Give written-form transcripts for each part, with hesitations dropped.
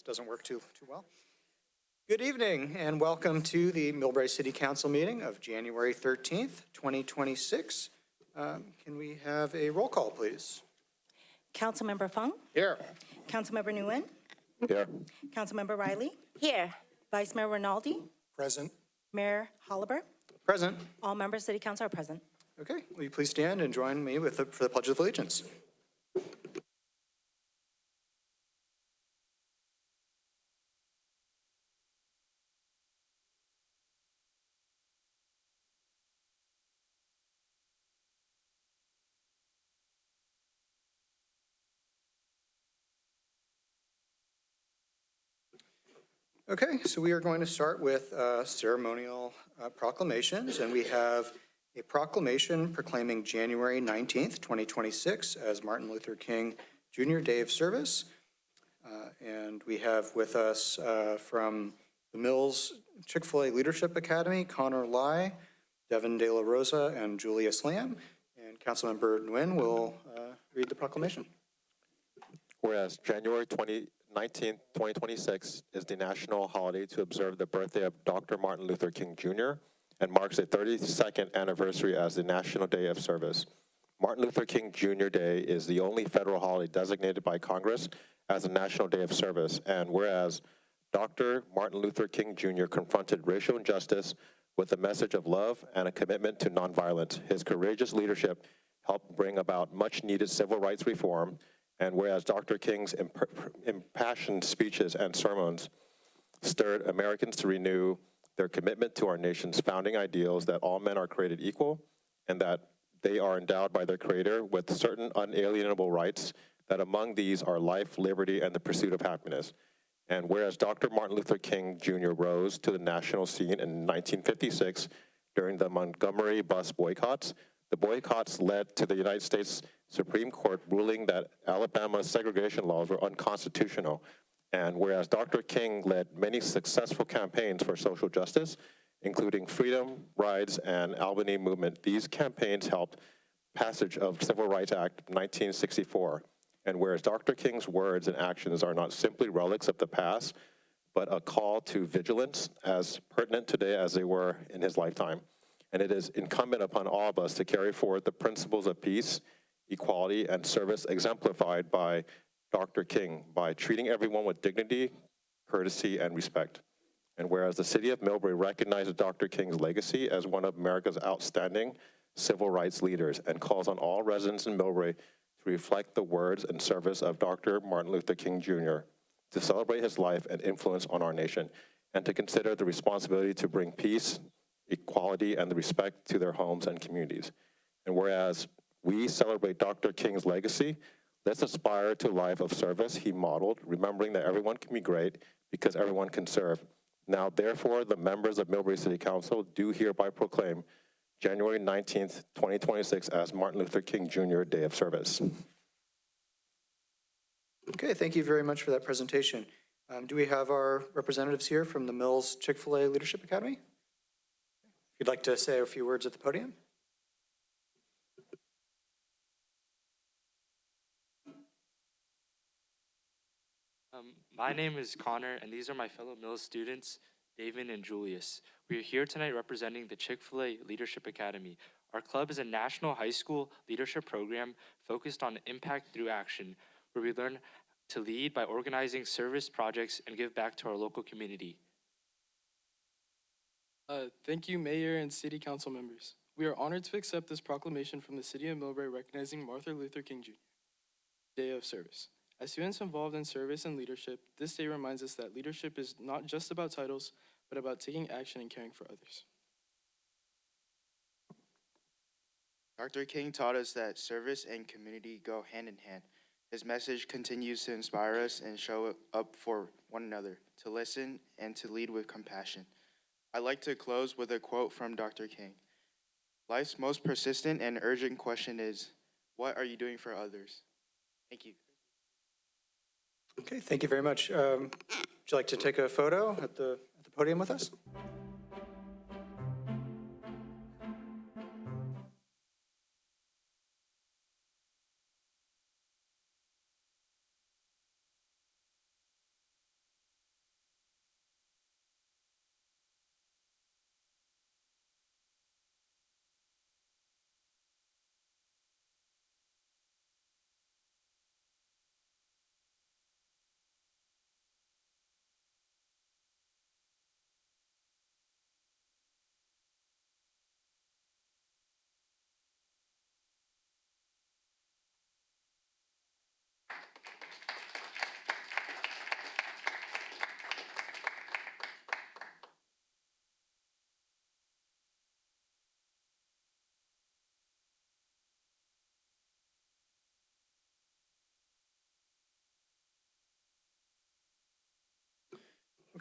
Doesn't work too well. Good evening and welcome to the Millbrae City Council meeting of January 13th, 2026. Can we have a roll call, please? Councilmember Fung? Here. Councilmember Nguyen? Here. Councilmember Riley? Here. Vice Mayor Rinaldi? Present. Mayor Holliber? Present. All members of City Council are present. Okay, will you please stand and join me for the Pledge of Allegiance? Okay, so we are going to start with ceremonial proclamations, and we have a proclamation proclaiming January 19th, 2026 as Martin Luther King Jr. Day of Service. And we have with us from the Mills Chick-fil-A Leadership Academy, Connor Lai, Devin De La Rosa, and Julia Slam. And Councilmember Nguyen will read the proclamation. Whereas January 19th, 2026 is the national holiday to observe the birthday of Dr. Martin Luther King Jr. and marks the 32nd anniversary as the National Day of Service. Martin Luther King Jr. Day is the only federal holiday designated by Congress as a National Day of Service. And whereas Dr. Martin Luther King Jr. confronted racial injustice with a message of love and a commitment to nonviolence, his courageous leadership helped bring about much-needed civil rights reform. And whereas Dr. King's impassioned speeches and sermons stirred Americans to renew their commitment to our nation's founding ideals that all men are created equal and that they are endowed by their Creator with certain unalienable rights, that among these are life, liberty, and the pursuit of happiness. And whereas Dr. Martin Luther King Jr. rose to the national scene in 1956 during the Montgomery bus boycotts, the boycotts led to the United States Supreme Court ruling that Alabama's segregation laws were unconstitutional. And whereas Dr. King led many successful campaigns for social justice, including Freedom Rides and Albany Movement, these campaigns helped passage of Civil Rights Act of 1964. And whereas Dr. King's words and actions are not simply relics of the past, but a call to vigilance as pertinent today as they were in his lifetime. and it is incumbent upon all of us to carry forward the principles of peace, equality, and service exemplified by Dr. King by treating everyone with dignity, courtesy, and respect. And whereas the city of Millbrae recognizes Dr. King's legacy as one of America's outstanding civil rights leaders and calls on all residents in Millbrae to reflect the words and service of Dr. Martin Luther King Jr., to celebrate his life and influence on our nation, and to consider the responsibility to bring peace, equality, and the respect to their homes and communities. And whereas we celebrate Dr. King's legacy, let's aspire to a life of service he modeled, remembering that everyone can be great because everyone can serve. Now, therefore, the members of Millbrae City Council do hereby proclaim January 19th, 2026 as Martin Luther King Jr. Day of Service. Okay, thank you very much for that presentation. Do we have our representatives here from the Mills Chick-fil-A Leadership Academy? If you'd like to say a few words at the podium. My name is Connor, and these are my fellow Mills students, David and Julius. We are here tonight representing the Chick-fil-A Leadership Academy. Our club is a national high school leadership program focused on impact through action, where we learn to lead by organizing service projects and give back to our local community. Thank you, Mayor and City Council members. We are honored to accept this proclamation from the City of Millbrae recognizing Martin Luther King Jr. Day of Service. As students involved in service and leadership, this day reminds us that leadership is not just about titles, but about taking action and caring for others. Dr. King taught us that service and community go hand in hand. His message continues to inspire us and show up for one another, to listen and to lead with compassion. I'd like to close with a quote from Dr. King. Life's most persistent and urgent question is, what are you doing for others? Thank you. Okay, thank you very much. Would you like to take a photo at the podium with us?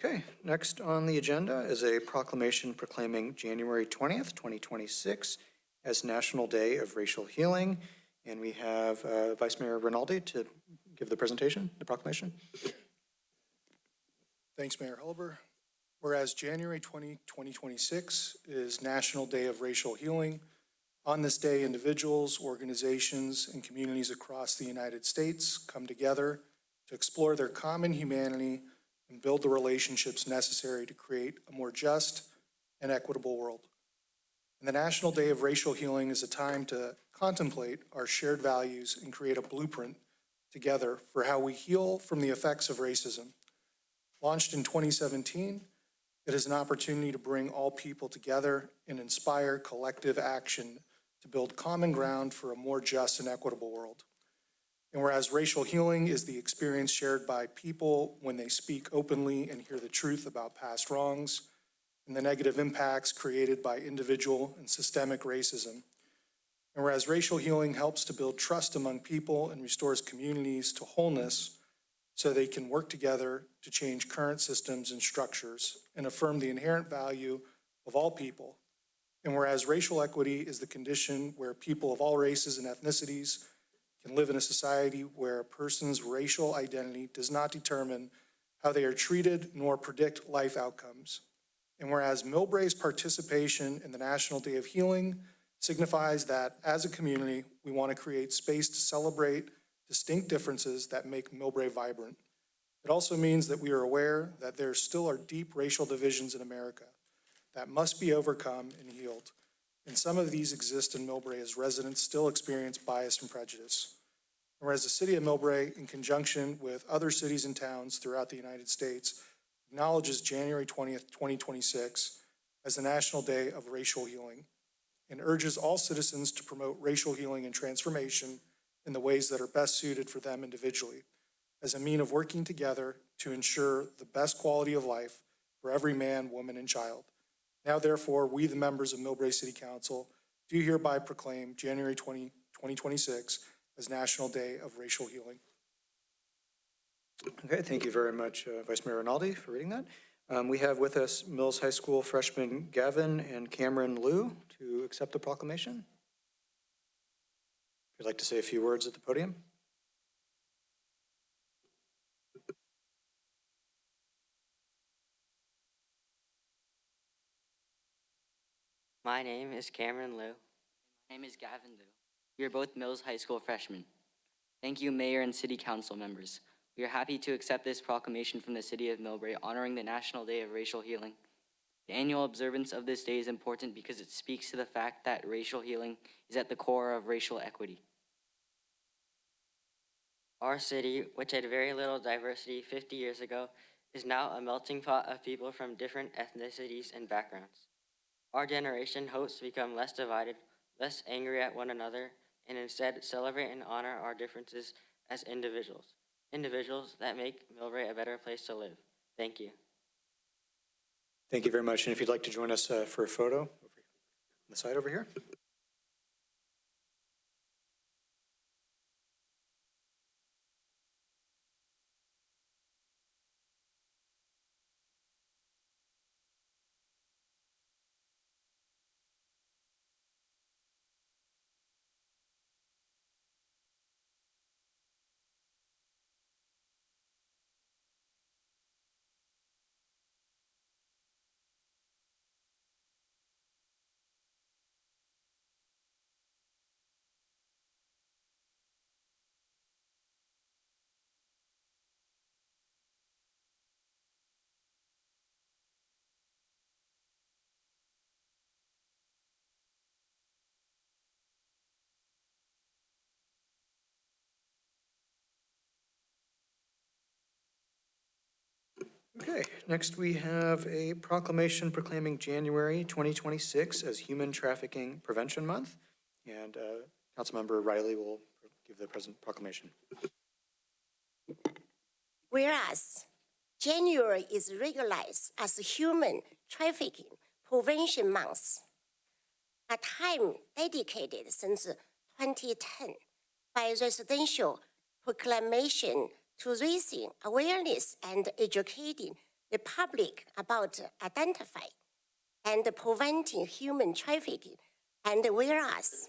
Okay, next on the agenda is a proclamation proclaiming January 20th, 2026 as National Day of Racial Healing. And we have Vice Mayor Rinaldi to give the presentation, the proclamation. Thanks, Mayor Hullaber. Whereas January 20, 2026 is National Day of Racial Healing, on this day, individuals, organizations, and communities across the United States come together to explore their common humanity and build the relationships necessary to create a more just and equitable world. And the National Day of Racial Healing is a time to contemplate our shared values and create a blueprint together for how we heal from the effects of racism. Launched in 2017, it is an opportunity to bring all people together and inspire collective action to build common ground for a more just and equitable world. And whereas racial healing is the experience shared by people when they speak openly and hear the truth about past wrongs and the negative impacts created by individual and systemic racism. And whereas racial healing helps to build trust among people and restores communities to wholeness so they can work together to change current systems and structures and affirm the inherent value of all people. And whereas racial equity is the condition where people of all races and ethnicities can live in a society where a person's racial identity does not determine how they are treated nor predict life outcomes. And whereas Millbrae's participation in the National Day of Healing signifies that as a community, we want to create space to celebrate distinct differences that make Millbrae vibrant. It also means that we are aware that there still are deep racial divisions in America that must be overcome and healed. and some of these exist in Millbrae as residents still experience bias and prejudice. Whereas the city of Millbrae, in conjunction with other cities and towns throughout the United States, acknowledges January 20th, 2026 as the National Day of Racial Healing and urges all citizens to promote racial healing and transformation in the ways that are best suited for them individually as a mean of working together to ensure the best quality of life for every man, woman, and child. Now, therefore, we, the members of Millbrae City Council, do hereby proclaim January 20, 2026 as National Day of Racial Healing. Okay, thank you very much, Vice Mayor Rinaldi, for reading that. We have with us Mills High School freshmen Gavin and Cameron Liu to accept the proclamation. If you'd like to say a few words at the podium. My name is Cameron Liu. My name is Gavin Liu. We are both Mills High School freshmen. Thank you, Mayor and City Council members. We are happy to accept this proclamation from the City of Millbrae honoring the National Day of Racial Healing. The annual observance of this day is important because it speaks to the fact that racial healing is at the core of racial equity. Our city, which had very little diversity 50 years ago, is now a melting pot of people from different ethnicities and backgrounds. Our generation hopes to become less divided, less angry at one another, and instead celebrate and honor our differences as individuals that make Millbrae a better place to live. Thank you. Thank you very much. And if you'd like to join us for a photo on the side over here. Okay, next we have a proclamation proclaiming January 2026 as Human Trafficking Prevention Month. And Councilmember Riley will give the present proclamation. Whereas January is recognized as Human Trafficking Prevention Month, a time dedicated since 2010 by residential proclamation to raising awareness and educating the public about identifying and preventing human trafficking. And whereas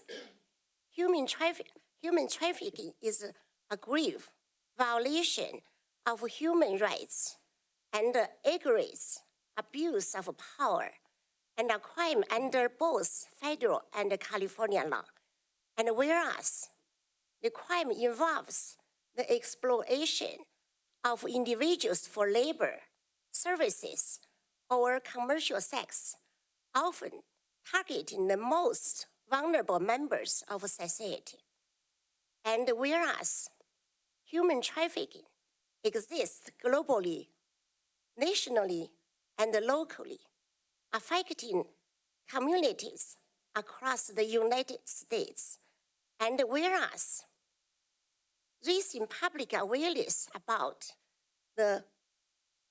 human trafficking is a grave violation of human rights and aggravates abuse of power and a crime under both federal and California law. And whereas the crime involves the exploitation of individuals for labor, services, or commercial sex, often targeting the most vulnerable members of society. And whereas human trafficking exists globally, nationally, and locally, affecting communities across the United States, and whereas raising public awareness about the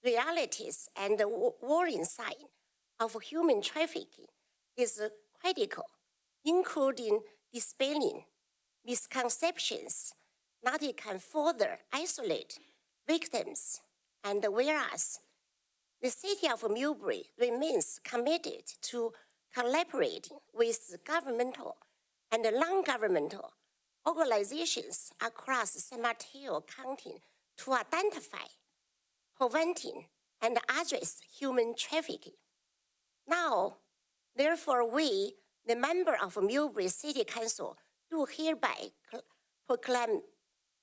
realities and the warning sign of human trafficking is critical, including dispelling misconceptions that it can further isolate victims. And whereas the city of Millbrae remains committed to collaborating with governmental and non-governmental organizations across San Mateo County to identify, preventing, and address human trafficking. Now, therefore, we, the member of Millbrae City Council, do hereby proclaim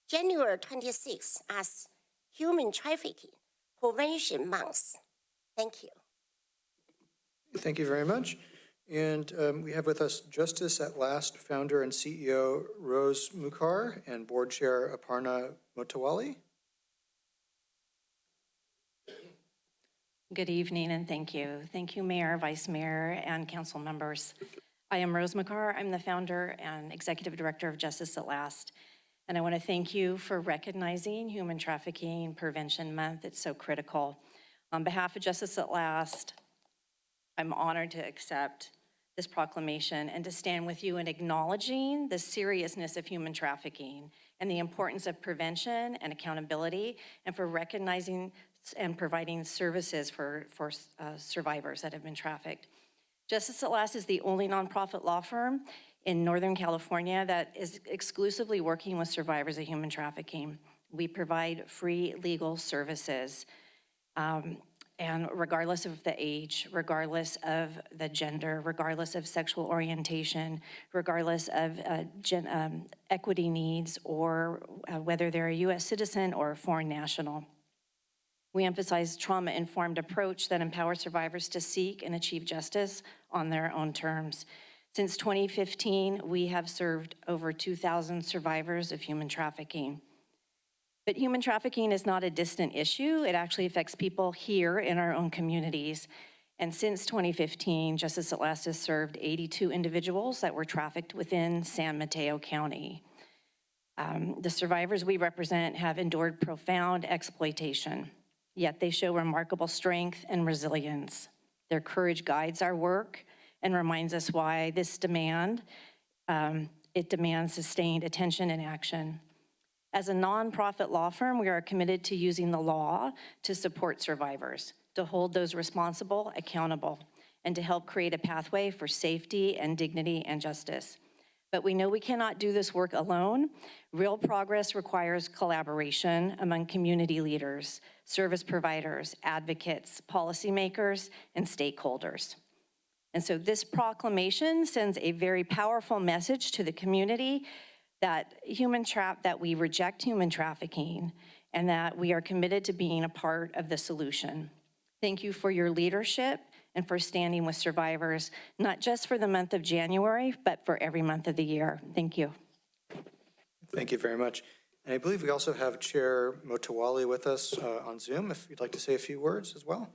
January 26 as Human Trafficking Prevention Month. Thank you. Thank you very much. And we have with us Justice at Last founder and CEO Rose Mukhar and Board Chair Aparna Motawali. Good evening and thank you. Thank you, Mayor, Vice Mayor, and council members. I am Rose Mukhar. I'm the founder and executive director of Justice at Last. And I want to thank you for recognizing Human Trafficking Prevention Month. It's so critical. On behalf of Justice at Last, I'm honored to accept this proclamation and to stand with you in acknowledging the seriousness of human trafficking and the importance of prevention and accountability, and for recognizing and providing services for survivors that have been trafficked. Justice at Last is the only nonprofit law firm in Northern California that is exclusively working with survivors of human trafficking. We provide free legal services. And regardless of the age, regardless of the gender, regardless of sexual orientation, regardless of equity needs, or whether they're a U.S. citizen or a foreign national. We emphasize trauma-informed approach that empowers survivors to seek and achieve justice on their own terms. Since 2015, we have served over 2,000 survivors of human trafficking. But human trafficking is not a distant issue. It actually affects people here in our own communities. And since 2015, Justice at Last has served 82 individuals that were trafficked within San Mateo County. The survivors we represent have endured profound exploitation, yet they show remarkable strength and resilience. Their courage guides our work and reminds us why this demands sustained attention and action. As a nonprofit law firm, we are committed to using the law to support survivors, to hold those responsible accountable, and to help create a pathway for safety and dignity and justice. But we know we cannot do this work alone. Real progress requires collaboration among community leaders, service providers, advocates, policymakers, and stakeholders. And so this proclamation sends a very powerful message to the community that we reject human trafficking and that we are committed to being a part of the solution. Thank you for your leadership and for standing with survivors, not just for the month of January, but for every month of the year. Thank you. Thank you very much. And I believe we also have Chair Motawali with us on Zoom, if you'd like to say a few words as well.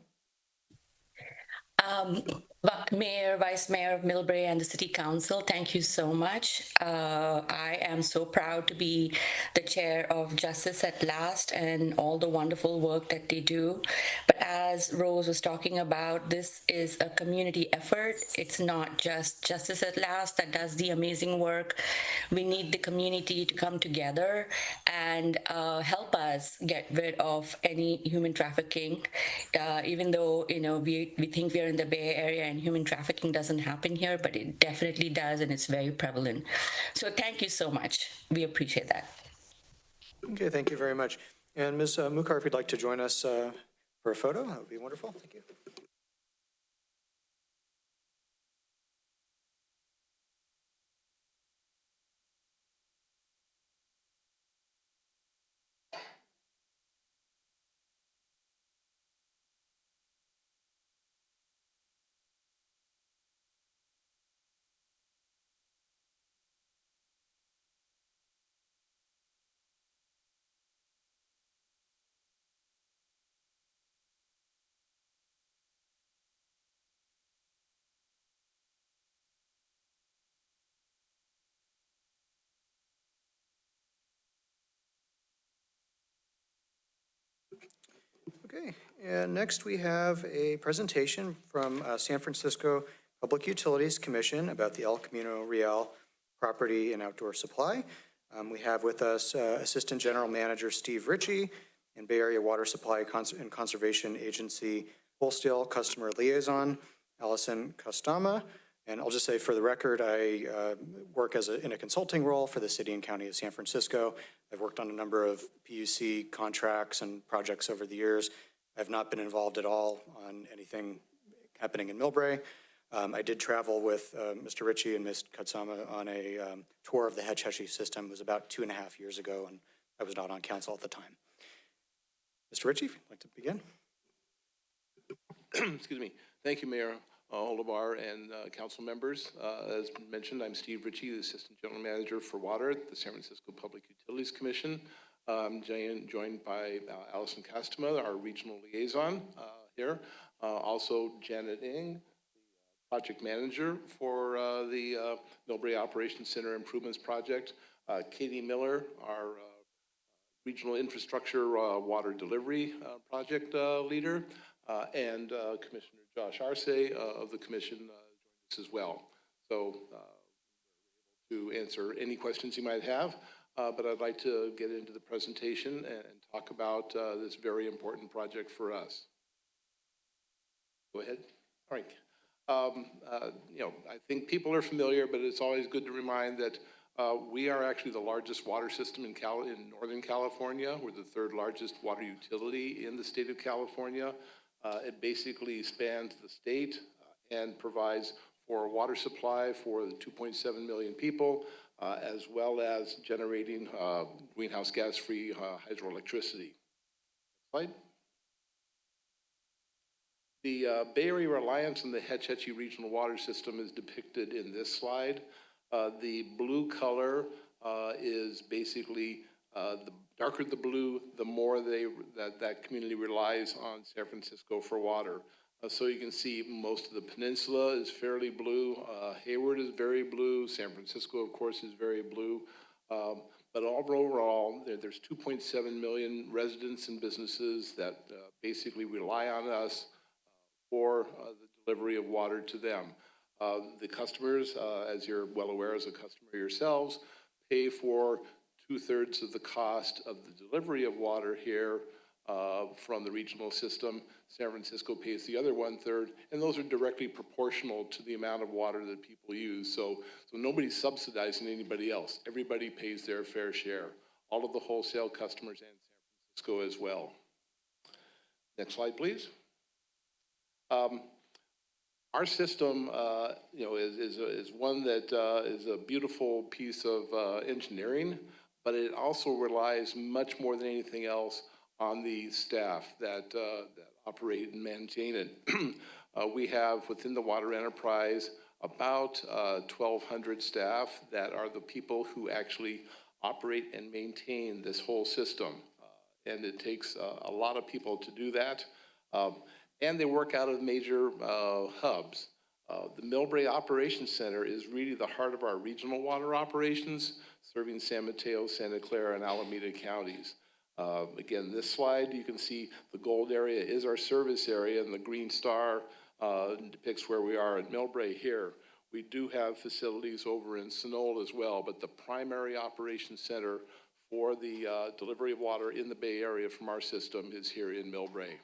Mayor, Vice Mayor of Millbrae, and the City Council, thank you so much. I am so proud to be the chair of Justice at Last and all the wonderful work that they do. But as Rose was talking about, this is a community effort. It's not just Justice at Last that does the amazing work. We need the community to come together and help us get rid of any human trafficking. Even though, we think we're in the Bay Area and human trafficking doesn't happen here, but it definitely does, and it's very prevalent. So thank you so much. We appreciate that. Okay, thank you very much. And Ms. Mukhar, if you'd like to join us for a photo, that would be wonderful. Thank you. Okay, and next we have a presentation from San Francisco Public Utilities Commission about the El Camino Real property and outdoor supply. We have with us Assistant General Manager Steve Ritchie and Bay Area Water Supply and Conservation Agency Wholesale Customer Liaison, Allison Costama. And I'll just say for the record, I work in a consulting role for the City and County of San Francisco. I've worked on a number of PUC contracts and projects over the years. I've not been involved at all on anything happening in Millbrae. I did travel with Mr. Ritchie and Ms. Katsama on a tour of the Hetch Hetchy system. It was about 2.5 years ago, and I was not on council at the time. Mr. Ritchie, if you'd like to begin. Excuse me. Thank you, Mayor. Olivar and council members. As mentioned, I'm Steve Ritchie, the Assistant General Manager for Water at the San Francisco Public Utilities Commission. I'm joined by Allison Castema, our regional liaison here. Also Janet Ng, project manager for the Millbrae Operations Center Improvements Project. Katie Miller, our regional infrastructure water delivery project leader, and Commissioner Josh Arce of the commission joined us as well. So to answer any questions you might have, but I'd like to get into the presentation and talk about this very important project for us. Go ahead. All right. I think people are familiar, but it's always good to remind that we are actually the largest water system in Northern California. We're the third largest water utility in the state of California. It basically spans the state and provides for water supply for the 2.7 million people, as well as generating greenhouse gas-free hydroelectricity. Slide. The Bay Area reliance on the Hetch Hetchy Regional Water System is depicted in this slide. The blue color is basically, the darker the blue, the more that community relies on San Francisco for water. So you can see most of the peninsula is fairly blue. Hayward is very blue. San Francisco, of course, is very blue. But overall, there's 2.7 million residents and businesses that basically rely on us for the delivery of water to them. The customers, as you're well aware as a customer yourselves, pay for 2/3 of the cost of the delivery of water here from the regional system. San Francisco pays the other 1/3, and those are directly proportional to the amount of water that people use. So nobody's subsidizing anybody else. Everybody pays their fair share. All of the wholesale customers and San Francisco as well. Next slide, please. Our system, is one that is a beautiful piece of engineering, but it also relies much more than anything else on the staff that operate and maintain it. We have within the water enterprise about 1,200 staff that are the people who actually operate and maintain this whole system. And it takes a lot of people to do that. And they work out of major hubs. The Millbrae Operations Center is really the heart of our regional water operations, serving San Mateo, Santa Clara, and Alameda counties. Again, this slide, you can see the gold area is our service area, and the green star depicts where we are at Millbrae here. We do have facilities over in Sunol as well, but the primary operations center for the delivery of water in the Bay Area from our system is here in Millbrae.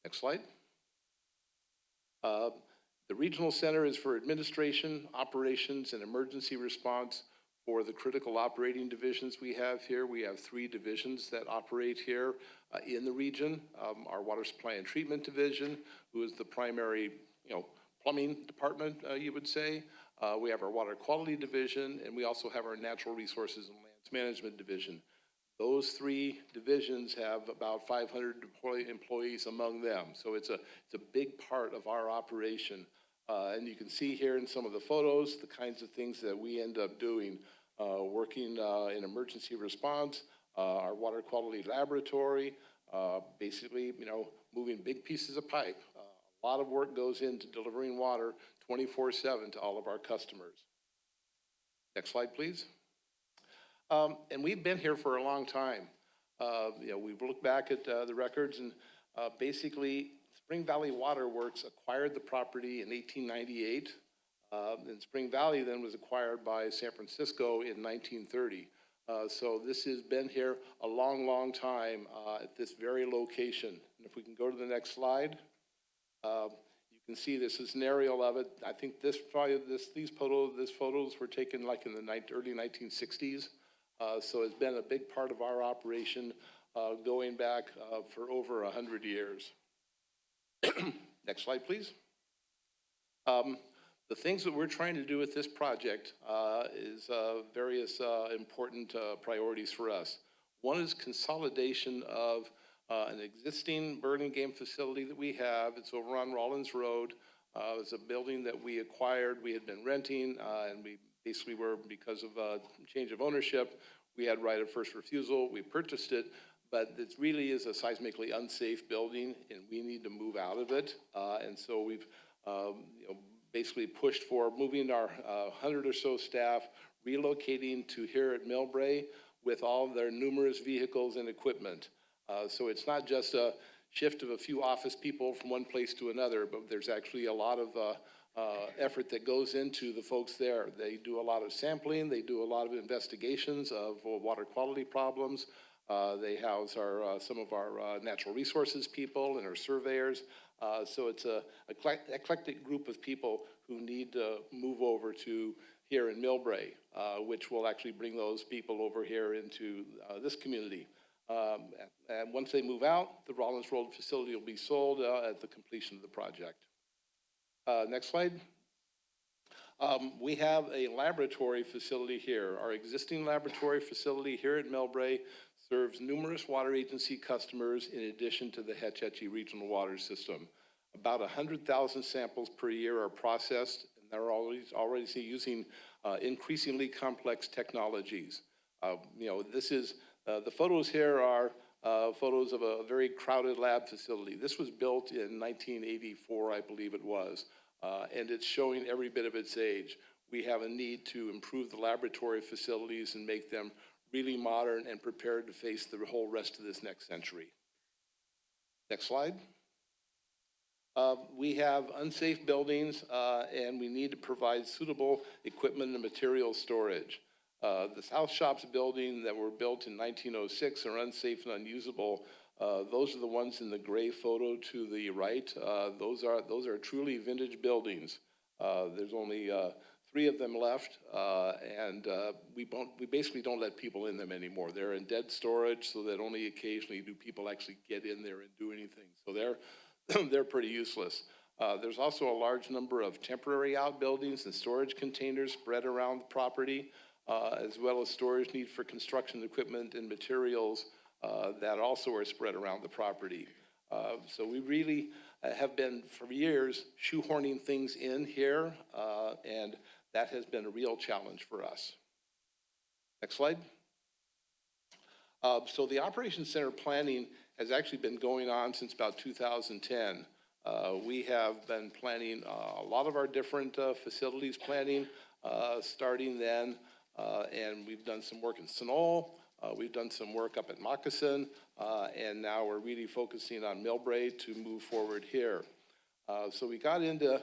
Next slide. The regional center is for administration, operations, and emergency response for the critical operating divisions we have here. We have 3 divisions that operate here in the region. Our water supply and treatment division, who is the primary, plumbing department, you would say. We have our water quality division, and we also have our natural resources and lands management division. Those 3 divisions have about 500 employees among them. So it's a big part of our operation. And you can see here in some of the photos, the kinds of things that we end up doing, working in emergency response, our water quality laboratory, basically, moving big pieces of pipe. A lot of work goes into delivering water 24/7 to all of our customers. Next slide, please. And we've been here for a long time. We've looked back at the records, and basically Spring Valley Water Works acquired the property in 1898. And Spring Valley then was acquired by San Francisco in 1930. So this has been here a long, long time at this very location. And if we can go to the next slide, you can see this is an aerial of it. I think these photos were taken like in the early 1960s. So it's been a big part of our operation going back for over 100 years. Next slide, please. The things that we're trying to do with this project is various important priorities for us. One is consolidation of an existing burning game facility that we have. It's over on Rollins Road. It's a building that we acquired. We had been renting, and we basically were, because of change of ownership, we had right of first refusal. We purchased it, but it really is a seismically unsafe building, and we need to move out of it. And so we've basically pushed for moving our 100 or so staff, relocating to here at Millbrae with all their numerous vehicles and equipment. So it's not just a shift of a few office people from one place to another, but there's actually a lot of effort that goes into the folks there. They do a lot of sampling, they do a lot of investigations of water quality problems. They house some of our natural resources people and our surveyors. So it's a eclectic group of people who need to move over to here in Millbrae, which will actually bring those people over here into this community. And once they move out, the Rollins Road facility will be sold at the completion of the project. Next slide. We have a laboratory facility here. Our existing laboratory facility here at Millbrae serves numerous water agency customers in addition to the Hetch Hetchy Regional Water System. About 100,000 samples per year are processed, and they're already using increasingly complex technologies. This is, the photos here are photos of a very crowded lab facility. This was built in 1984, I believe it was, and it's showing every bit of its age. We have a need to improve the laboratory facilities and make them really modern and prepared to face the whole rest of this next century. Next slide. We have unsafe buildings, and we need to provide suitable equipment and material storage. The South Shops building that were built in 1906 are unsafe and unusable. Those are the ones in the gray photo to the right. Those are truly vintage buildings. There's only 3 of them left, and we basically don't let people in them anymore. They're in dead storage, so that only occasionally do people actually get in there and do anything. So they're pretty useless. There's also a large number of temporary outbuildings and storage containers spread around the property, as well as storage need for construction equipment and materials that also are spread around the property. So we really have been, for years, shoehorning things in here, and that has been a real challenge for us. Next slide. So the Operations Center planning has actually been going on since about 2010. We have been planning a lot of our different facilities planning starting then, and we've done some work in Sunol, we've done some work up at Moccasin, and now we're really focusing on Millbrae to move forward here. So we got into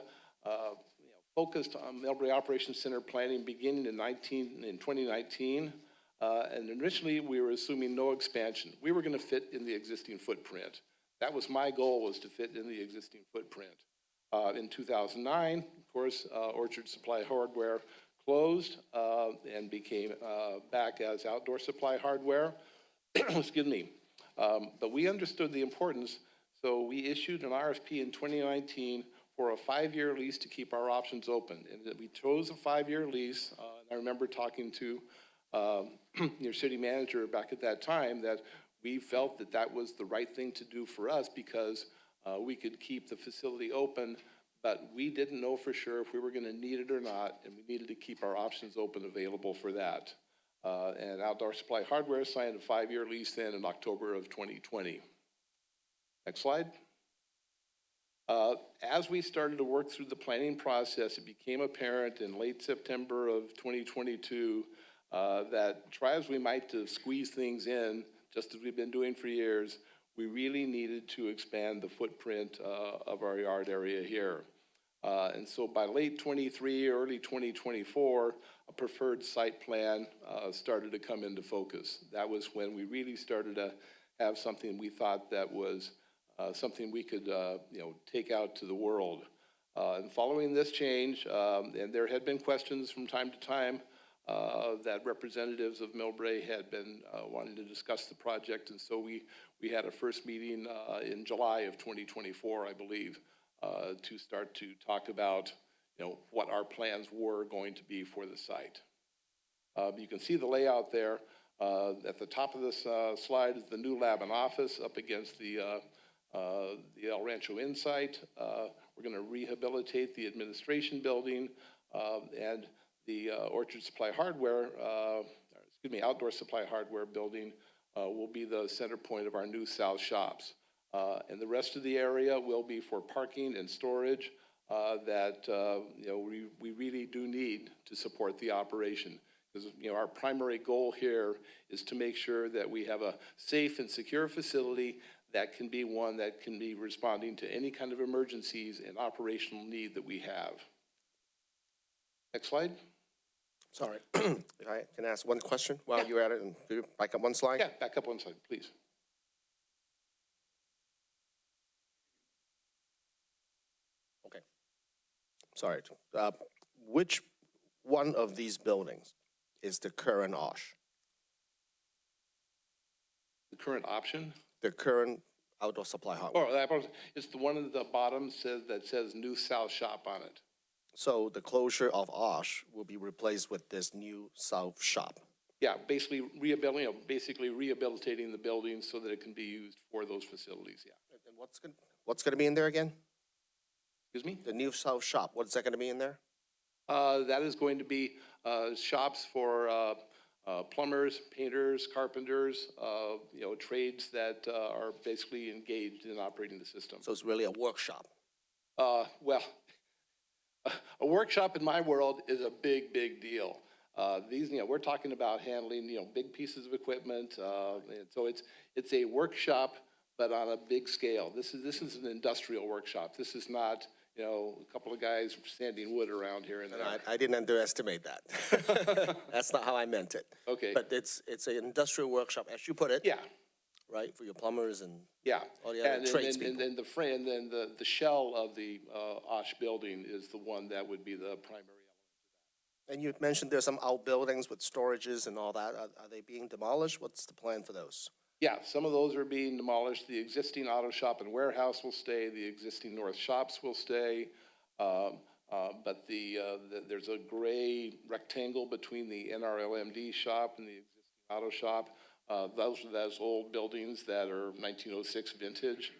focused on Millbrae Operations Center planning beginning in 2019. And initially, we were assuming no expansion. We were going to fit in the existing footprint. That was my goal, was to fit in the existing footprint. In 2009, of course, Orchard Supply Hardware closed and became back as Outdoor Supply Hardware. Excuse me. But we understood the importance, so we issued an RFP in 2019 for a 5-year lease to keep our options open. And we chose a 5-year lease. I remember talking to your city manager back at that time that we felt that that was the right thing to do for us because we could keep the facility open, but we didn't know for sure if we were going to need it or not, and we needed to keep our options open available for that. And Outdoor Supply Hardware signed a 5-year lease then in October of 2020. Next slide. As we started to work through the planning process, it became apparent in late September of 2022 that try as we might to squeeze things in, just as we've been doing for years, we really needed to expand the footprint of our yard area here. And so by late 23, early 2024, a preferred site plan started to come into focus. That was when we really started to have something we thought that was something we could take out to the world. And following this change, and there had been questions from time to time that representatives of Millbrae had been wanting to discuss the project, and so we had a first meeting in July of 2024, I believe, to start to talk about what our plans were going to be for the site. You can see the layout there. At the top of this slide is the new lab and office up against the El Rancho Inn site. We're going to rehabilitate the administration building and the Orchard Supply Hardware, Outdoor Supply Hardware building will be the center point of our new south shops. And the rest of the area will be for parking and storage that we really do need to support the operation. Because our primary goal here is to make sure that we have a safe and secure facility that can be one that can be responding to any kind of emergencies and operational need that we have. Next slide. Sorry, if I can ask one question while you're at it, and could you back up one slide? Yeah, back up one slide, please. Okay. Sorry. Which one of these buildings is the current OSH? The current option? The current outdoor supply hardware? Oh, it's the one at the bottom that says new south shop on it. So the closure of OSH will be replaced with this new south shop? Yeah, basically rehabilitating the building so that it can be used for those facilities, yeah. And what's going to be in there again? Excuse me? The new south shop, what's that going to be in there? That is going to be shops for plumbers, painters, carpenters, trades that are basically engaged in operating the system. So it's really a workshop? Well, a workshop in my world is a big, big deal. We're talking about handling, big pieces of equipment. And so it's a workshop, but on a big scale. This is an industrial workshop. This is not, a couple of guys sanding wood around here and there. I didn't underestimate that. That's not how I meant it. Okay. But it's an industrial workshop, as you put it. Yeah. Right, for your plumbers and Yeah, all the other tradespeople. and the shell of the OSH building is the one that would be the primary element. And you mentioned there's some outbuildings with storages and all that. Are they being demolished? What's the plan for those? Yeah, some of those are being demolished. The existing auto shop and warehouse will stay. The existing north shops will stay. But there's a gray rectangle between the NRLMD shop and the existing auto shop. Those are those old buildings that are 1906 vintage.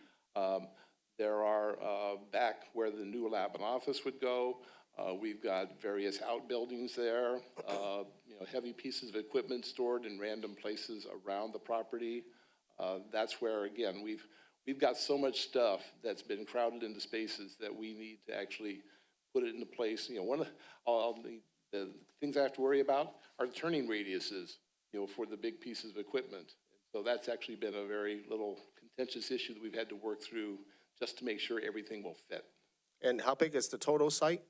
There are back where the new lab and office would go. We've got various outbuildings there, heavy pieces of equipment stored in random places around the property. That's where, again, we've got so much stuff that's been crowded into spaces that we need to actually put it into place. One of the things I have to worry about are the turning radiuses, for the big pieces of equipment. So that's actually been a very little contentious issue that we've had to work through just to make sure everything will fit. And how big is the total site?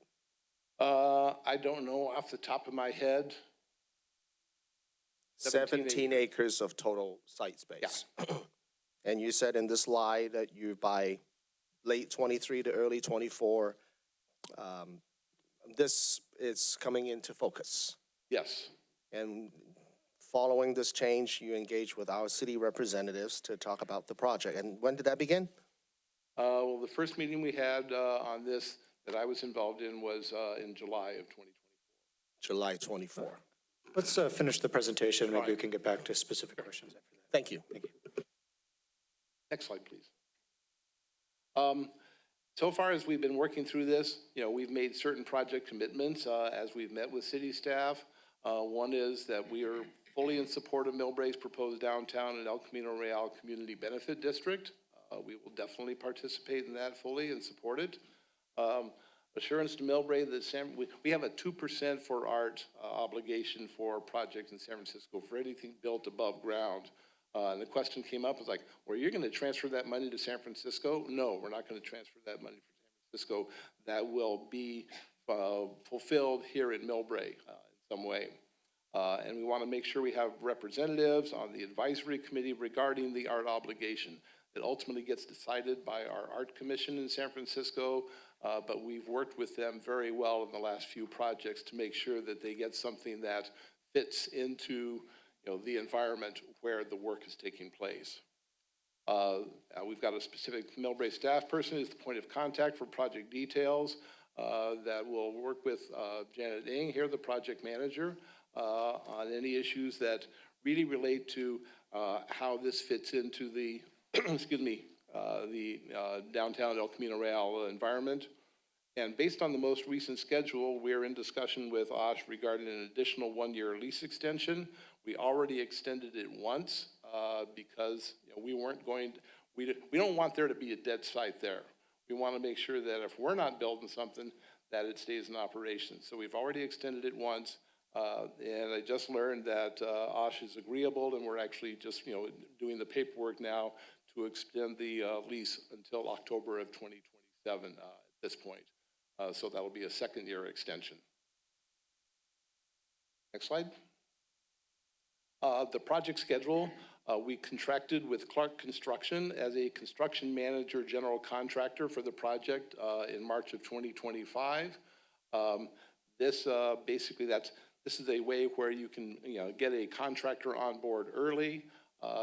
I don't know off the top of my head. 17 acres of total site space. Yeah. And you said in this slide that you by late 23 to early 24, this is coming into focus. Yes. And following this change, you engaged with our city representatives to talk about the project. And when did that begin? Well, the first meeting we had on this that I was involved in was in July of 2024. July 24. Let's finish the presentation. Maybe we can get back to specific questions after that. Thank you. Thank you. Next slide, please. So far as we've been working through this, we've made certain project commitments as we've met with city staff. One is that we are fully in support of Millbrae's proposed downtown and El Camino Real Community Benefit District. We will definitely participate in that fully and support it. Assurance to Millbrae that we have a 2% for art obligation for projects in San Francisco for anything built above ground. And the question came up, was like, well, you're going to transfer that money to San Francisco? No, we're not going to transfer that money for San Francisco. That will be fulfilled here in Millbrae in some way. And we want to make sure we have representatives on the advisory committee regarding the art obligation. It ultimately gets decided by our art commission in San Francisco, but we've worked with them very well in the last few projects to make sure that they get something that fits into the environment where the work is taking place. We've got a specific Millbrae staff person who's the point of contact for project details that will work with Janet Ng here, the project manager, on any issues that really relate to how this fits into the, excuse me, downtown El Camino Real environment. And based on the most recent schedule, we're in discussion with OSH regarding an additional one-year lease extension. We already extended it once because we weren't going to, we don't want there to be a dead site there. We want to make sure that if we're not building something, that it stays in operation. So we've already extended it once, and I just learned that OSH is agreeable, and we're actually just doing the paperwork now to extend the lease until October of 2027 at this point. So that will be a second-year extension. Next slide. The project schedule, we contracted with Clark Construction as a construction manager general contractor for the project in March of 2025. This basically, this is a way where you can get a contractor on board early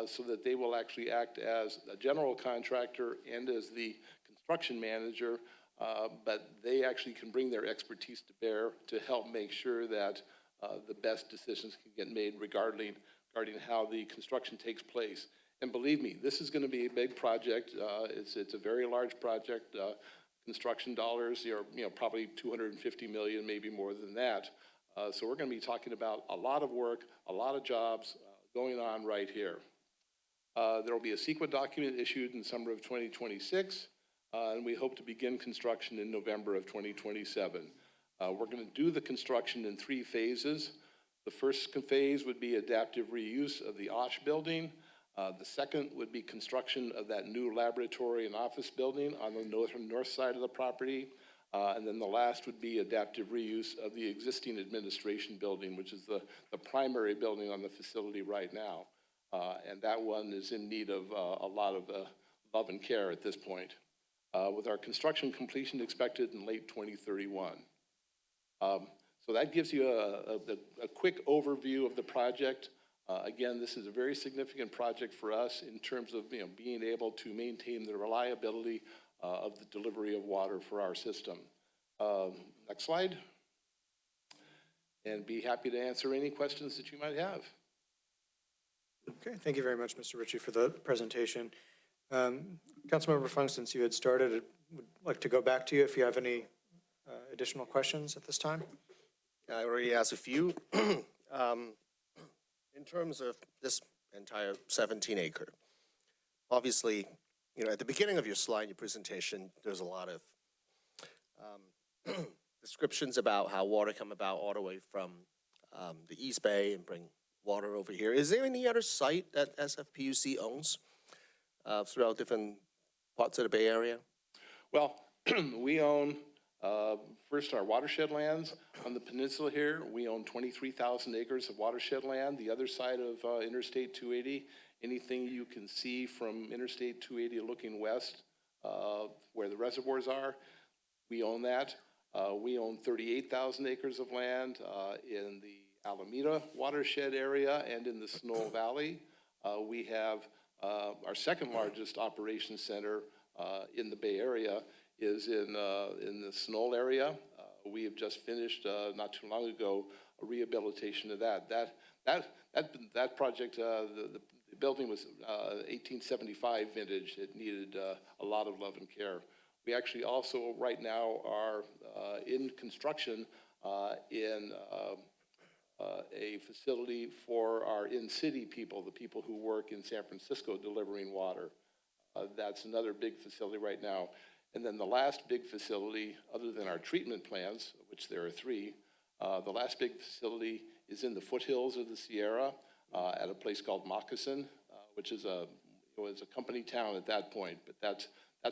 so that they will actually act as a general contractor and as the construction manager. But they actually can bring their expertise to bear to help make sure that the best decisions can get made regarding how the construction takes place. And believe me, this is going to be a big project. It's a very large project. Construction dollars are probably $250 million, maybe more than that. So we're going to be talking about a lot of work, a lot of jobs going on right here. There will be a CEQA document issued in summer of 2026. And we hope to begin construction in November of 2027. We're going to do the construction in 3 phases. The first phase would be adaptive reuse of the OSH building. The second would be construction of that new laboratory and office building on the north side of the property. And then the last would be adaptive reuse of the existing administration building, which is the primary building on the facility right now. And that one is in need of a lot of love and care at this point. With our construction completion expected in late 2031. So that gives you a quick overview of the project. Again, this is a very significant project for us in terms of being able to maintain the reliability of the delivery of water for our system. Next slide. And be happy to answer any questions that you might have. Okay, thank you very much, Mr. Ritchie, for the presentation. Councilmember Fung, since you had started, I would like to go back to you if you have any additional questions at this time. I already asked a few. In terms of this entire 17-acre, obviously, at the beginning of your slide, your presentation, there's a lot of descriptions about how water come about all the way from the East Bay and bring water over here. Is there any other site that SFPUC owns throughout different parts of the Bay Area? Well, we own, first, our watershed lands on the peninsula here. We own 23,000 acres of watershed land. The other side of Interstate 280, anything you can see from Interstate 280 looking west, where the reservoirs are, we own that. We own 38,000 acres of land in the Alameda watershed area and in the Snow Valley. We have our second largest operations center in the Bay Area is in the Snow area. We have just finished not too long ago a rehabilitation of that. That project, the building was 1875 vintage. It needed a lot of love and care. We actually also right now are in construction in a facility for our in-city people, the people who work in San Francisco delivering water. That's another big facility right now. And then the last big facility, other than our treatment plants, which there are 3, the last big facility is in the foothills of the Sierra at a place called Moccasin, which is a company town at that point, but that's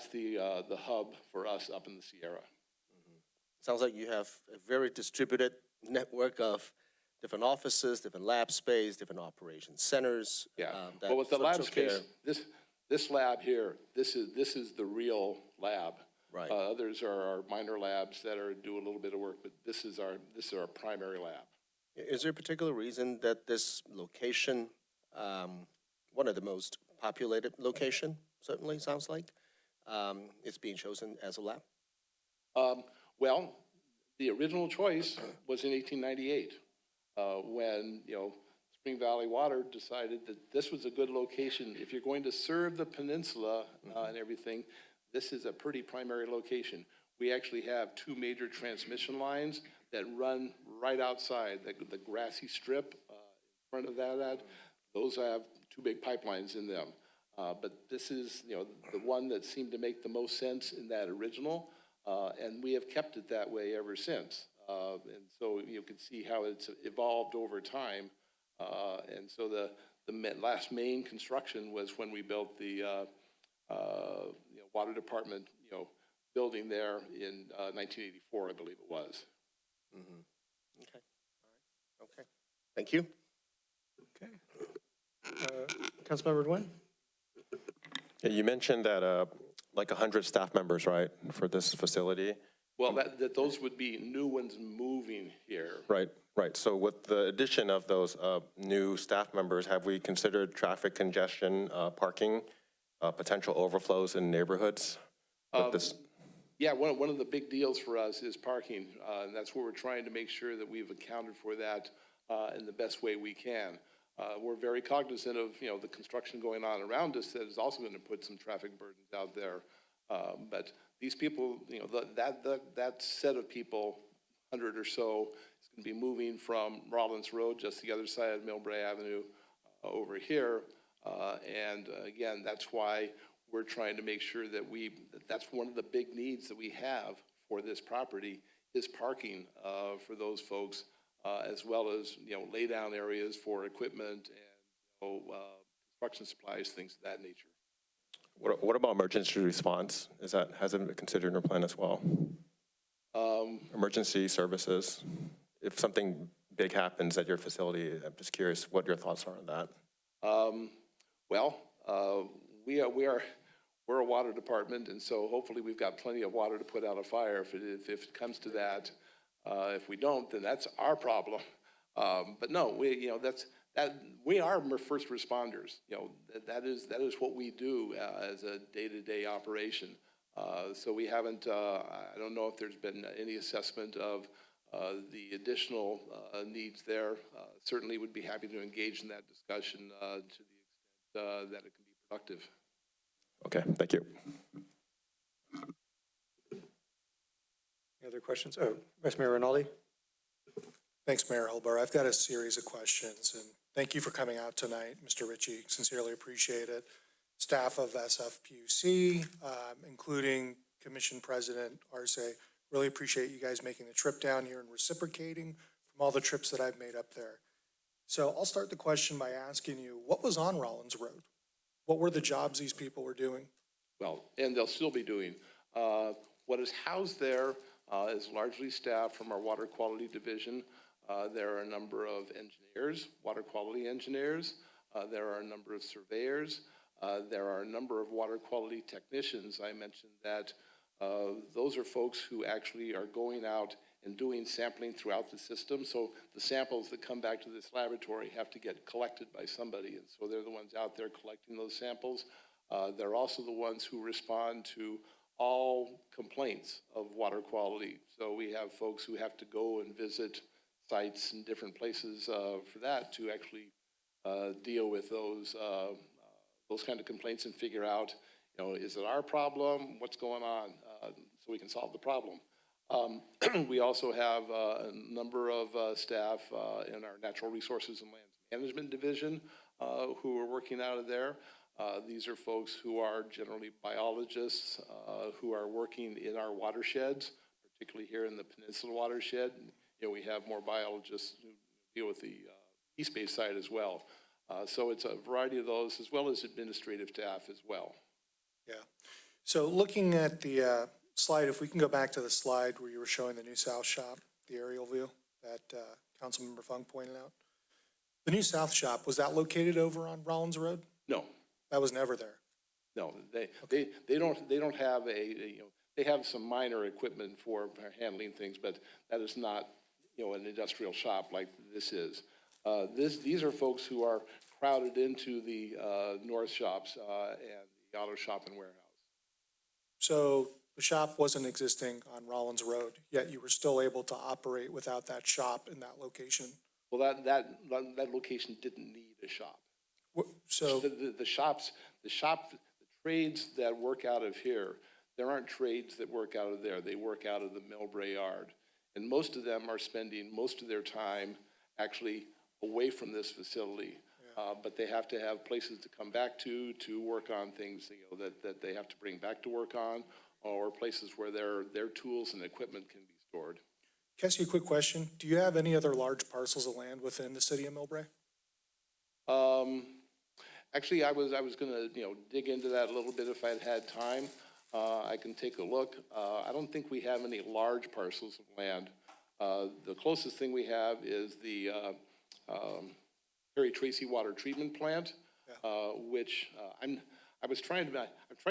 the hub for us up in the Sierra. Mm-hmm. Sounds like you have a very distributed network of different offices, different lab space, different operation centers. Yeah, but with the lab space, this lab here, this is the real lab. Right. Others are our minor labs that do a little bit of work, but this is our primary lab. Is there a particular reason that this location, one of the most populated location, certainly sounds like, is being chosen as a lab? Well, the original choice was in 1898 when Spring Valley Water decided that this was a good location. If you're going to serve the peninsula and everything, this is a pretty primary location. We actually have two major transmission lines that run right outside, the grassy strip in front of that. Those have two big pipelines in them. But this is, the one that seemed to make the most sense in that original, and we have kept it that way ever since. And so you can see how it's evolved over time. And so the last main construction was when we built the water department, building there in 1984, I believe it was. Mm-hmm. Okay, all right, okay. Thank you. Okay. Councilmember Nguyen? Yeah, you mentioned that like 100 staff members, right, for this facility? Well, that those would be new ones moving here. Right, right. So with the addition of those new staff members, have we considered traffic congestion, parking, potential overflows in neighborhoods with this? Yeah, one of the big deals for us is parking, and that's where we're trying to make sure that we've accounted for that in the best way we can. We're very cognizant of, the construction going on around us that is also going to put some traffic burdens out there. But these people, that set of people, 100 or so, is going to be moving from Rollins Road, just the other side of Millbrae Avenue, over here. And again, that's why we're trying to make sure that that's one of the big needs that we have for this property is parking for those folks, as well as, lay down areas for equipment and, construction supplies, things of that nature. What about emergency response? Has it been considered in your plan as well? Emergency services. If something big happens at your facility, I'm just curious what your thoughts are on that. We're a water department, and so hopefully we've got plenty of water to put out a fire if it comes to that. If we don't, then that's our problem. But no, we are first responders. That is what we do as a day-to-day operation. So we haven't. I don't know if there's been any assessment of the additional needs there. Certainly, would be happy to engage in that discussion to the extent that it can be productive. Okay, thank you. Any other questions? Oh, Vice Mayor Rinaldi? Thanks, Mayor Hulbar. I've got a series of questions, and thank you for coming out tonight, Mr. Ritchie. Sincerely appreciate it. Staff of SFPUC, including Commission President Arce, really appreciate you guys making the trip down here and reciprocating from all the trips that I've made up there. So I'll start the question by asking you, what was on Rollins Road? What were the jobs these people were doing? Well, and they'll still be doing. What is housed there is largely staff from our water quality division. There are a number of engineers, water quality engineers. There are a number of surveyors. There are a number of water quality technicians. I mentioned that those are folks who actually are going out and doing sampling throughout the system. So the samples that come back to this laboratory have to get collected by somebody. And so they're the ones out there collecting those samples. They're also the ones who respond to all complaints of water quality. So we have folks who have to go and visit sites in different places for that to actually deal with those kind of complaints and figure out, is it our problem? What's going on? So we can solve the problem. We also have a number of staff in our Natural Resources and Lands Management Division who are working out of there. These are folks who are generally biologists who are working in our watersheds, particularly here in the Peninsula watershed. We have more biologists who deal with the East Bay side as well. So it's a variety of those, as well as administrative staff as well. Yeah. So looking at the slide, if we can go back to the slide where you were showing the New South shop, the aerial view that Councilmember Funk pointed out. The New South shop, was that located over on Rollins Road? No. That was never there? No, they don't have they have some minor equipment for handling things, but that is not, an industrial shop like this is. These are folks who are crowded into the north shops and the auto shop and warehouse. So the shop wasn't existing on Rollins Road, yet you were still able to operate without that shop in that location? Well, that location didn't need a shop. So, The shops, the trades that work out of here, there aren't trades that work out of there. They work out of the Millbrae yard. And most of them are spending most of their time actually away from this facility. But they have to have places to come back to work on things, that they have to bring back to work on, or places where their tools and equipment can be stored. can I ask you a quick question? Do you have any other large parcels of land within the city of Millbrae? Actually, I was gonna, dig into that a little bit if I'd had time. I can take a look. I don't think we have any large parcels of land. The closest thing we have is the Harry Tracy Water Treatment Plant, which I'm trying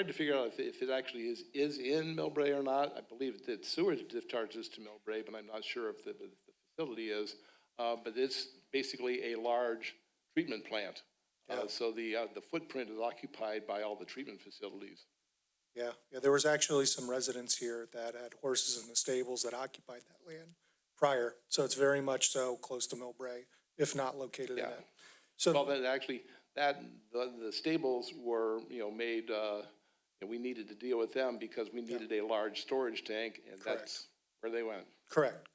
to figure out if it actually is in Millbrae or not. I believe that sewer discharges to Millbrae, but I'm not sure if the facility is. But it's basically a large treatment plant. So the footprint is occupied by all the treatment facilities. Yeah, there was actually some residents here that had horses in the stables that occupied that land prior. So it's very much so close to Millbrae, if not located in it. So, Well, the stables were, made, and we needed to deal with them because we needed a large storage tank, and that's where they went. correct,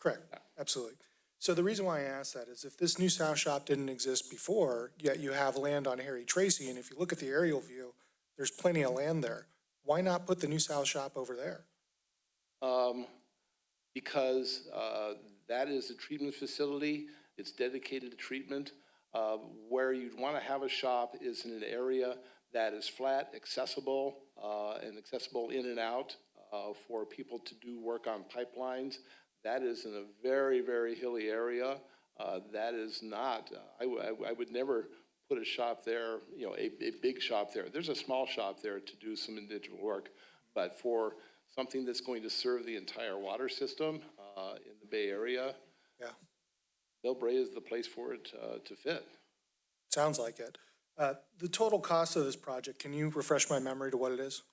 absolutely. So the reason why I ask that is if this new South Shop didn't exist before, yet you have land on Harry Tracy, and if you look at the aerial view, there's plenty of land there. Why not put the new South Shop over there? Because that is a treatment facility. It's dedicated to treatment. Where you'd want to have a shop is in an area that is flat, accessible, and accessible in and out for people to do work on pipelines. That is in a very, very hilly area. That is not, I would never put a shop there, a big shop there. There's a small shop there to do some individual work, but for something that's going to serve the entire water system in the Bay Area, Millbrae is the place for it to fit. Sounds like it. The total cost of this project, can you refresh my memory to what it is?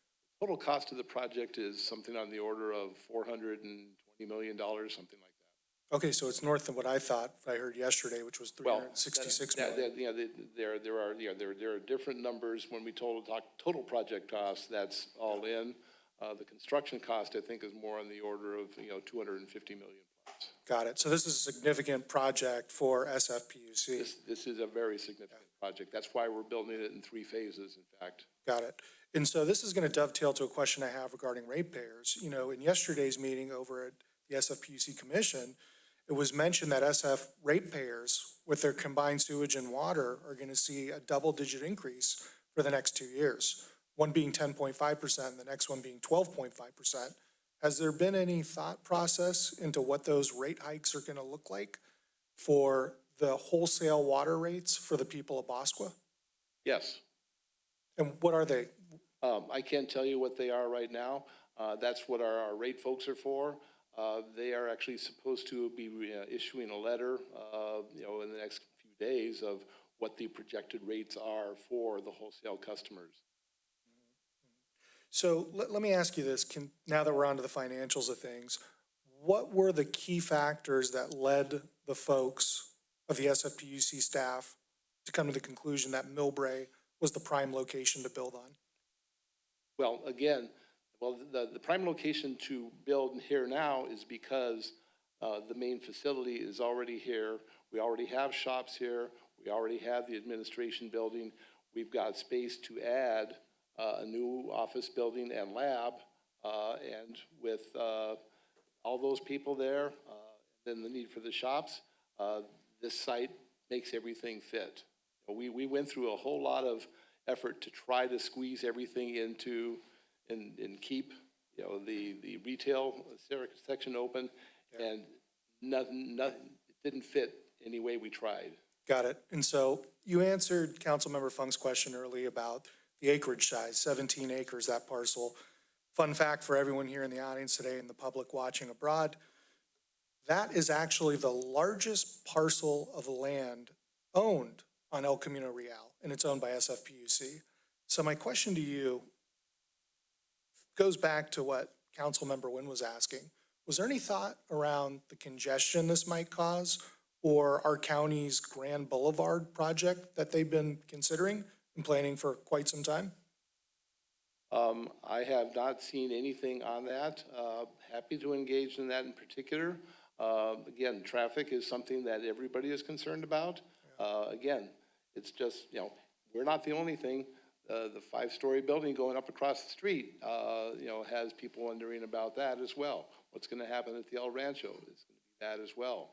Total cost of the project is something on the order of $420 million, something like that. Okay, so it's north of what I thought, I heard yesterday, which was $366 million. There are different numbers when we talk total project cost. That's all in. The construction cost, I think, is more on the order of $250 million plus. Got it. So this is a significant project for SFPUC. This is a very significant project. That's why we're building it in 3 phases, in fact. Got it. And so this is going to dovetail to a question I have regarding ratepayers. In yesterday's meeting over at the SFPUC Commission, it was mentioned that SF ratepayers with their combined sewage and water are going to see a double-digit increase for the next 2 years, one being 10.5% and the next one being 12.5%. Has there been any thought process into what those rate hikes are going to look like for the wholesale water rates for the people of Bosqua? Yes. And what are they? I can't tell you what they are right now. That's what our rate folks are for. They are actually supposed to be issuing a letter, in the next few days of what the projected rates are for the wholesale customers. So let me ask you this, now that we're onto the financials of things, what were the key factors that led the folks of the SFPUC staff to come to the conclusion that Millbrae was the prime location to build on? Well, again, the prime location to build here now is because the main facility is already here. We already have shops here. We already have the administration building. We've got space to add a new office building and lab, and with all those people there, then the need for the shops, this site makes everything fit. We went through a whole lot of effort to try to squeeze everything into and keep the retail section open, and nothing it didn't fit any way we tried. Got it. And so you answered Councilmember Funk's question earlier about the acreage size, 17 acres, that parcel. Fun fact for everyone here in the audience today and the public watching abroad, that is actually the largest parcel of land owned on El Camino Real, and it's owned by SFPUC. So my question to you goes back to what Councilmember Nguyen was asking. Was there any thought around the congestion this might cause or our county's Grand Boulevard project that they've been considering and planning for quite some time? I have not seen anything on that. Happy to engage in that in particular. Again, traffic is something that everybody is concerned about. Again, it's just, we're not the only thing. The 5-story building going up across the street, has people wondering about that as well. What's going to happen at the El Rancho is going to be that as well.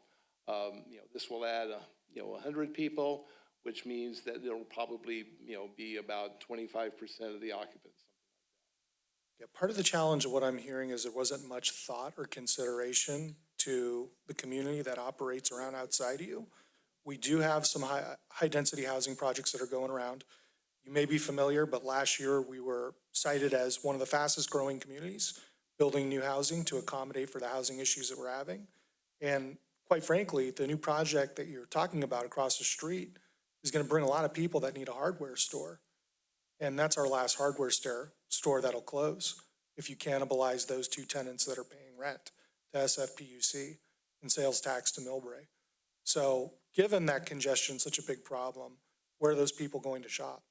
This will add, 100 people, which means that there will probably, be about 25% of the occupants. Yeah, part of the challenge of what I'm hearing is there wasn't much thought or consideration to the community that operates around outside of you. We do have some high-density housing projects that are going around. You may be familiar, but last year we were cited as one of the fastest growing communities building new housing to accommodate for the housing issues that we're having. And quite frankly, the new project that you're talking about across the street is going to bring a lot of people that need a hardware store. And that's our last hardware store that'll close if you cannibalize those 2 tenants that are paying rent to SFPUC and sales tax to Millbrae. So given that congestion is such a big problem, where are those people going to shop?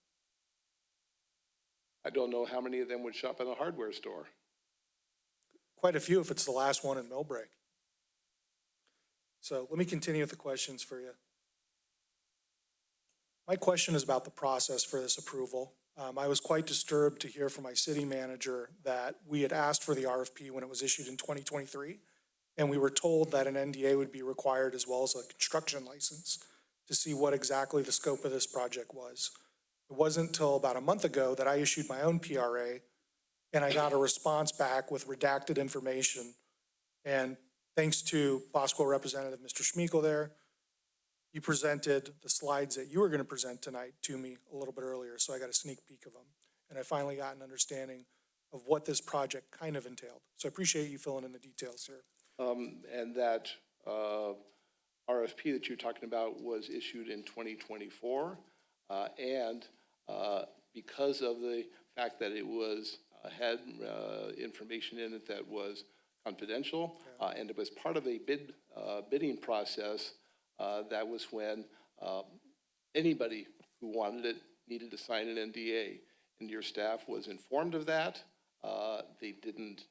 I don't know how many of them would shop in a hardware store. Quite a few if it's the last one in Millbrae. So let me continue with the questions for you. My question is about the process for this approval. I was quite disturbed to hear from my city manager that we had asked for the RFP when it was issued in 2023, and we were told that an NDA would be required as well as a construction license to see what exactly the scope of this project was. It wasn't until about a month ago that I issued my own PRA, and I got a response back with redacted information. And thanks to Bosco Representative Mr. Schmekel there, you presented the slides that you were going to present tonight to me a little bit earlier, so I got a sneak peek of them. And I finally got an understanding of what this project kind of entailed. So I appreciate you filling in the details here. And that RFP that you're talking about was issued in 2024. And because of the fact that it was had information in it that was confidential, and it was part of a bidding process, that was when anybody who wanted it needed to sign an NDA, and your staff was informed of that. They didn't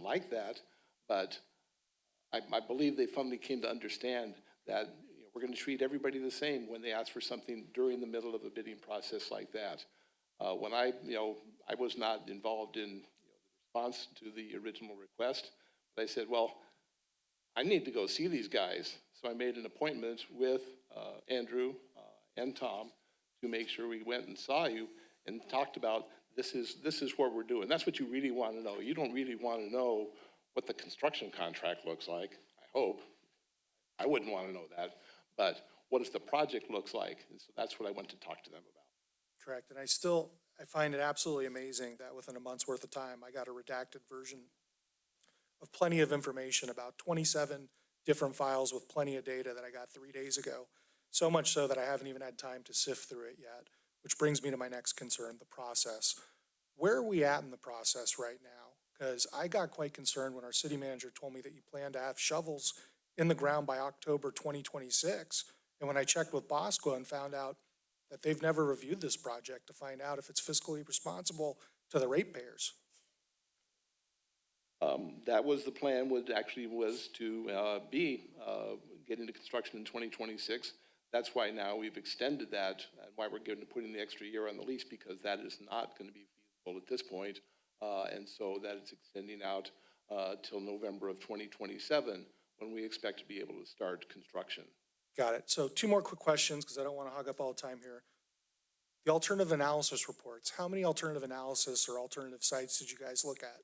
like that, but I believe they finally came to understand that we're going to treat everybody the same when they ask for something during the middle of a bidding process like that. When I was not involved in the response to the original request, but I said, well, I need to go see these guys. So I made an appointment with Andrew and Tom to make sure we went and saw you and talked about this is what we're doing. That's what you really want to know. You don't really want to know what the construction contract looks like, I hope. I wouldn't want to know that. But what does the project looks like? And so that's what I went to talk to them about. Correct. And I find it absolutely amazing that within a month's worth of time, I got a redacted version of plenty of information, about 27 different files with plenty of data that I got 3 days ago. So much so that I haven't even had time to sift through it yet, which brings me to my next concern, the process. Where are we at in the process right now? Because I got quite concerned when our city manager told me that you plan to have shovels in the ground by October 2026. And when I checked with Bosco and found out that they've never reviewed this project to find out if it's fiscally responsible to the ratepayers. That was the plan, was to be get into construction in 2026. That's why now we've extended that, and why we're putting the extra year on the lease, because that is not going to be feasible at this point. And so that it's extending out till November of 2027, when we expect to be able to start construction. Got it. So 2 more quick questions, because I don't want to hog up all the time here. The alternative analysis reports, how many alternative analysis or alternative sites did you guys look at?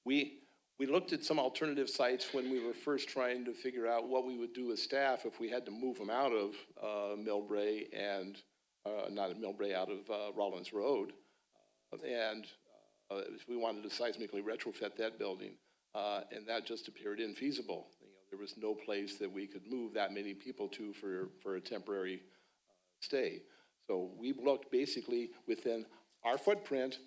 We looked at some alternative sites when we were first trying to figure out what we would do as staff if we had to move them out of Millbrae and, not at Millbrae, out of Rollins Road. And if we wanted to seismically retrofit that building, and that just appeared infeasible. There was no place that we could move that many people to for a temporary stay. So we looked basically within our footprint,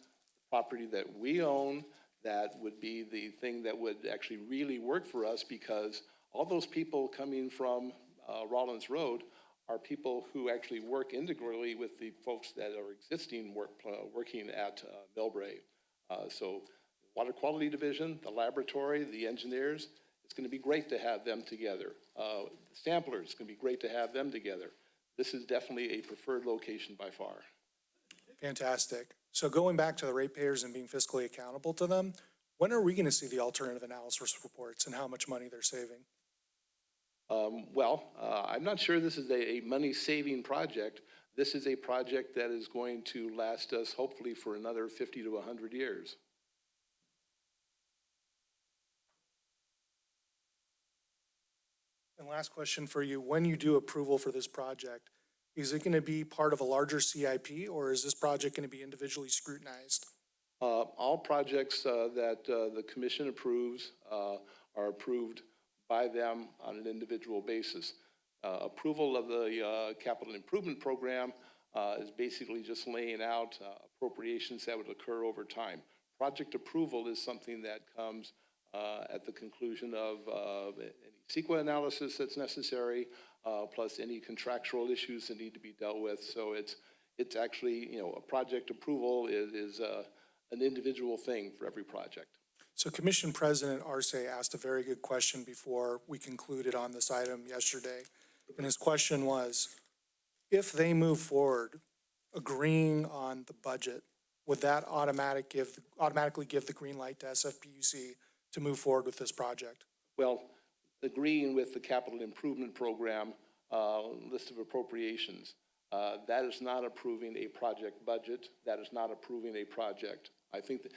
property that we own, that would be the thing that would actually really work for us, because all those people coming from Rollins Road are people who actually work integrally with the folks that are working at Millbrae. So Water Quality Division, the laboratory, the engineers, it's going to be great to have them together. The samplers, it's going to be great to have them together. This is definitely a preferred location by far. Fantastic. So going back to the ratepayers and being fiscally accountable to them, when are we going to see the alternative analysis reports and how much money they're saving? I'm not sure this is a money-saving project. This is a project that is going to last us hopefully for another 50 to 100 years. And last question for you, when you do approval for this project, is it going to be part of a larger CIP or is this project going to be individually scrutinized? All projects that the commission approves are approved by them on an individual basis. Approval of the capital improvement program is basically just laying out appropriations that would occur over time. Project approval is something that comes at the conclusion of any CEQA analysis that's necessary, plus any contractual issues that need to be dealt with. So it's actually, you know, a project approval is an individual thing for every project. So Commission President Arce asked a very good question before we concluded on this item yesterday. And his question was, if they move forward agreeing on the budget, would that automatically give the green light to SFPUC to move forward with this project? Well, agreeing with the capital improvement program list of appropriations, that is not approving a project budget. That is not approving a project. I think that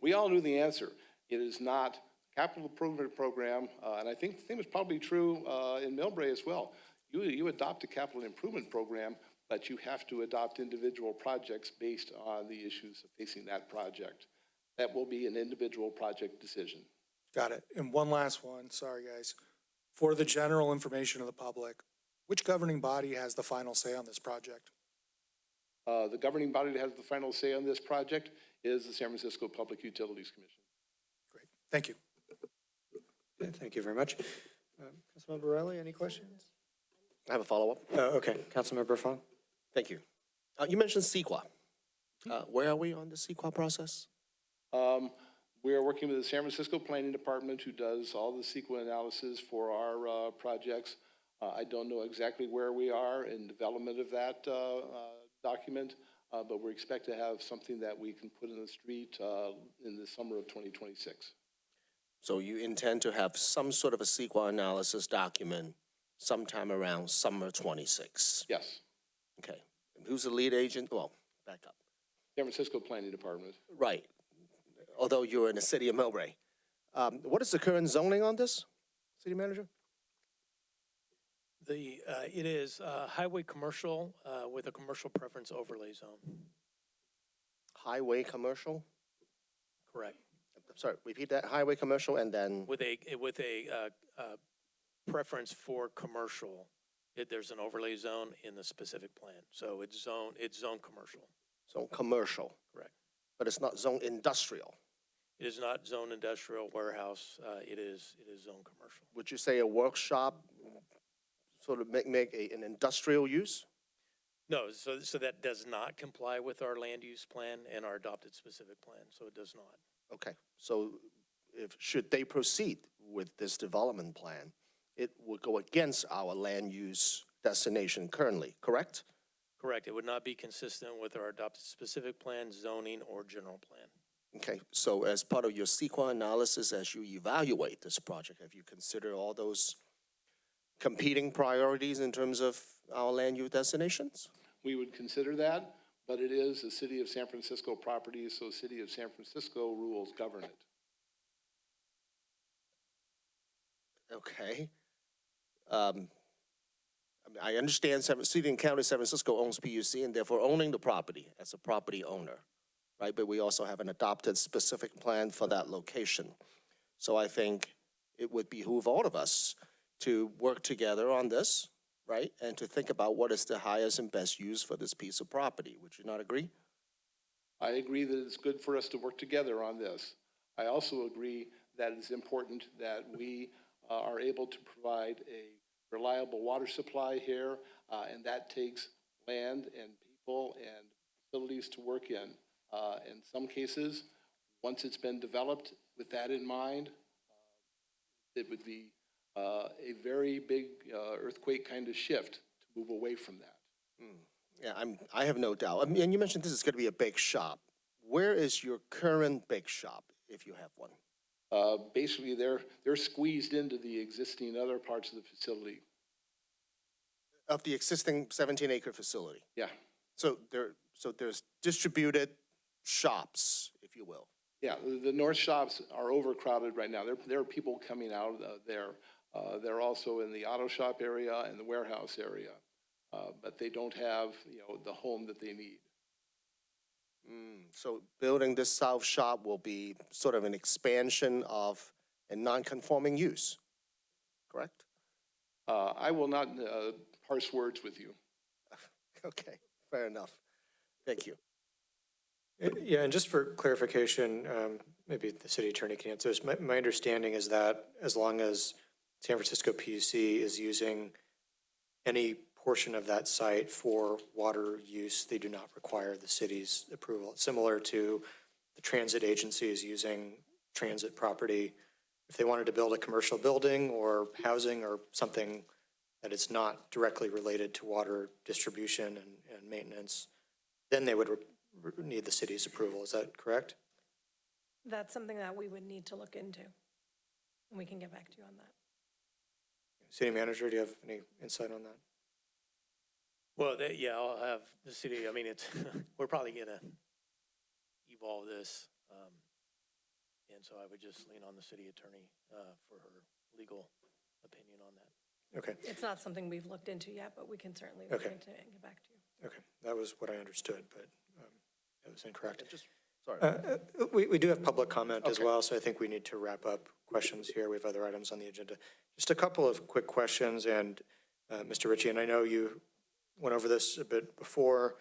we all knew the answer. It is not capital improvement program, and I think the thing was probably true in Millbrae as well. You adopt a capital improvement program, but you have to adopt individual projects based on the issues facing that project. That will be an individual project decision. Got it. And one last one, sorry guys. For the general information of the public, which governing body has the final say on this project? The governing body that has the final say on this project is the San Francisco Public Utilities Commission. Great, thank you. Okay, thank you very much. Councilmember Riley, any questions? I have a follow-up. Okay, Councilmember Fong. Thank you. You mentioned CEQA. Where are we on the CEQA process? We are working with the San Francisco Planning Department, who does all the CEQA analysis for our projects. I don't know exactly where we are in development of that document, but we expect to have something that we can put in the street in the summer of 2026. So you intend to have some sort of a CEQA analysis document sometime around summer 26? Yes. Okay. And who's the lead agent? Well, back up. San Francisco Planning Department. Right. Although you're in the city of Millbrae. What is the current zoning on this, City Manager? It is highway commercial with a commercial preference overlay zone. Highway commercial? Correct. I'm sorry, repeat that. Highway commercial and then? With a preference for commercial. There's an overlay zone in the specific plan. So it's zone commercial. Zone commercial. Correct. But it's not zone industrial. It is not zone industrial warehouse. It is zone commercial. Would you say a workshop sort of make an industrial use? No, so that does not comply with our land use plan and our adopted specific plan, so it does not. Okay, so should they proceed with this development plan, it would go against our land use destination currently, correct? Correct. It would not be consistent with our adopted specific plan, zoning, or general plan. Okay, so as part of your CEQA analysis, as you evaluate this project, have you considered all those competing priorities in terms of our land use destinations? We would consider that, but it is a City of San Francisco property, so City of San Francisco rules govern it. Okay. I understand City and County of San Francisco owns PUC and therefore owning the property as a property owner, right? But we also have an adopted specific plan for that location. So I think it would behoove all of us to work together on this, right? And to think about what is the highest and best use for this piece of property. Would you not agree? I agree that it's good for us to work together on this. I also agree that it's important that we are able to provide a reliable water supply here, and that takes land and people and facilities to work in. In some cases, once it's been developed with that in mind, it would be a very big earthquake kind of shift to move away from that. Yeah, I have no doubt. I mean, and you mentioned this is going to be a bake shop. Where is your current bake shop, if you have one? Basically, they're squeezed into the existing other parts of the facility. Of the existing 17-acre facility? Yeah. So there's distributed shops, if you will. Yeah, the north shops are overcrowded right now. There are people coming out there. They're also in the auto shop area and the warehouse area, but they don't have, the home that they need. So building this south shop will be sort of an expansion of a non-conforming use, correct? I will not parse words with you. Okay, fair enough. Thank you. Yeah, and just for clarification, maybe the city attorney can answer this. My understanding is that as long as San Francisco PUC is using any portion of that site for water use, they do not require the city's approval. It's similar to the transit agencies using transit property. If they wanted to build a commercial building or housing or something that is not directly related to water distribution and maintenance, then they would need the city's approval. Is that correct? That's something that we would need to look into, and we can get back to you on that. City manager, do you have any insight on that? Well, yeah, I'll have the city, I mean, we're probably gonna evolve this. And so I would just lean on the city attorney for her legal opinion on that. Okay. It's not something we've looked into yet, but we can certainly look into it and get back to you. Okay, that was what I understood, but that was incorrect. Sorry. We do have public comment as well, so I think we need to wrap up questions here. We have other items on the agenda. Just a couple of quick questions, and Mr. Ritchie, and I know you went over this a bit before,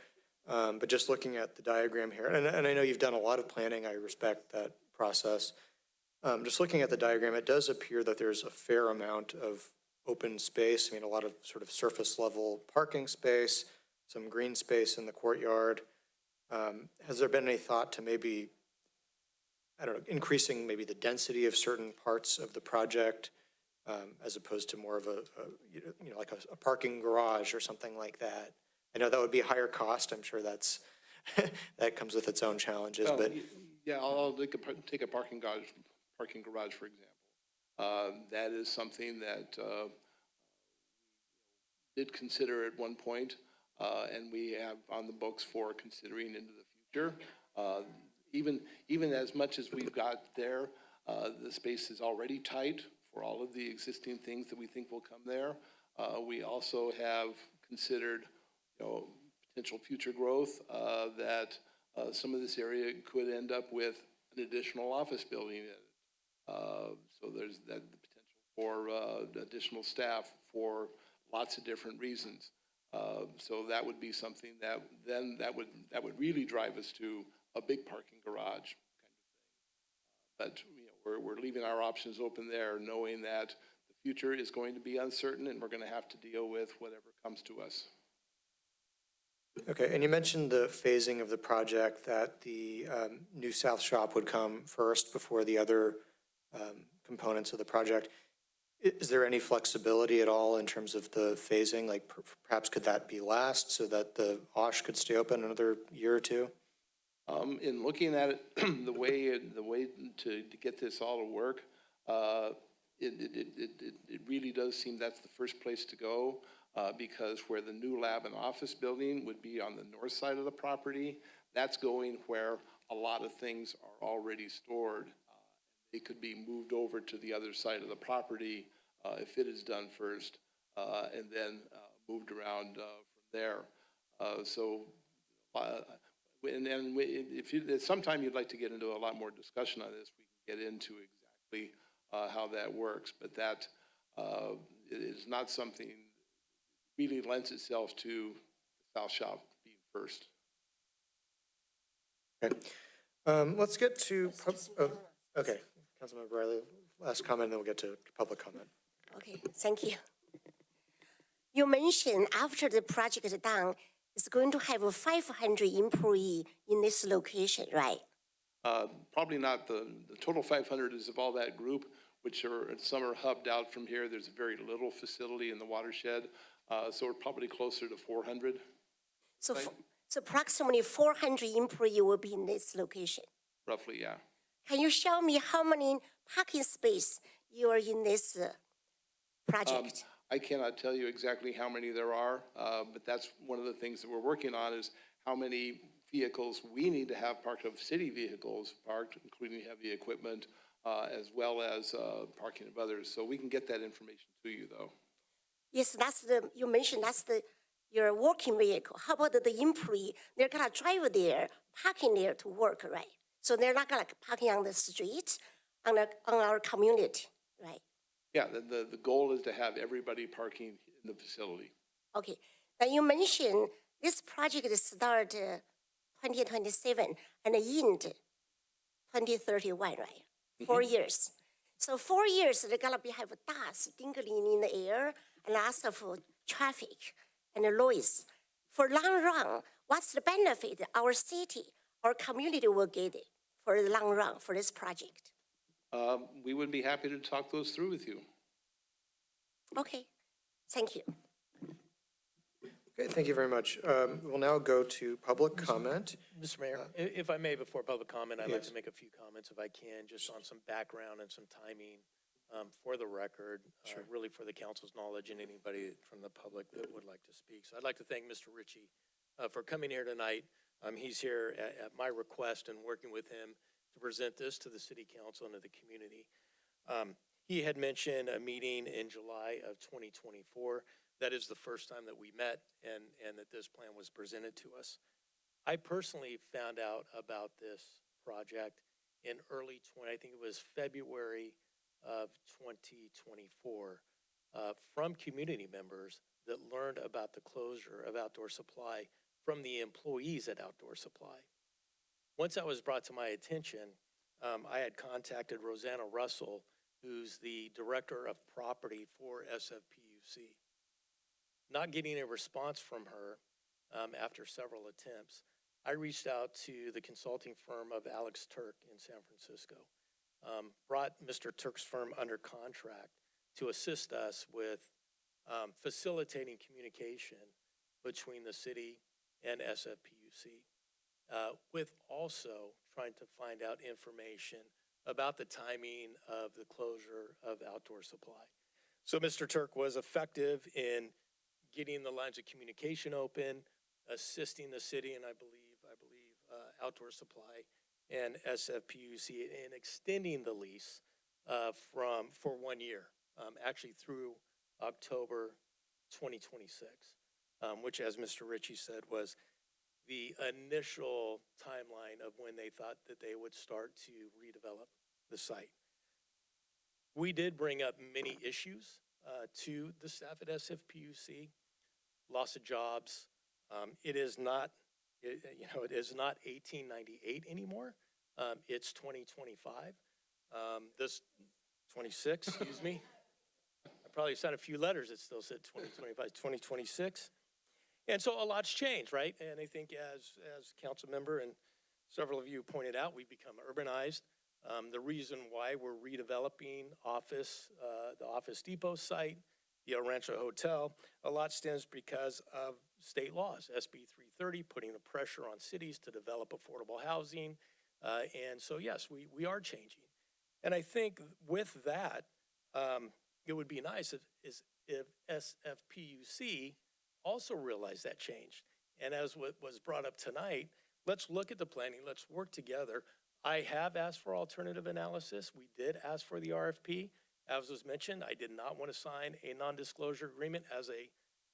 but just looking at the diagram here, and I know you've done a lot of planning, I respect that process. Just looking at the diagram, it does appear that there's a fair amount of open space. I mean, a lot of sort of surface level parking space, some green space in the courtyard. Has there been any thought to maybe, I don't know, increasing maybe the density of certain parts of the project as opposed to more of like a parking garage or something like that? I know that would be a higher cost. I'm sure that's that comes with its own challenges. But yeah, I'll take a parking garage, for example. That is something that did consider at one point, and we have on the books for considering into the future. Even as much as we've got there, the space is already tight for all of the existing things that we think will come there. We also have considered, potential future growth that some of this area could end up with an additional office building in it. So there's that the potential for additional staff for lots of different reasons. So that would be something that then that would really drive us to a big parking garage kind of thing. But we're leaving our options open there, knowing that the future is going to be uncertain, and we're going to have to deal with whatever comes to us. okay, and you mentioned the phasing of the project, that the new south shop would come first before the other components of the project. Is there any flexibility at all in terms of the phasing? Like perhaps could that be last so that the OSH could stay open another year or two? In looking at it, the way to get this all to work, it really does seem that's the first place to go, because where the new lab and office building would be on the north side of the property, that's going where a lot of things are already stored. It could be moved over to the other side of the property if it is done first, and then moved around from there. If sometime you'd like to get into a lot more discussion on this, we can get into exactly how that works. But that is not something that really lends itself to the South Shop being first. Okay, let's get to, okay, Councilmember Riley, last comment, and then we'll get to public comment. Okay, thank you. You mentioned after the project is done, it's going to have 500 employees in this location, right? Probably not the total 500 is of all that group, which are, some are hubbed out from here. There's very little facility in the watershed, so we're probably closer to 400. So, Right. so approximately 400 employees will be in this location. Roughly, yeah. Can you show me how many parking space you are in this project? I cannot tell you exactly how many there are, but that's one of the things that we're working on is how many vehicles we need to have parked, of city vehicles parked, including heavy equipment, as well as parking of others. So we can get that information to you, though. Yes, you mentioned your working vehicle. How about the employee? They're gonna drive there, parking there to work, right? So they're not gonna parking on the street, on our community, right? Yeah, the goal is to have everybody parking in the facility. Okay, then you mentioned this project is start 2027 and end 2031, right? 4 years. So 4 years, they're gonna have dust dingling in the air and lots of traffic and noise. For long run, what's the benefit our city, our community will get for the long run for this project? We would be happy to talk those through with you. Okay, thank you. Okay, thank you very much. We'll now go to public comment. Mr. Mayor, if I may, before public comment, I'd like Yes. to make a few comments if I can, just on some background and some timing for the record, really for the council's knowledge and anybody from the public that would like to speak. So I'd like to thank Mr. Ritchie for coming here tonight. He's here at my request and working with him to present this to the city council and to the community. He had mentioned a meeting in July of 2024. That is the first time that we met and that this plan was presented to us. I personally found out about this project in I think it was February of 2024, from community members that learned about the closure of Outdoor Supply from the employees at Outdoor Supply. Once that was brought to my attention, I had contacted Rosanna Russell, who's the Director of Property for SFPUC. Not getting a response from her after several attempts, I reached out to the consulting firm of Alex Turk in San Francisco, brought Mr. Turk's firm under contract to assist us with facilitating communication between the city and SFPUC, with also trying to find out information about the timing of the closure of Outdoor Supply. So Mr. Turk was effective in getting the lines of communication open, assisting the city, and I believe Outdoor Supply and SFPUC in extending the lease for 1 year, actually through October 2026, which, as Mr. Ritchie said, was the initial timeline of when they thought that they would start to redevelop the site. We did bring up many issues to the staff at SFPUC, loss of jobs. It is not 1898 anymore. It's 2025. This 26, excuse me. I probably sent a few letters that still said 2025, 2026. And so a lot's changed, right? And I think as council member and several of you pointed out, we've become urbanized. The reason why we're redeveloping the Office Depot site, the El Rancho Hotel, a lot stems because of state laws, SB 330, putting the pressure on cities to develop affordable housing. And so, yes, we are changing. And I think with that, it would be nice if SFPUC also realized that change. And as what was brought up tonight, let's look at the planning, let's work together. I have asked for alternative analysis. We did ask for the RFP. As was mentioned, I did not want to sign a non-disclosure agreement as a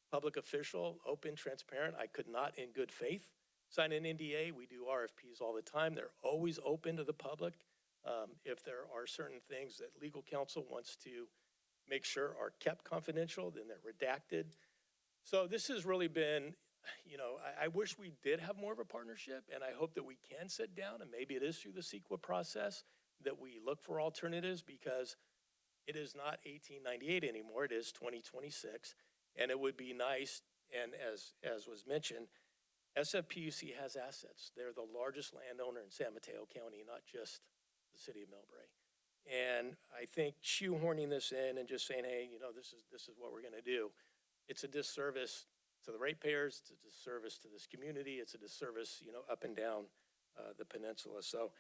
public official, open, transparent. I could not, in good faith, sign an NDA. We do RFPs all the time. They're always open to the public. If there are certain things that legal counsel wants to make sure are kept confidential, then they're redacted. So this has really been, I wish we did have more of a partnership, and I hope that we can sit down, and maybe it is through the CEQA process, that we look for alternatives, because It is not 1898 anymore, it is 2026. And it would be nice, and as was mentioned, SFPUC has assets. They're the largest landowner in San Mateo County, not just the city of Millbrae. And I think shoehorning this in and just saying, hey, you know, this is what we're gonna do, it's a disservice to the ratepayers, it's a disservice to this community, it's a disservice, you know, up and down the peninsula. So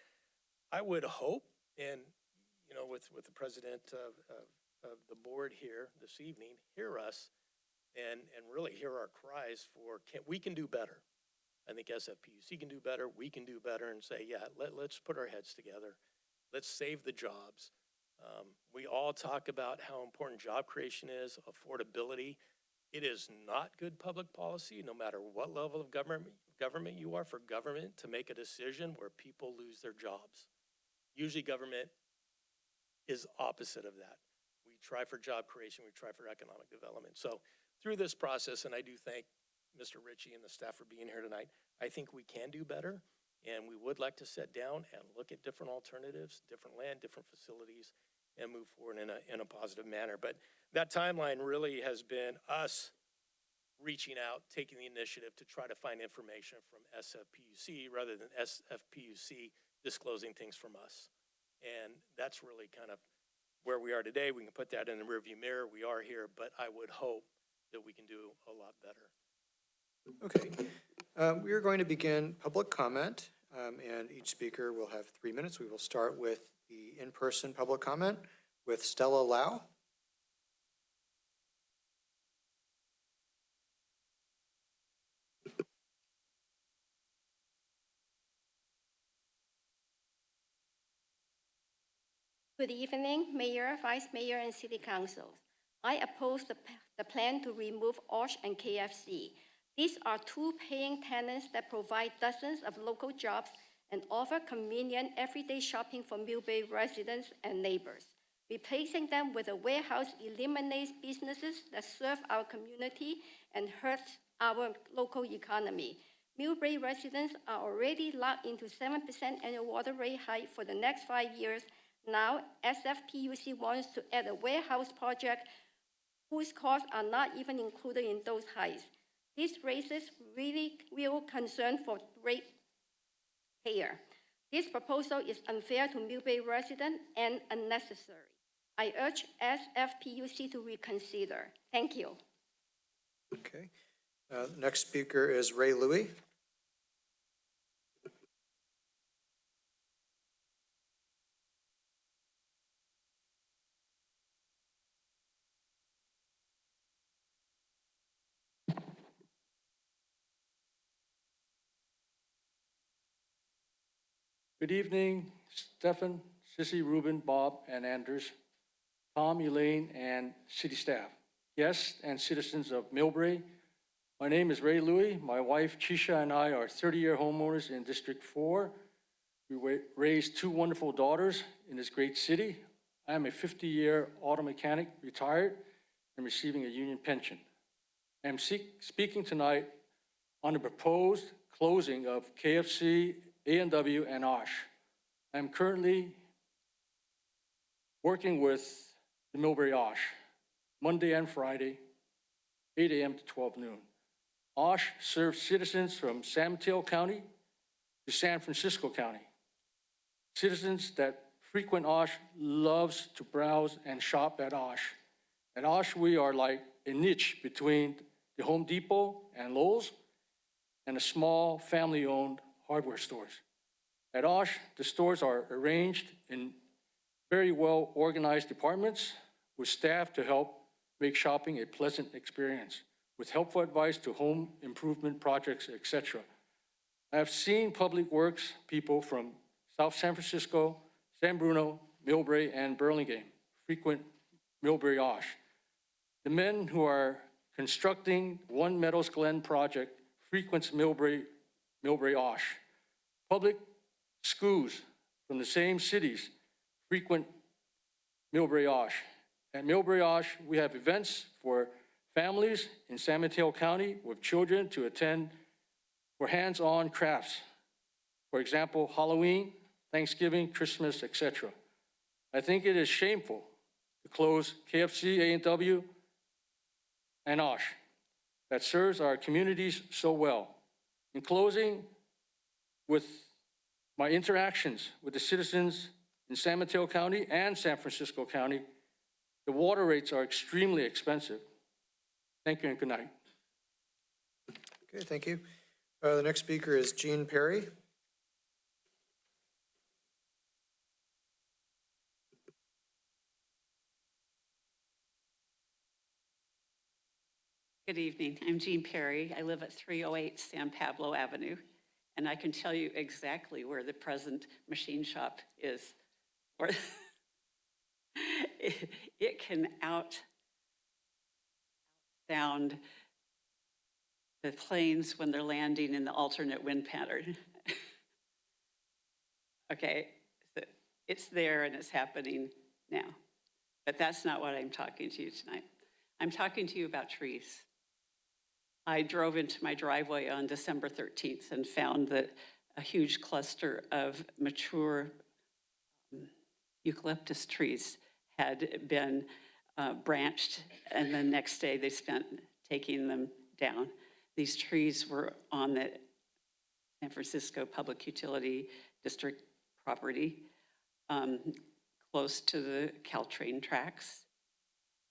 I would hope, and, you know, with the president of the board here this evening, hear us and really hear our cries for, we can do better. I think SFPUC can do better, we can do better, and say, yeah, let's put our heads together. Let's save the jobs. We all talk about how important job creation is, affordability. It is not good public policy, no matter what level of government you are, for government to make a decision where people lose their jobs. Usually government is opposite of that. We try for job creation, we try for economic development. So through this process, and I do thank Mr. Ritchie and the staff for being here tonight, I think we can do better. And we would like to sit down and look at different alternatives, different land, different facilities, and move forward in a positive manner. But that timeline really has been us reaching out, taking the initiative to try to find information from SFPUC rather than SFPUC disclosing things from us. And that's really kind of where we are today. We can put that in the rearview mirror. We are here, but I would hope that we can do a lot better. Okay. We are going to begin public comment, and each speaker will have 3 minutes. We will start with the in-person public comment with Stella Lau. Good evening, Mayor, Vice Mayor, and City Council. I oppose the plan to remove Osh and KFC. These are two paying tenants that provide dozens of local jobs and offer convenient everyday shopping for Millbrae residents and neighbors. Replacing them with a warehouse eliminates businesses that serve our community and hurts our local economy. Millbrae residents are already locked into 7% annual water rate hike for the next 5 years. Now, SFPUC wants to add a warehouse project whose costs are not even included in those hikes. This raises really real concern for ratepayer. This proposal is unfair to Millbrae residents and unnecessary. I urge SFPUC to reconsider. Thank you. Okay. Next speaker is Ray Louie. Good evening, Stefan, Sissy, Ruben, Bob, and Anders, Tom, Elaine, and city staff, guests, and citizens of Millbrae. My name is Ray Louie. My wife, Chisha, and I are 30-year homeowners in District 4. We raised 2 wonderful daughters in this great city. I am a 50-year auto mechanic, retired, and receiving a union pension. I am speaking tonight on the proposed closing of KFC, A&W, and Osh. I am currently working with the Millbrae Osh, Monday and Friday, 8 a.m. to 12 noon. Osh serves citizens from San Mateo County to San Francisco County. Citizens that frequent Osh loves to browse and shop at Osh. At Osh, we are like a niche between the Home Depot and Lowe's and the small family-owned hardware stores. At Osh, the stores are arranged in very well-organized departments with staff to help make shopping a pleasant experience, with helpful advice to home improvement projects, etc. I have seen public works people from South San Francisco, San Bruno, Millbrae, and Burlingame frequent Millbrae Osh. The men who are constructing One Meadows Glen project frequents Millbrae Osh. Public schools from the same cities frequent Millbrae Osh. At Millbrae Osh, we have events for families in San Mateo County with children to attend for hands-on crafts. For example, Halloween, Thanksgiving, Christmas, etc. I think it is shameful to close KFC, A&W, and OSH that serves our communities so well. In closing, with my interactions with the citizens in San Mateo County and San Francisco County, the water rates are extremely expensive. Thank you and good night. Okay, thank you. The next speaker is Jean Perry. Good evening. I'm Jean Perry. I live at 308 San Pablo Avenue, and I can tell you exactly where the present machine shop is. Or it can sound the planes when they're landing in the alternate wind pattern. Okay, so it's there and it's happening now. But that's not what I'm talking to you tonight. I'm talking to you about trees. I drove into my driveway on December 13th and found that a huge cluster of mature eucalyptus trees had been branched, and the next day they spent taking them down. These trees were on the San Francisco Public Utility District property, close to the Caltrain tracks.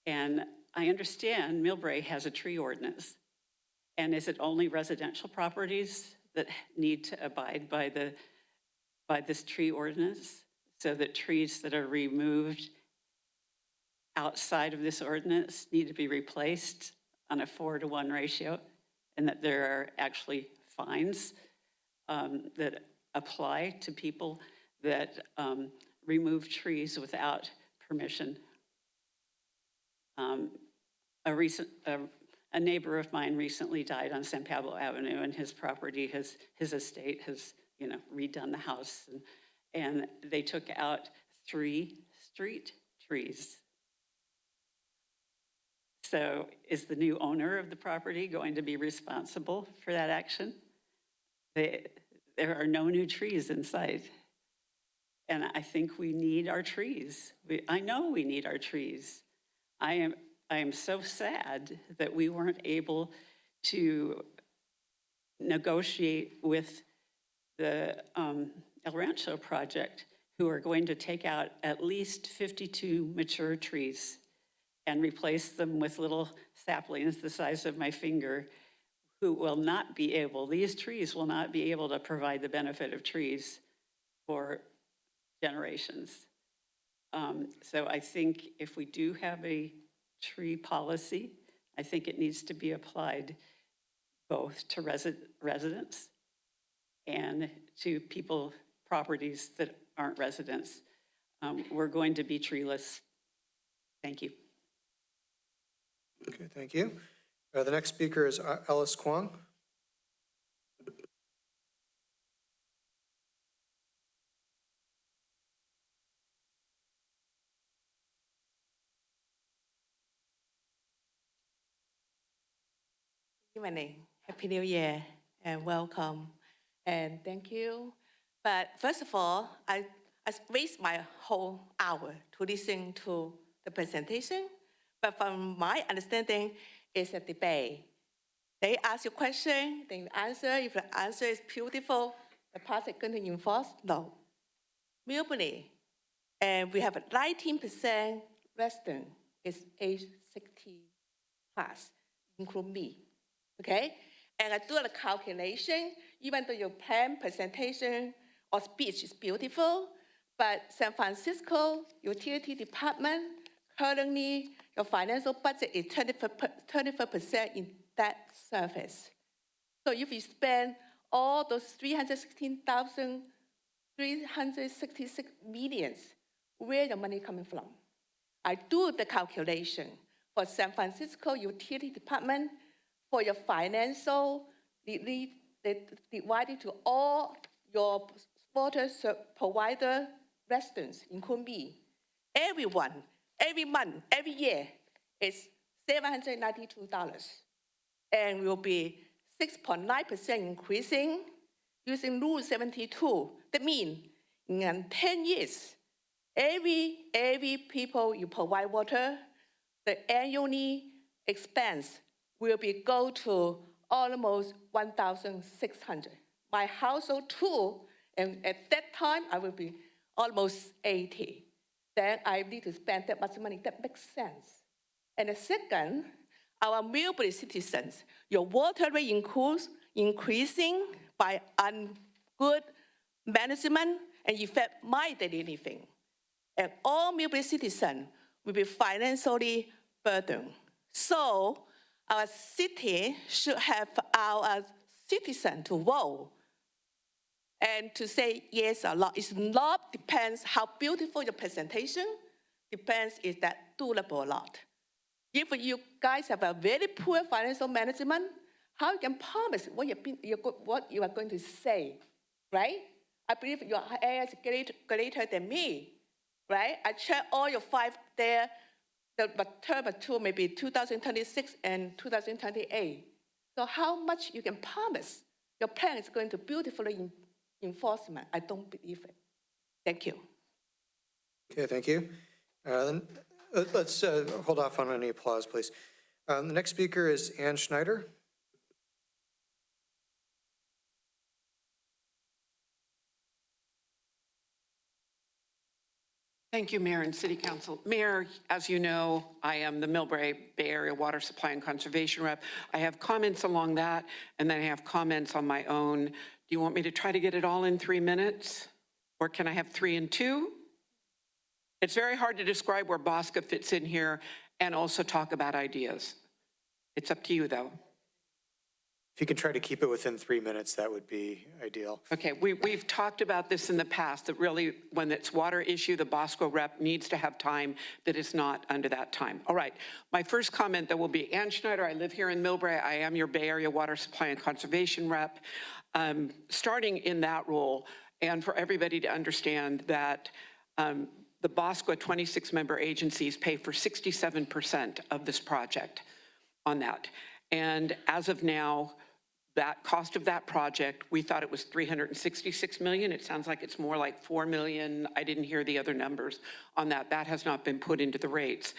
And I understand Millbrae has a tree ordinance. And is it only residential properties that need to abide by this tree ordinance? So that trees that are removed outside of this ordinance need to be replaced on a 4-to-1 ratio, and that there are actually fines that apply to people that remove trees without permission. A neighbor of mine recently died on San Pablo Avenue, and his property, his estate has, redone the house, and they took out 3 street trees. So is the new owner of the property going to be responsible for that action? There are no new trees in sight. And I think we need our trees. I know we need our trees. I am so sad that we weren't able to negotiate with the El Rancho project, who are going to take out at least 52 mature trees and replace them with little saplings the size of my finger, who will not be able, these trees will not be able to provide the benefit of trees for generations. So I think if we do have a tree policy, I think it needs to be applied both to residents and to people, properties that aren't residents. We're going to be treeless. Thank you. Okay, thank you. The next speaker is Ellis Kwong. Good evening. Happy New Year and welcome and thank you. But first of all, I waste my whole hour to listen to the presentation. But from my understanding, it's a debate. They ask you a question, then you answer. If the answer is beautiful, the party is going to enforce? No. Millbrae, and we have 19% resident is age 60 plus, include me. Okay? And I do the calculation, even though your plan, presentation, or speech is beautiful, but San Francisco Utility Department, currently your financial budget is 24% in debt service. So if you spend all those 366 millions, where the money coming from? I do the calculation for San Francisco Utility Department, for your financial, divided to all your water provider residents, including me. Everyone, every month, every year, is $792. And will be 6.9% increasing using Rule 72. That means in 10 years, Every people you provide water, the annually expense will be go to almost 1,600. My household too, and at that time I will be almost 80. Then I need to spend that much money. That makes sense. And the second, our Millbrae citizens, your water rate increasing by good management and affect my daily living. And all Millbrae citizens will be financially burdened. So our city should have our citizens to vote and to say yes or no. It's not depends how beautiful your presentation, depends is that doable or not. If you guys have a very poor financial management, how you can promise what you are going to say, right? I believe your area is greater than me, right? I check all your 5 there, the term 2 maybe 2026 and 2028. So how much you can promise your plan is going to beautifully enforcement? I don't believe it. Thank you. Okay, thank you. Then let's hold off on any applause, please. The next speaker is Ann Schneider. Thank you, Mayor and City Council. Mayor, as you know, I am the Millbrae Bay Area Water Supply and Conservation Rep. I have comments along that, and then I have comments on my own. Do you want me to try to get it all in 3 minutes? Or can I have 3 and 2? It's very hard to describe where Bosca fits in here and also talk about ideas. It's up to you, though. If you can try to keep it within 3 minutes, that would be ideal. Okay, we've talked about this in the past, that really, when it's water issue, the Bosco rep needs to have time that is not under that time. All right, my first comment that will be Ann Schneider. I live here in Millbrae. I am your Bay Area Water Supply and Conservation rep. Starting in that role, and for everybody to understand that the Bosco 26-member agencies pay for 67% of this project on that. And as of now, that cost of that project, we thought it was $366 million. It sounds like it's more like $4 million. I didn't hear the other numbers on that. That has not been put into the rates.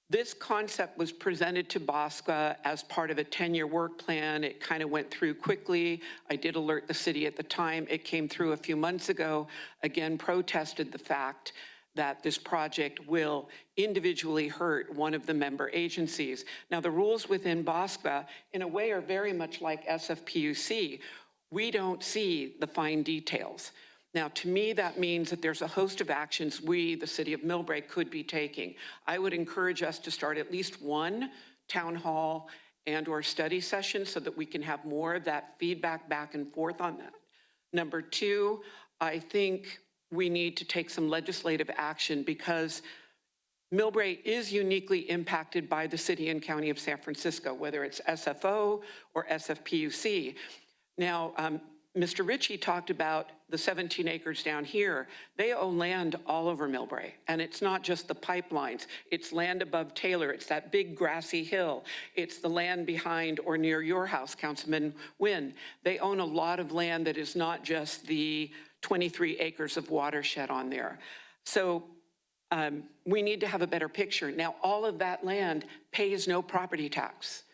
This concept was presented to Bosca as part of a 10-year work plan. It kind of went through quickly. I did alert the city at the time. It came through a few months ago, again protested the fact that this project will individually hurt one of the member agencies. Now, the rules within Bosca, in a way, are very much like SFPUC. We don't see the fine details. Now, to me, that means that there's a host of actions we, the city of Millbrae, could be taking. I would encourage us to start at least one town hall and or study session so that we can have more of that feedback back and forth on that. Number 2, I think we need to take some legislative action because Millbrae is uniquely impacted by the city and county of San Francisco, whether it's SFO or SFPUC. Now, Mr. Ritchie talked about the 17 acres down here. They own land all over Millbrae, and it's not just the pipelines. It's land above Taylor. It's that big grassy hill. It's the land behind or near your house, Councilman Wynn. They own a lot of land that is not just the 23 acres of watershed on there. So we need to have a better picture. Now, all of that land pays no property tax.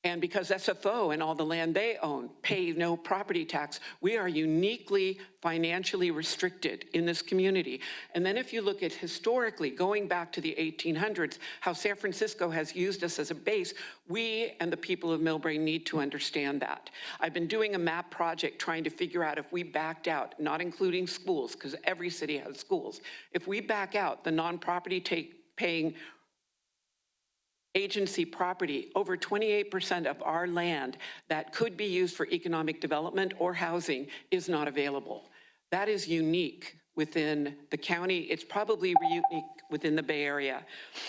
And because SFO and all the land they own pay no property tax, we are uniquely financially restricted in this community. And then if you look at historically, going back to the 1800s, how San Francisco has used us as a base, we and the people of Millbrae need to understand that. I've been doing a map project trying to figure out if we backed out, not including schools, because every city has schools. If we back out the non-property paying agency property, over 28% of our land that could be used for economic development or housing is not available. That is unique within the county. It's probably unique within the Bay Area.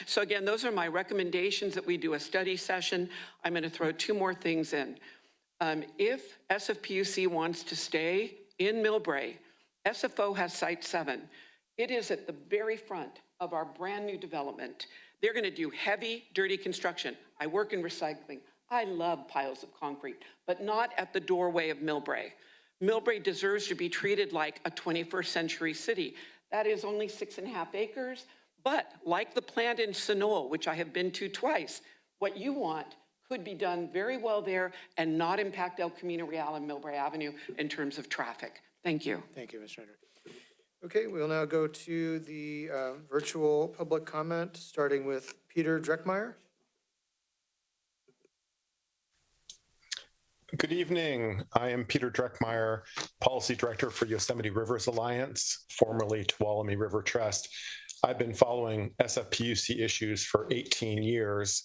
So again, those are my recommendations, that we do a study session. I'm going to throw 2 more things in. If SFPUC wants to stay in Millbrae, SFO has Site 7. It is at the very front of our brand new development. They're going to do heavy, dirty construction. I work in recycling. I love piles of concrete, but not at the doorway of Millbrae. Millbrae deserves to be treated like a 21st century city. That is only 6.5 acres. But like the plant in Sanoa, which I have been to twice, what you want could be done very well there and not impact El Camino Real and Millbrae Avenue in terms of traffic. Thank you. Thank you, Ms. Schneider. Okay, we'll now go to the virtual public comment, starting with Peter Dreckmeyer. Good evening. I am Peter Dreckmeyer, Policy Director for Yosemite Rivers Alliance, formerly Tuolumne River Trust. I've been following SFPUC issues for 18 years,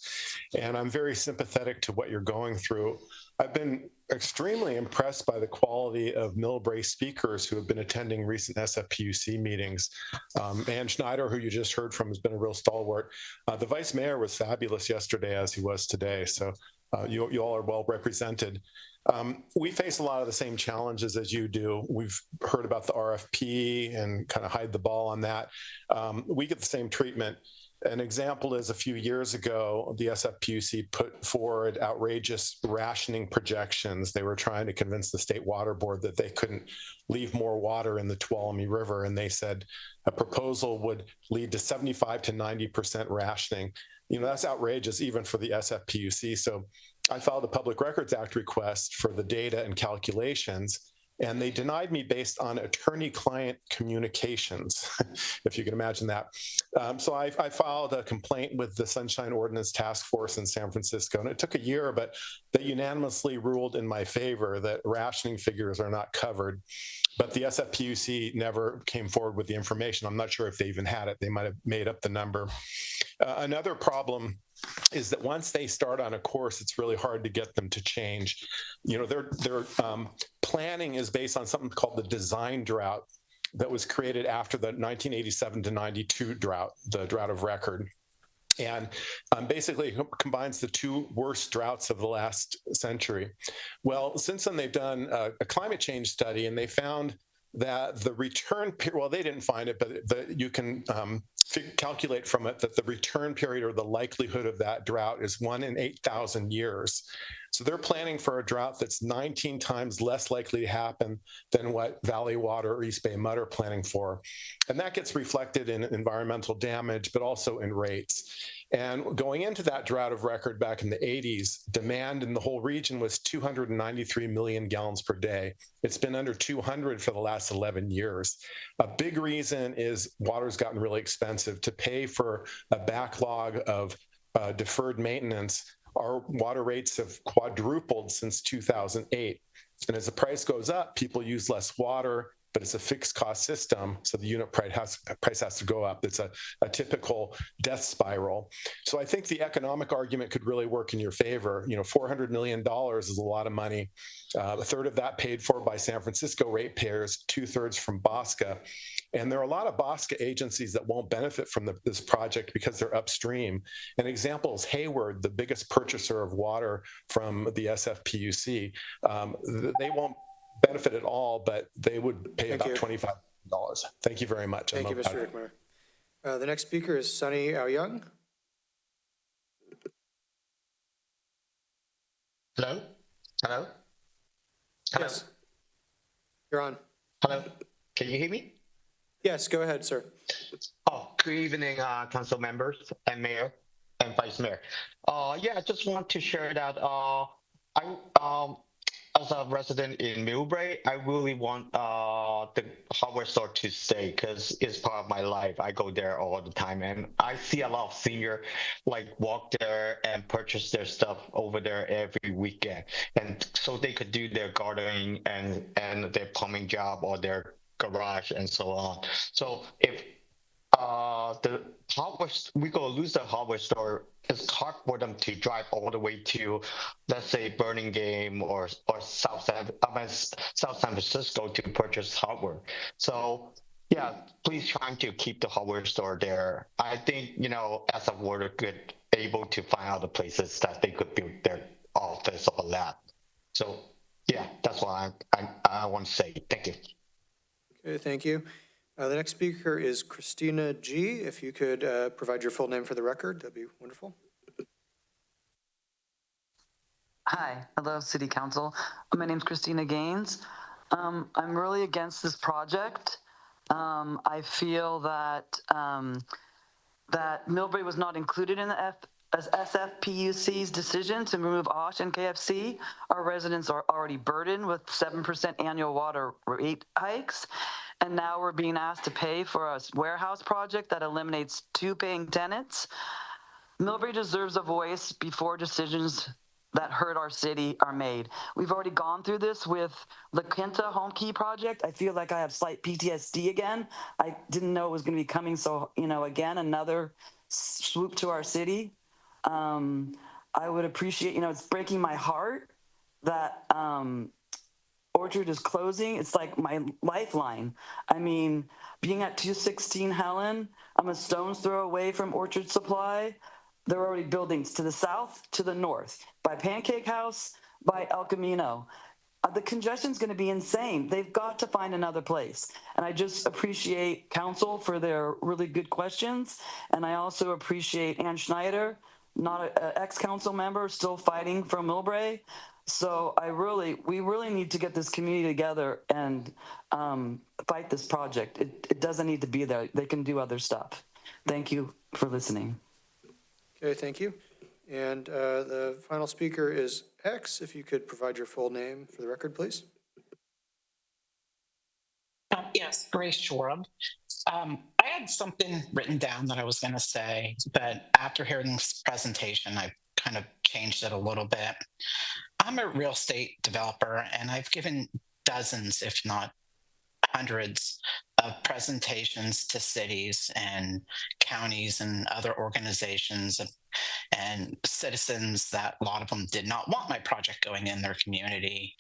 and I'm very sympathetic to what you're going through. I've been extremely impressed by the quality of Millbrae speakers who have been attending recent SFPUC meetings. Ann Schneider, who you just heard from, has been a real stalwart. The Vice Mayor was fabulous yesterday, as he was today, so you all are well represented. We face a lot of the same challenges as you do. We've heard about the RFP and kind of hide the ball on that. We get the same treatment. An example is a few years ago, the SFPUC put forward outrageous rationing projections. They were trying to convince the State Water Board that they couldn't leave more water in the Tuolumne River, and they said a proposal would lead to 75 to 90% rationing. You know, that's outrageous even for the SFPUC. So I filed a Public Records Act request for the data and calculations, and they denied me based on attorney-client communications, if you can imagine that. So I filed a complaint with the Sunshine Ordinance Task Force in San Francisco, and it took a year, but they unanimously ruled in my favor that rationing figures are not covered. But the SFPUC never came forward with the information. I'm not sure if they even had it. They might have made up the number. Another problem is that once they start on a course, it's really hard to get them to change. You know, their planning is based on something called the design drought that was created after the 1987 to 92 drought, the drought of record. And basically combines the two worst droughts of the last century. Well, since then they've done a climate change study, and they found that the return period, well, they didn't find it, but you can calculate from it that the return period or the likelihood of that drought is 1 in 8,000 years. So they're planning for a drought that's 19 times less likely to happen than what Valley Water or East Bay Mud are planning for. And that gets reflected in environmental damage, but also in rates. And going into that drought of record back in the 80s, demand in the whole region was 293 million gallons per day. It's been under 200 for the last 11 years. A big reason is water's gotten really expensive. To pay for a backlog of deferred maintenance, our water rates have quadrupled since 2008. And as the price goes up, people use less water, but it's a fixed cost system, so the unit price has to go up. It's a typical death spiral. So I think the economic argument could really work in your favor. You know, $400 million is a lot of money. A third of that paid for by San Francisco ratepayers, 2/3 from Bosca. And there are a lot of Bosca agencies that won't benefit from this project because they're upstream. An example is Hayward, the biggest purchaser of water from the SFPUC. They won't benefit at all, but they would pay about $25 million. Thank you very much. Thank you, Mr. Rickmeyer. The next speaker is Sunny Aoyang. Hello? Hello? Hello? Yes. You're on. Hello? Can you hear me? Yes, go ahead, sir. Oh, good evening, council members and mayor and vice mayor. Yeah, I just want to share that as a resident in Millbrae, I really want the hardware store to stay because it's part of my life. I go there all the time, and I see a lot of senior walk there and purchase their stuff over there every weekend, and so they could do their gardening and their plumbing job or their garage and so on. So if the hardware, we go lose the hardware store, it's hard for them to drive all the way to, let's say, Burlingame or South San Francisco to purchase hardware. So yeah, please try to keep the hardware store there. I think, you know, as a water could able to find other places that they could build their office or lab. So yeah, that's what I want to say. Thank you. Okay, thank you. The next speaker is Christina G. If you could provide your full name for the record, that'd be wonderful. Hi, hello, City Council. My name's Christina Gaines. I'm really against this project. I feel that that Millbrae was not included in the SFPUC's decision to remove OSH and KFC. Our residents are already burdened with 7% annual water rate hikes, and now we're being asked to pay for a warehouse project that eliminates 2 paying tenants. Millbrae deserves a voice before decisions that hurt our city are made. We've already gone through this with La Quinta Home Key project. I feel like I have slight PTSD again. I didn't know it was going to be coming. So, again, another swoop to our city. I would appreciate, it's breaking my heart that Orchard is closing. It's like my lifeline. I mean, being at 216 Helen, I'm a stone's throw away from Orchard Supply. There are already buildings to the south, to the north, by Pancake House, by El Camino. The congestion's going to be insane. They've got to find another place. And I just appreciate council for their really good questions. And I also appreciate Ann Schneider, not an ex-council member, still fighting for Millbrae. So we really need to get this community together and fight this project. It doesn't need to be there. They can do other stuff. Thank you for listening. Okay, thank you. And the final speaker is X. If you could provide your full name for the record, please. Yes, Grace Shoreham. I had something written down that I was going to say, but after hearing this presentation, I kind of changed it a little bit. I'm a real estate developer, and I've given dozens, if not hundreds, of presentations to cities and counties and other organizations and citizens that a lot of them did not want my project going in their community.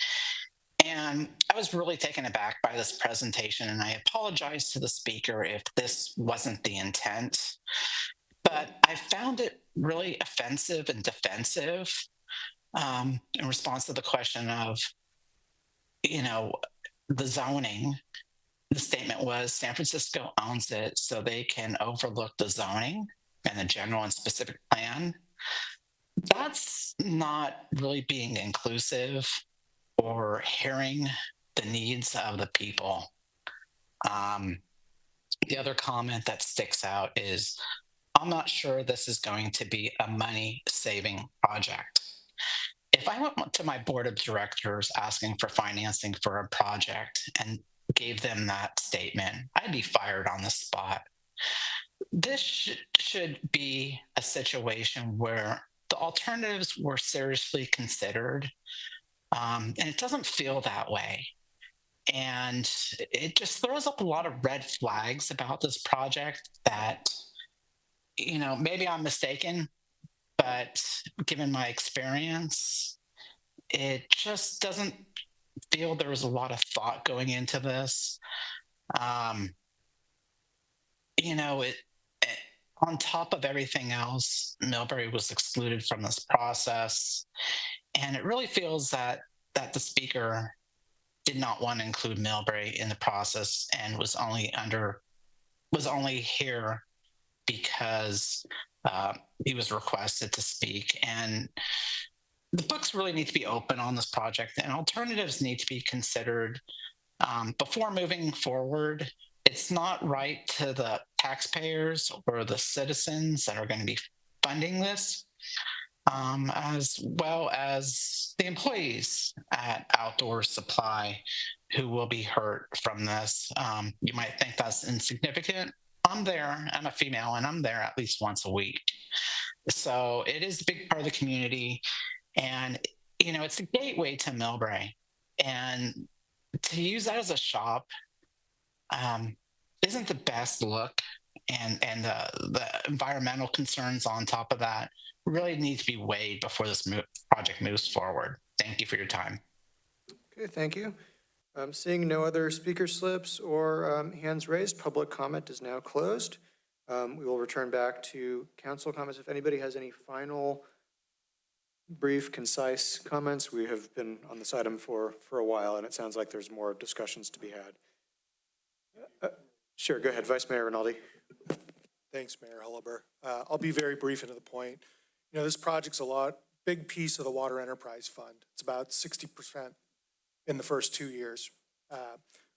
And I was really taken aback by this presentation, and I apologize to the speaker if this wasn't the intent, but I found it really offensive and defensive in response to the question of, the zoning. The statement was San Francisco owns it, so they can overlook the zoning and the general and specific plan. That's not really being inclusive or hearing the needs of the people. The other comment that sticks out is, I'm not sure this is going to be a money-saving project. If I went to my board of directors asking for financing for a project and gave them that statement, I'd be fired on the spot. This should be a situation where the alternatives were seriously considered, and it doesn't feel that way. And it just throws up a lot of red flags about this project that, maybe I'm mistaken, but given my experience, it just doesn't feel there was a lot of thought going into this. On top of everything else, Millbrae was excluded from this process, and it really feels that the speaker did not want to include Millbrae in the process and was only here because he was requested to speak. And the books really need to be open on this project, and alternatives need to be considered before moving forward. It's not right to the taxpayers or the citizens that are going to be funding this, as well as the employees at Outdoor Supply who will be hurt from this. You might think that's insignificant. I'm there, I'm a female, and I'm there at least once a week. So it is a big part of the community, and it's a gateway to Millbrae. And to use that as a shop isn't the best look, and the environmental concerns on top of that really need to be weighed before this project moves forward. Thank you for your time. Okay, thank you. Seeing no other speaker slips or hands raised, public comment is now closed. We will return back to council comments. If anybody has any final brief, concise comments, we have been on this item for a while, and it sounds like there's more discussions to be had. Sure, go ahead, Vice Mayor Rinaldi. Thanks, Mayor Hullaber. I'll be very brief and to the point. This project's big piece of the Water Enterprise Fund. It's about 60% in the first 2 years.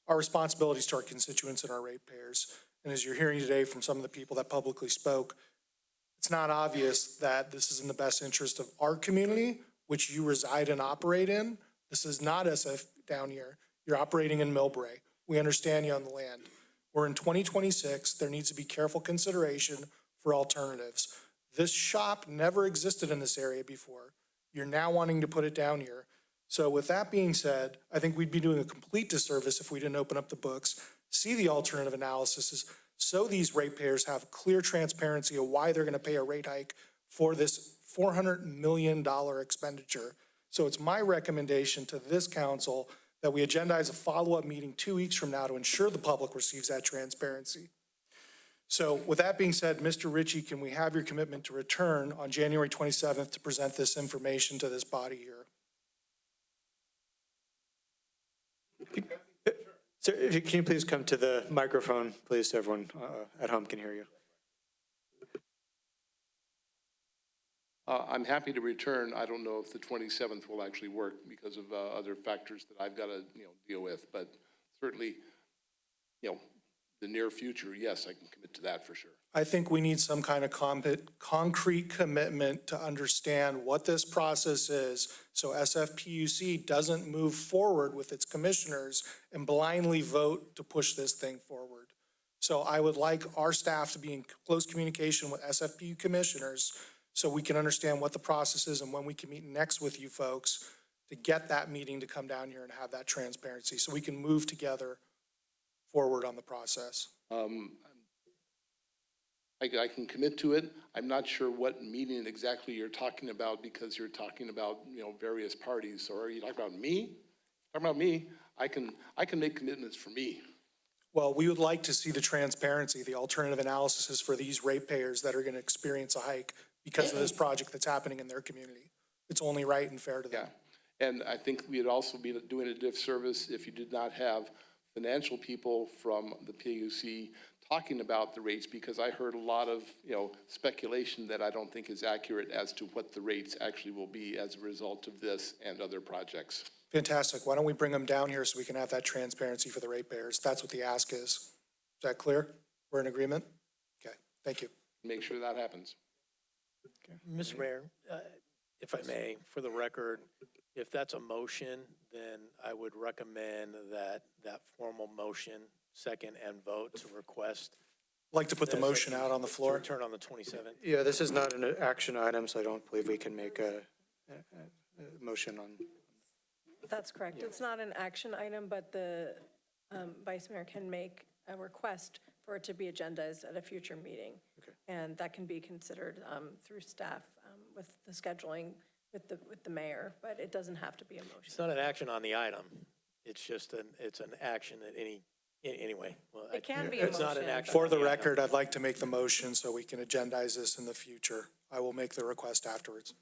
our responsibilities to our constituents and our ratepayers. And as you're hearing today from some of the people that publicly spoke, it's not obvious that this is in the best interest of our community, which you reside and operate in. This is not SF down here. You're operating in Millbrae. We understand you on the land. We're in 2026. There needs to be careful consideration for alternatives. This shop never existed in this area before. You're now wanting to put it down here. So with that being said, I think we'd be doing a complete disservice if we didn't open up the books, see the alternative analysis, so these ratepayers have clear transparency of why they're going to pay a rate hike for this $400 million expenditure. So it's my recommendation to this council that we agendize a follow-up meeting 2 weeks from now to ensure the public receives that transparency. So with that being said, Mr. Ritchie, can we have your commitment to return on January 27th to present this information to this body here? Sir, can you please come to the microphone, please, so everyone at home can hear you. I'm happy to return. I don't know if the 27th will actually work because of other factors that I've got to, deal with. But certainly, the near future, yes, I can commit to that for sure. I think we need some kind of concrete commitment to understand what this process is, so SFPUC doesn't move forward with its commissioners and blindly vote to push this thing forward. So I would like our staff to be in close communication with SFPU commissioners so we can understand what the process is and when we can meet next with you folks to get that meeting to come down here and have that transparency so we can move together forward on the process. I can commit to it. I'm not sure what meeting exactly you're talking about because you're talking about, various parties. So are you talking about me? Talking about me, I can make commitments for me. Well, we would like to see the transparency, the alternative analysis for these ratepayers that are going to experience a hike because of this project that's happening in their community. It's only right and fair to them. Yeah. And I think we'd also be doing a disservice if you did not have financial people from the PUC talking about the rates, because I heard a lot of, speculation that I don't think is accurate as to what the rates actually will be as a result of this and other projects. Fantastic. Why don't we bring them down here so we can have that transparency for the ratepayers? That's what the ask is. Is that clear? We're in agreement? Okay, thank you. Make sure that happens. Okay. Mr. Mayor, if I may, for the record, if that's a motion, then I would recommend that formal motion, second and vote to request. I'd like to put the motion out on the floor. Return on the 27th. Yeah, this is not an action item, so I don't believe we can make a motion on. That's correct. It's not an action item, but the Vice Mayor can make a request for it to be agendized at a future meeting. Okay. And that can be considered through staff with the scheduling with the mayor, but it doesn't have to be a motion. It's not an action on the item. It's just it's an action at anyway. Well, It can be a it's not an motion, action. For on the item. record, I'd like to make the motion so we can agendize this in the future. I will make the request afterwards.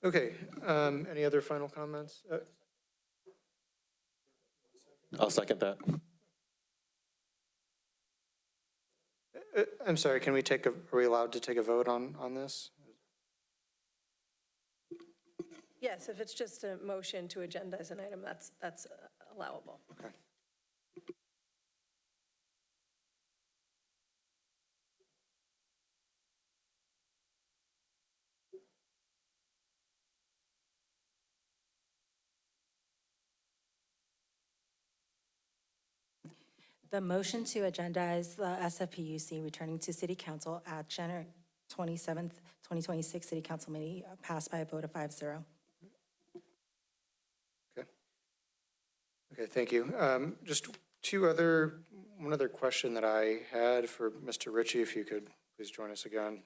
Okay, any other final comments? I'll second that. I'm sorry, can we are we allowed to take a vote on this? Yes, if it's just a motion to agendize an item, that's allowable. Okay. The motion to agendize the SFPUC returning to City Council at January 27th, 2026 City Council meeting passed by a vote of 5-0. Okay, thank you. Just one other question that I had for Mr. Ritchie, if you could please join us again,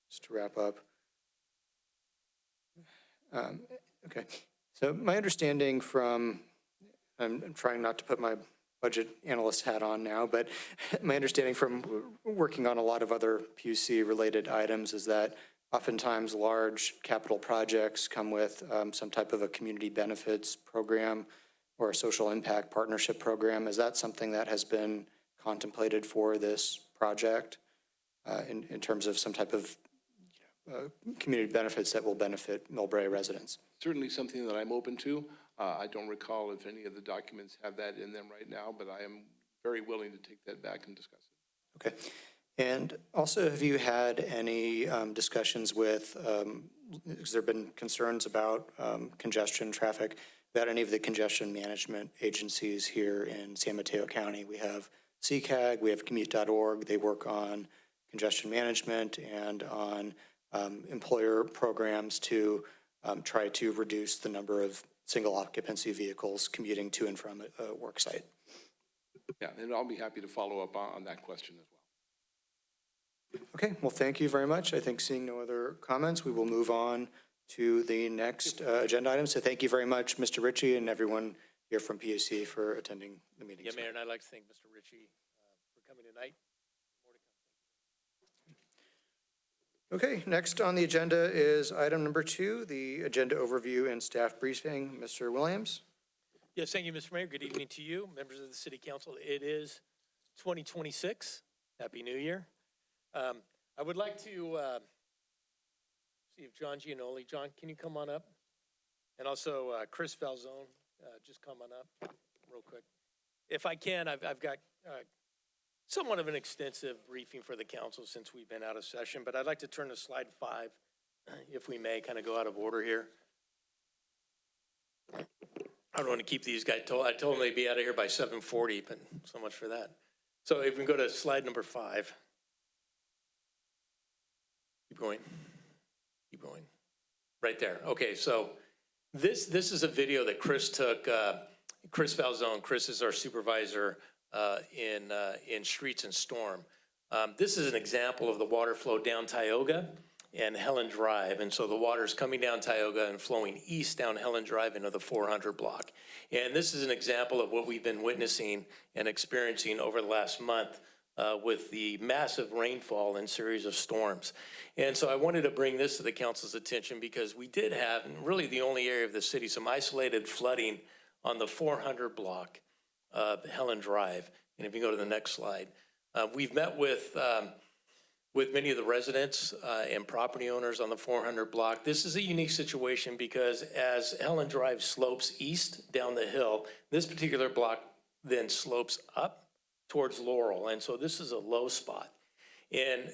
just to wrap up. Okay, so my understanding from, I'm trying not to put my budget analyst hat on now, but my understanding from working on a lot of other PUC-related items is that oftentimes large capital projects come with some type of a community benefits program or a social impact partnership program. Is that something that has been contemplated for this project in terms of some type of community benefits that will benefit Millbrae residents. Certainly something that I'm open to. I don't recall if any of the documents have that in them right now, but I am very willing to take that back and discuss it. Okay. And also, have you had any discussions with, has there been concerns about congestion traffic, about any of the congestion management agencies here in San Mateo County? We have CCAG, we have commute.org. They work on congestion management and on employer programs to try to reduce the number of single occupancy vehicles commuting to and from a work site. Yeah, and I'll be happy to follow up on that question as well. Okay, well, thank you very much. I think seeing no other comments, we will move on to the next agenda item. So thank you very much, Mr. Ritchie, and everyone here from PUC for attending the meeting. Yeah, Mayor, and I'd like to thank Mr. Ritchie for coming tonight. Okay, next on the agenda is item number 2, the agenda overview and staff briefing. Mr. Williams. Yes, thank you, Mr. Mayor. Good evening to you, members of the City Council. It is 2026. Happy New Year. I would like to see if John Gianoli, John, can you come on up? And also Chris Falzone, just come on up real quick. If I can, I've got somewhat of an extensive briefing for the council since we've been out of session, but I'd like to turn to slide 5, if we may, kind of go out of order here. I don't want to keep these guys, I told them they'd be out of here by 7:40, but so much for that. So if we can go to slide number 5. Keep going. Keep going. Right there. Okay, so this is a video that Chris took, Chris Falzone. Chris is our supervisor in Streets and Storm. This is an example of the water flow down Tioga and Helen Drive. And so the water is coming down Tioga and flowing east down Helen Drive into the 400 block. And this is an example of what we've been witnessing and experiencing over the last month with the massive rainfall and series of storms. And so I wanted to bring this to the council's attention because we did have, and really the only area of the city, some isolated flooding on the 400 block of Helen Drive. And if you go to the next slide, we've met with many of the residents and property owners on the 400 block. This is a unique situation because as Helen Drive slopes east down the hill, this particular block then slopes up towards Laurel. And so this is a low spot. And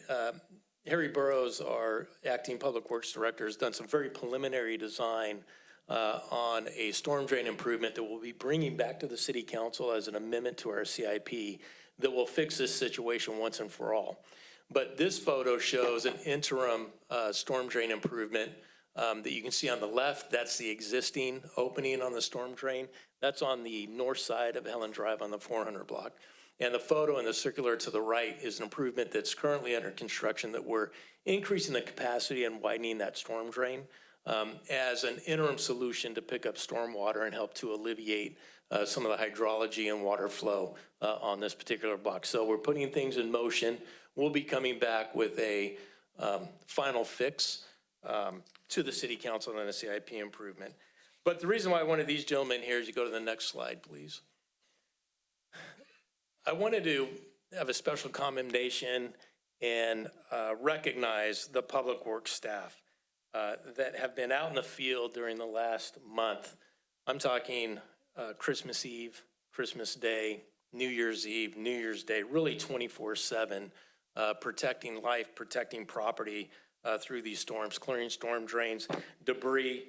Harry Burrows, our acting public works director, has done some very preliminary design on a storm drain improvement that we'll be bringing back to the city council as an amendment to our CIP that will fix this situation once and for all. But this photo shows an interim storm drain improvement that you can see on the left. That's the existing opening on the storm drain. That's on the north side of Helen Drive on the 400 block. And the photo in the circular to the right is an improvement that's currently under construction that we're increasing the capacity and widening that storm drain as an interim solution to pick up storm water and help to alleviate some of the hydrology and water flow on this particular block. So we're putting things in motion. We'll be coming back with a final fix to the city council on a CIP improvement. But the reason why I wanted these gentlemen here is you go to the next slide, please. I wanted to have a special commendation and recognize the public works staff that have been out in the field during the last month. I'm talking Christmas Eve, Christmas Day, New Year's Eve, New Year's Day, really 24/7, protecting life, protecting property through these storms, clearing storm drains, debris,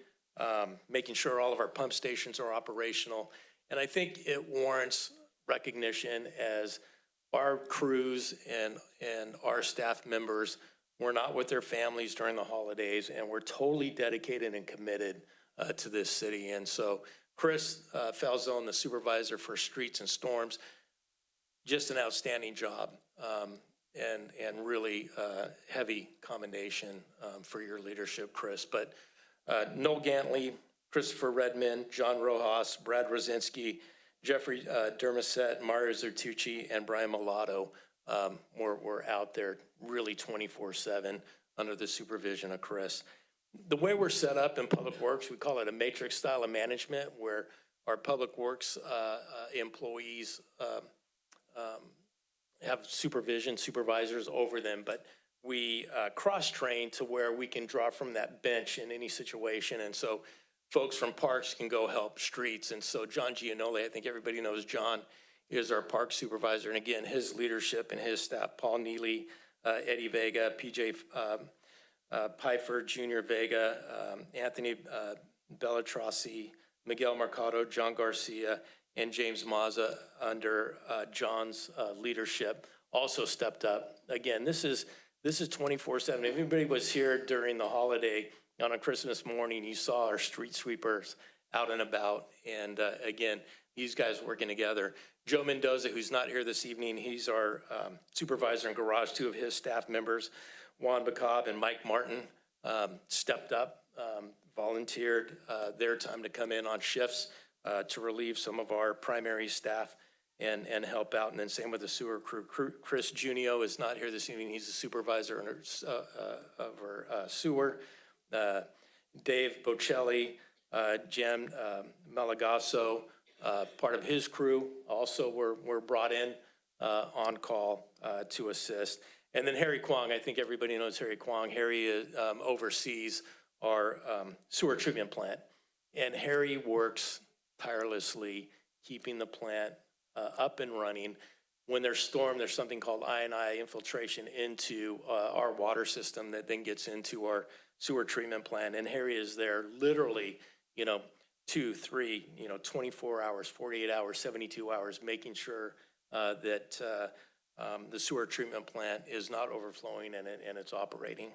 making sure all of our pump stations are operational. And I think it warrants recognition as our crews and our staff members were not with their families during the holidays, and we're totally dedicated and committed to this city. And so Chris Falzone, the supervisor for Streets and Storms, just an outstanding job and really heavy commendation for your leadership, Chris. But Noel Gantley, Christopher Redmond, John Rojas, Brad Rosinski, Jeffrey Dermacet, Mario Zertucci, and Brian Mulatto were out there really 24/7 under the supervision of Chris. The way we're set up in Public Works, we call it a matrix style of management, where our Public Works employees have supervisors over them, but we cross-train to where we can draw from that bench in any situation. And so folks from parks can go help streets. And so John Gianoli, I think everybody knows John, is our park supervisor. And again, his leadership and his staff, Paul Neely, Eddie Vega, PJ Pfeiffer, Junior Vega, Anthony Bellatrossi, Miguel Mercado, John Garcia, and James Mazza under John's leadership also stepped up. Again, this is 24/7. If anybody was here during the holiday on a Christmas morning, you saw our street sweepers out and about. And again, these guys working together. Joe Mendoza, who's not here this evening, he's our supervisor in garage. Two of his staff members, Juan Bacab and Mike Martin, stepped up, volunteered their time to come in on shifts to relieve some of our primary staff and help out. And then same with the sewer crew. Chris Junio is not here this evening. He's the supervisor of our sewer. Dave Bocelli, Jan Malagasso, part of his crew also were brought in on call to assist. And then Harry Kwong, I think everybody knows Harry Kwong. Harry oversees our sewer treatment plant. And Harry works tirelessly keeping the plant up and running. When there's storm, there's something called I&I infiltration into our water system that then gets into our sewer treatment plant. And Harry is there literally, 2, 3, 24 hours, 48 hours, 72 hours, making sure that the sewer treatment plant is not overflowing and it's operating.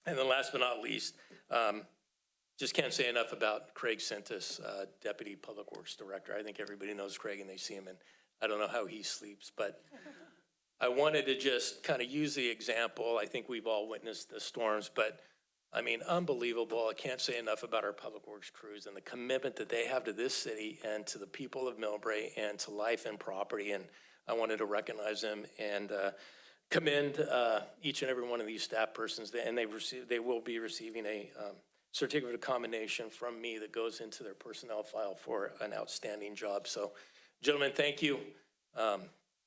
And then last but not least, just can't say enough about Craig Sentis, Deputy Public Works Director. I think everybody knows Craig and they see him, and I don't know how he sleeps, but I wanted to just kind of use the example. I think we've all witnessed the storms, but I mean, unbelievable. I can't say enough about our public works crews and the commitment that they have to this city and to the people of Millbrae and to life and property. And I wanted to recognize them and commend each and every one of these staff persons. And they will be receiving a certificate of commendation from me that goes into their personnel file for an outstanding job. So, gentlemen, thank you.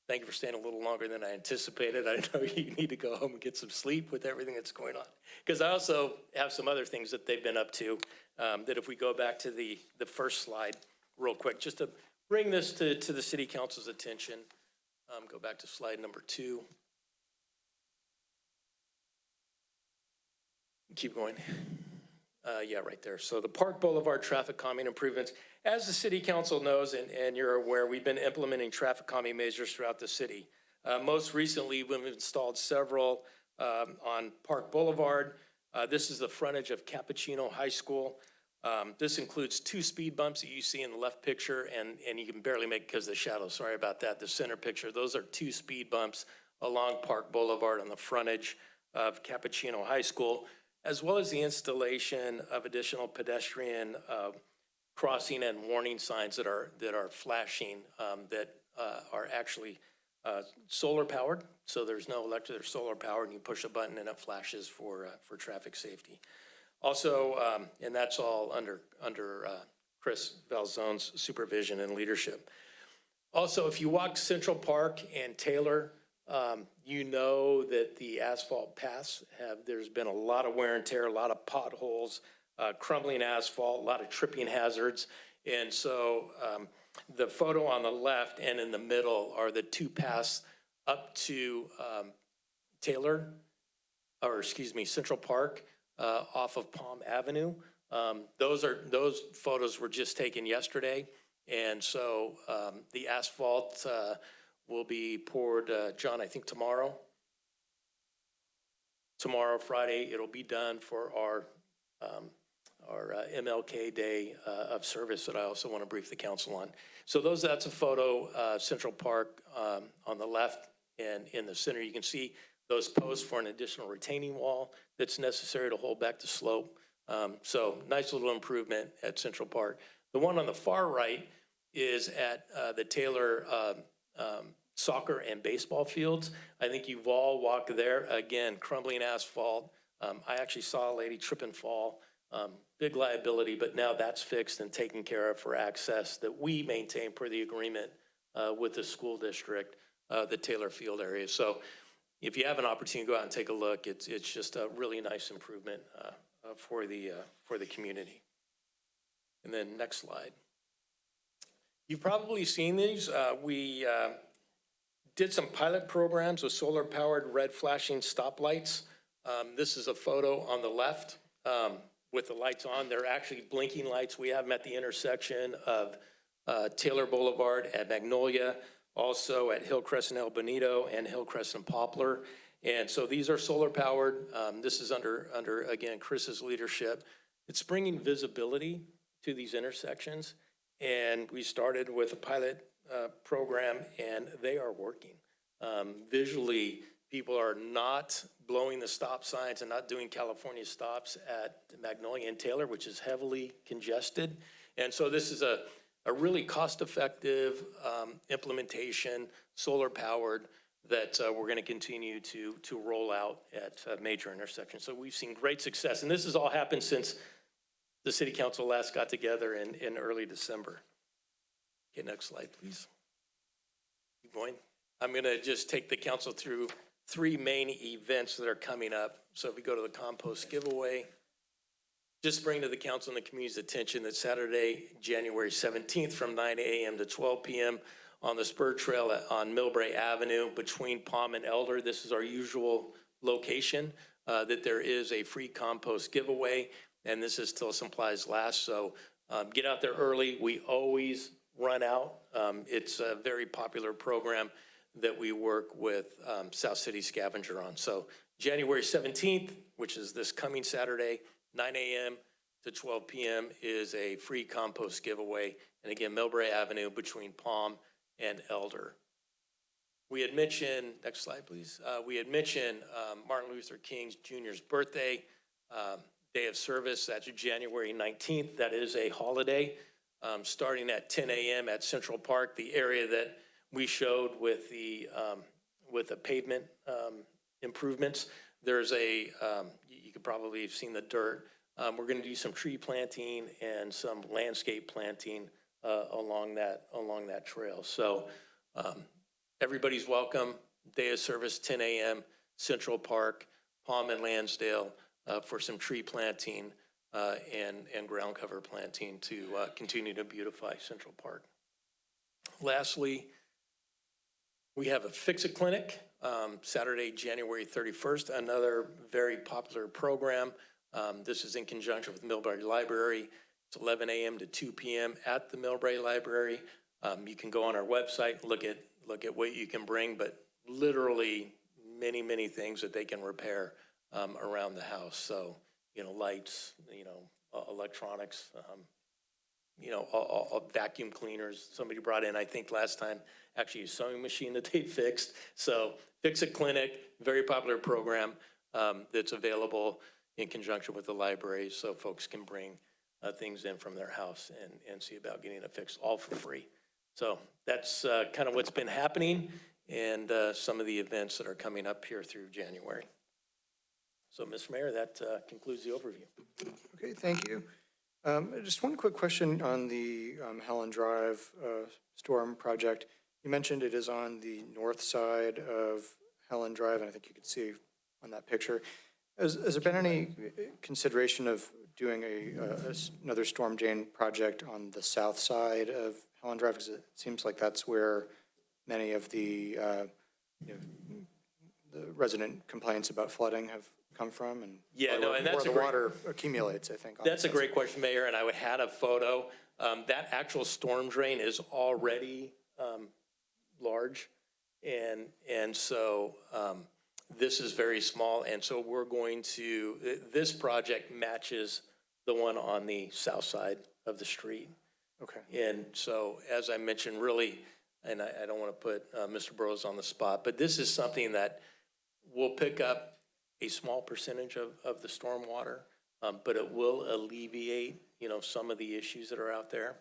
Thank you for staying a little longer than I anticipated. I know you need to go home and get some sleep with everything that's going on. Because I also have some other things that they've been up to that if we go back to the first slide real quick, just to bring this to the city council's attention. Go back to slide number 2. Keep going. Yeah, right there. So the Park Boulevard traffic calming improvements. As the city council knows, and you're aware, we've been implementing traffic calming measures throughout the city. Most recently, we've installed several on Park Boulevard. This is the frontage of Cappuccino High School. This includes 2 speed bumps that you see in the left picture, and you can barely make because of the shadow. Sorry about that. The center picture, those are 2 speed bumps along Park Boulevard on the frontage of Cappuccino High School, as well as the installation of additional pedestrian crossing and warning signs that are flashing that are actually solar powered. So there's no electric, they're solar powered, and you push a button and it flashes for traffic safety. Also, and that's all under Chris Valzone's supervision and leadership. Also, if you walk Central Park and Taylor, you know that the asphalt paths there's been a lot of wear and tear, a lot of potholes, crumbling asphalt, a lot of tripping hazards. And so the photo on the left and in the middle are the 2 paths up to Central Park off of Palm Avenue. Those photos were just taken yesterday. And so the asphalt will be poured, John, I think tomorrow, Friday, it'll be done for our MLK Day of service that I also want to brief the council on. So that's a photo, Central Park on the left, and in the center you can see those posts for an additional retaining wall that's necessary to hold back the slope. So nice little improvement at Central Park. The one on the far right is at the Taylor soccer and baseball fields. I think you've all walked there. Again, crumbling asphalt. I actually saw a lady trip and fall. Big liability, but now that's fixed and taken care of for access that we maintain per the agreement with the school district, the Taylor Field area. So if you have an opportunity to go out and take a look, it's just a really nice improvement for the community. And then next slide. You've probably seen these. We did some pilot programs with solar-powered red flashing stoplights. This is a photo on the left with the lights on. They're actually blinking lights. We have them at the intersection of Taylor Boulevard at Magnolia, also at Hillcrest and El Bonito and Hillcrest and Poplar. And so these are solar-powered. This is under, again, Chris's leadership. It's bringing visibility to these intersections. And we started with a pilot program, and they are working. Visually, people are not blowing the stop signs and not doing California stops at Magnolia and Taylor, which is heavily congested. And so this is a really cost-effective implementation, solar-powered, that we're going to continue to roll out at major intersections. So we've seen great success. And this has all happened since the city council last got together in early December. Okay, next slide, please. Keep going. I'm going to just take the council through 3 main events that are coming up. So if we go to the compost giveaway, just bring to the council and the community's attention that Saturday, January 17th from 9 a.m. to 12 p.m. on the Spur Trail on Millbrae Avenue between Palm and Elder. This is our usual location, that there is a free compost giveaway, and this is till supplies last. So get out there early. We always run out. It's a very popular program that we work with South City Scavenger on. So January 17th, which is this coming Saturday, 9 a.m. to 12 p.m. is a free compost giveaway. And again, Millbrae Avenue between Palm and Elder. We had mentioned, next slide, please. We had mentioned Martin Luther King Jr.'s birthday, day of service. That's January 19th. That is a holiday, starting at 10 a.m. at Central Park, the area that we showed with the pavement improvements. There's you could probably have seen the dirt. We're going to do some tree planting and some landscape planting along that trail. So everybody's welcome. Day of service, 10 a.m., Central Park, Palm and Lansdale, for some tree planting and ground cover planting to continue to beautify Central Park. Lastly, we have a Fix-It Clinic, Saturday, January 31st, another very popular program. This is in conjunction with Millbrae Library. It's 11 a.m. to 2 p.m. at the Millbrae Library. You can go on our website, look at what you can bring, but literally many things that they can repair around the house. So, lights, electronics, vacuum cleaners. Somebody brought in, I think last time, actually a sewing machine that they fixed. So Fix-It Clinic, very popular program that's available in conjunction with the library, so folks can bring things in from their house and see about getting it fixed, all for free. So that's kind of what's been happening and some of the events that are coming up here through January. So, Mr. Mayor, that concludes the overview. Okay, thank you. Just one quick question on the Helen Drive storm project. You mentioned it is on the north side of Helen Drive, and I think you can see on that picture. Has there been any consideration of doing another storm drain project on the south side of Helen Drive? Because it seems like that's where many of the resident complaints about flooding have come from, and where the water accumulates, I think. That's a great question, Mayor, and I had a photo. That actual storm drain is already large, and so this is very small, and so we're going to, this project matches the one on the south side of the street. Okay. And so, as I mentioned, really, and I don't want to put Mr. Burrows on the spot, but this is something that will pick up a small percentage of the storm water, but it will alleviate, some of the issues that are out there.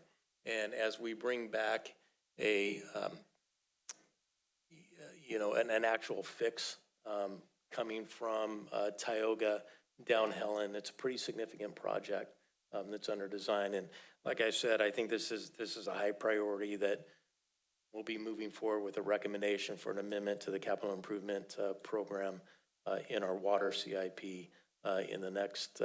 And as we bring back an actual fix coming from Tioga down Helen, it's a pretty significant project that's under design. And like I said, I think this is a high priority that We'll be moving forward with a recommendation for an amendment to the capital improvement program in our water CIP in the next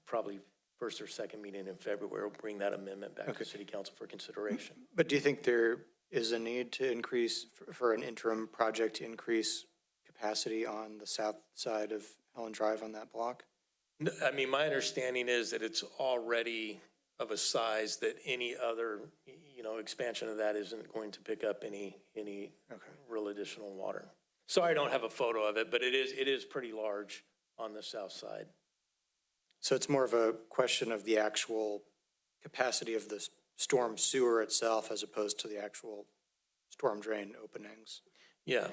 probably first or second meeting in February. We'll bring that amendment back to City Council for consideration. But do you think there is a need to increase, for an interim project, to increase capacity on the south side of Helen Drive on that block? No, I mean, my understanding is that it's already of a size that any other, expansion of that isn't going to pick up any real additional water. Sorry, I don't have a photo of it, but it is pretty large on the south side. So it's more of a question of the actual capacity of the storm sewer itself as opposed to the actual storm drain openings. Yeah.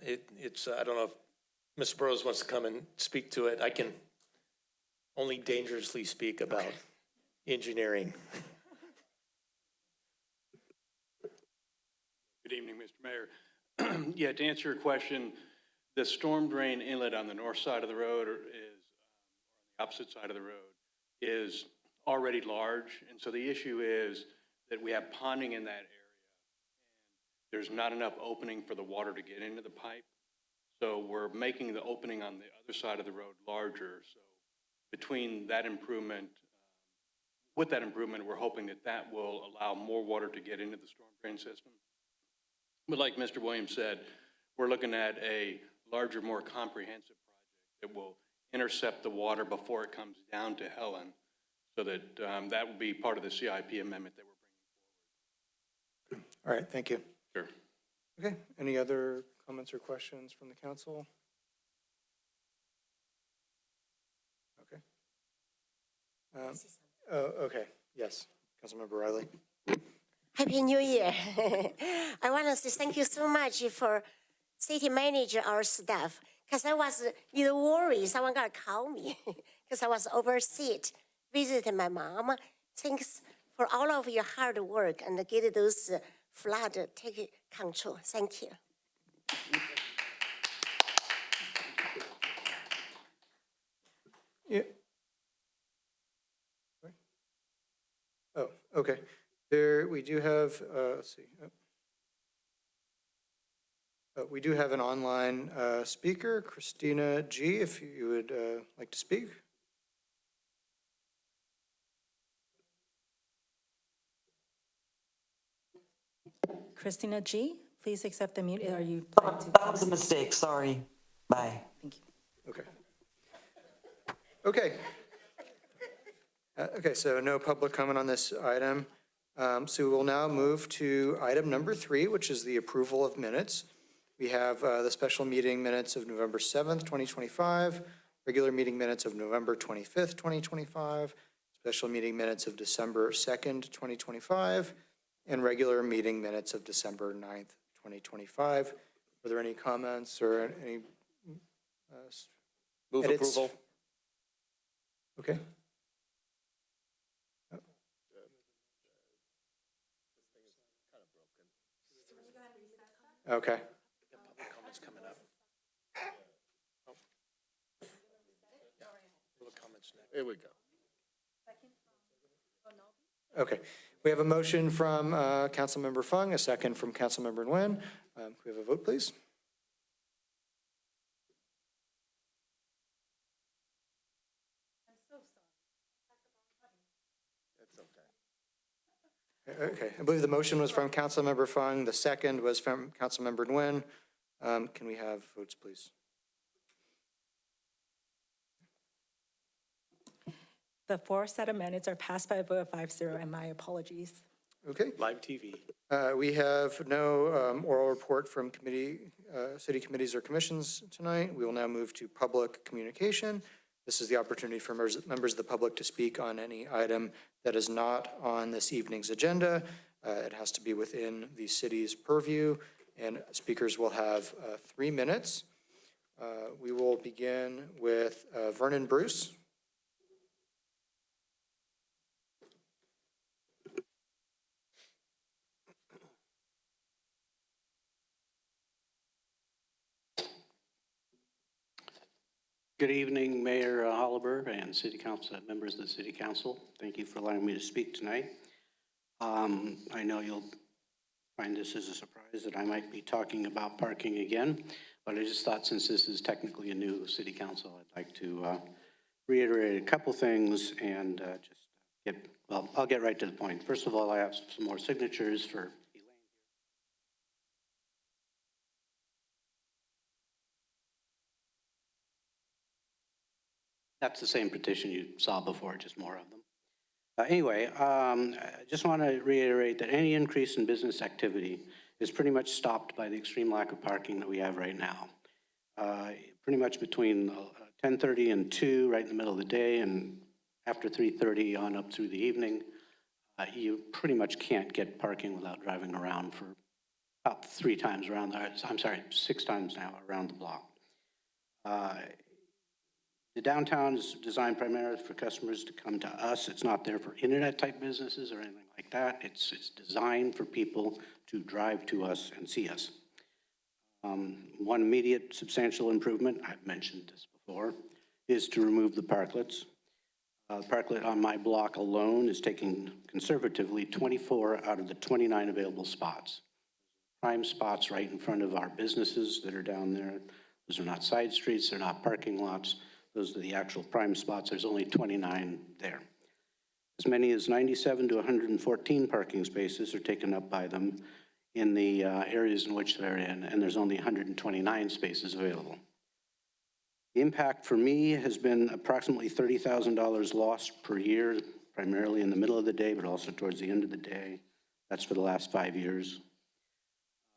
It's I don't know if Mr. Burrows wants to come and speak to it. I can only dangerously speak about engineering. Good evening, Mr. Mayor. Yeah, to answer your question, the storm drain inlet on the north side of the road on the opposite side of the road is already large. And so the issue is that we have ponding in that area. And there's not enough opening for the water to get into the pipe. So we're making the opening on the other side of the road larger. So between that improvement, with that improvement, we're hoping that will allow more water to get into the storm drain system. But like Mr. Williams said, we're looking at a larger, more comprehensive project that will intercept the water before it comes down to Helen, so that that will be part of the CIP amendment that we're bringing forward. All right, thank you. Sure. Okay, any other comments or questions from the council? Okay. Okay, yes, Councilmember Riley. Happy New Year. I want to say thank you so much for city manager, our staff, because I was worried someone going to call me because I was overseas, visiting my mom. Thanks for all of your hard work and get those flood take control. Thank you. Yeah. Oh, okay. There, we do have, let's see. We do have an online speaker, Christina G., if you would like to speak. Christina G., please accept the mute. Are you? That was a mistake, sorry. Bye. Thank you. Okay. Okay. Okay, so no public comment on this item. So we will now move to item number 3, which is the approval of minutes. We have the special meeting minutes of November 7th, 2025, regular meeting minutes of November 25th, 2025, special meeting minutes of December 2nd, 2025, and regular meeting minutes of December 9th, 2025. Are there any comments or any Move edits? approval. Okay. Okay. Public comments coming up. Oh. Yeah, public comments next. Here we go. Okay. We have a motion from Councilmember Fung, a second from Councilmember Nguyen. Can we have a vote, please? Okay, I believe the motion was from Councilmember Fung. The second was from Councilmember Nguyen. Can we have votes, please? The 4 set of minutes are passed by a vote of 5-0, and my apologies. Okay. Live TV. We have no oral report from city committees or commissions tonight. We will now move to public communication. This is the opportunity for members of the public to speak on any item that is not on this evening's agenda. It has to be within the city's purview, and speakers will have 3 minutes. We will begin with Vernon Bruce. Good evening, Mayor Holliber and City Council members of the City Council. Thank you for allowing me to speak tonight. I know you'll find this as a surprise that I might be talking about parking again, but I just thought since this is technically a new city council, I'd like to reiterate a couple things and I'll get right to the point. First of all, I have some more signatures for Elaine. That's the same petition you saw before, just more of them. Anyway, I just want to reiterate that any increase in business activity is pretty much stopped by the extreme lack of parking that we have right now. Pretty much between 10:30 and 2, right in the middle of the day, and after 3:30 on up through the evening, you pretty much can't get parking without driving around for about 3 times around the, I'm sorry, 6 times now around the block. The downtown is designed primarily for customers to come to us. It's not there for internet-type businesses or anything like that. It's designed for people to drive to us and see us. One immediate substantial improvement, I've mentioned this before, is to remove the parklets. The parklet on my block alone is taking conservatively 24 out of the 29 available spots. Prime spots right in front of our businesses that are down there. Those are not side streets, they're not parking lots. Those are the actual prime spots. There's only 29 there. As many as 97 to 114 parking spaces are taken up by them in the areas in which they're in, and there's only 129 spaces available. The impact for me has been approximately $30,000 lost per year, primarily in the middle of the day, but also towards the end of the day. That's for the last 5 years.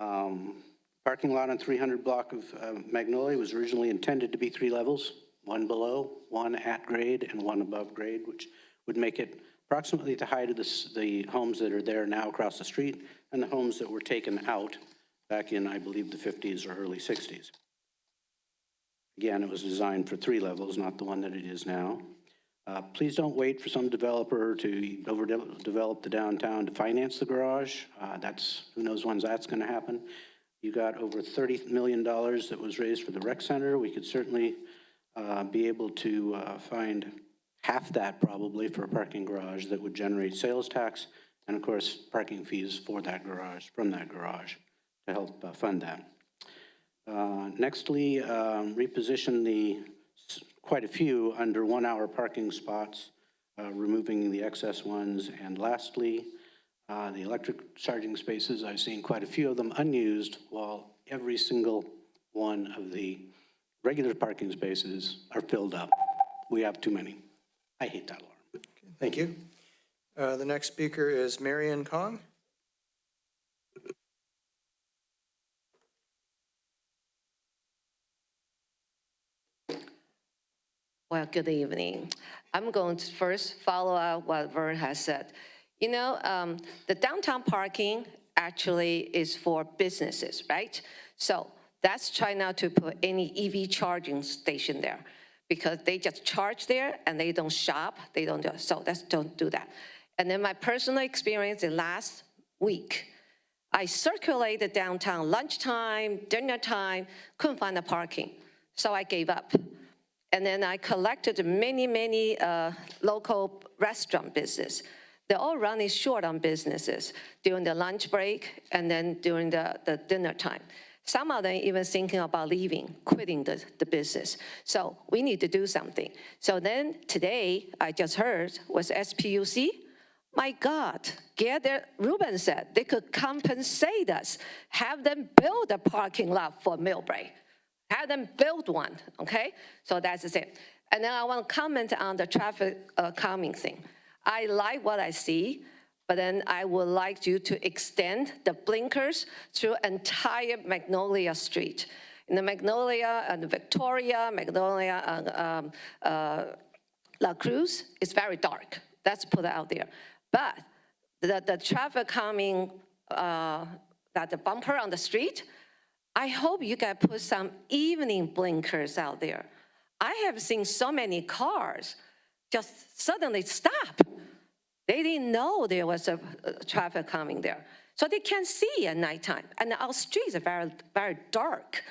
Parking lot on 300 block of Magnolia was originally intended to be 3 levels. 1 below, 1 at grade, and 1 above grade, which would make it approximately the height of the homes that are there now across the street and the homes that were taken out back in, I believe, the 50s or early 60s. Again, it was designed for 3 levels, not the one that it is now. Please don't wait for some developer to overdevelop the downtown to finance the garage. Who knows when that's going to happen. You got over $30 million that was raised for the rec center. We could certainly be able to find half that probably for a parking garage that would generate sales tax and of course parking fees for that garage, from that garage to help fund that. Nextly, reposition quite a few under 1-hour parking spots, removing the excess ones. And lastly, the electric charging spaces, I've seen quite a few of them unused while every single one of the regular parking spaces are filled up. We have too many. I hate that alarm. Thank you. The next speaker is Marion Kong. Well, good evening. I'm going to first follow up what Vern has said. You know, the downtown parking actually is for businesses, right? So that's try not to put any EV charging station there because they just charge there and they don't shop, they don't do, so don't do that. And then my personal experience in last week, I circulated downtown lunchtime, dinner time, couldn't find the parking. So I gave up. And then I collected many local restaurant business. They're all running short on businesses during the lunch break and then during the dinner time. Some of them even thinking about leaving, quitting the business. So we need to do something. So then today, I just heard, was SPUC. My God, Ruben said they could compensate us, have them build a parking lot for Millbrae. Have them build one, okay? So that's the same. And then I want to comment on the traffic calming thing. I like what I see, but then I would like you to extend the blinkers through entire Magnolia Street. In the Magnolia and Victoria, Magnolia La Cruz, it's very dark. That's put out there. But the traffic calming, that the bumper on the street, I hope you guys put some evening blinkers out there. I have seen so many cars just suddenly stop. They didn't know there was a traffic coming there. So they can't see at nighttime. And our streets are very, very dark.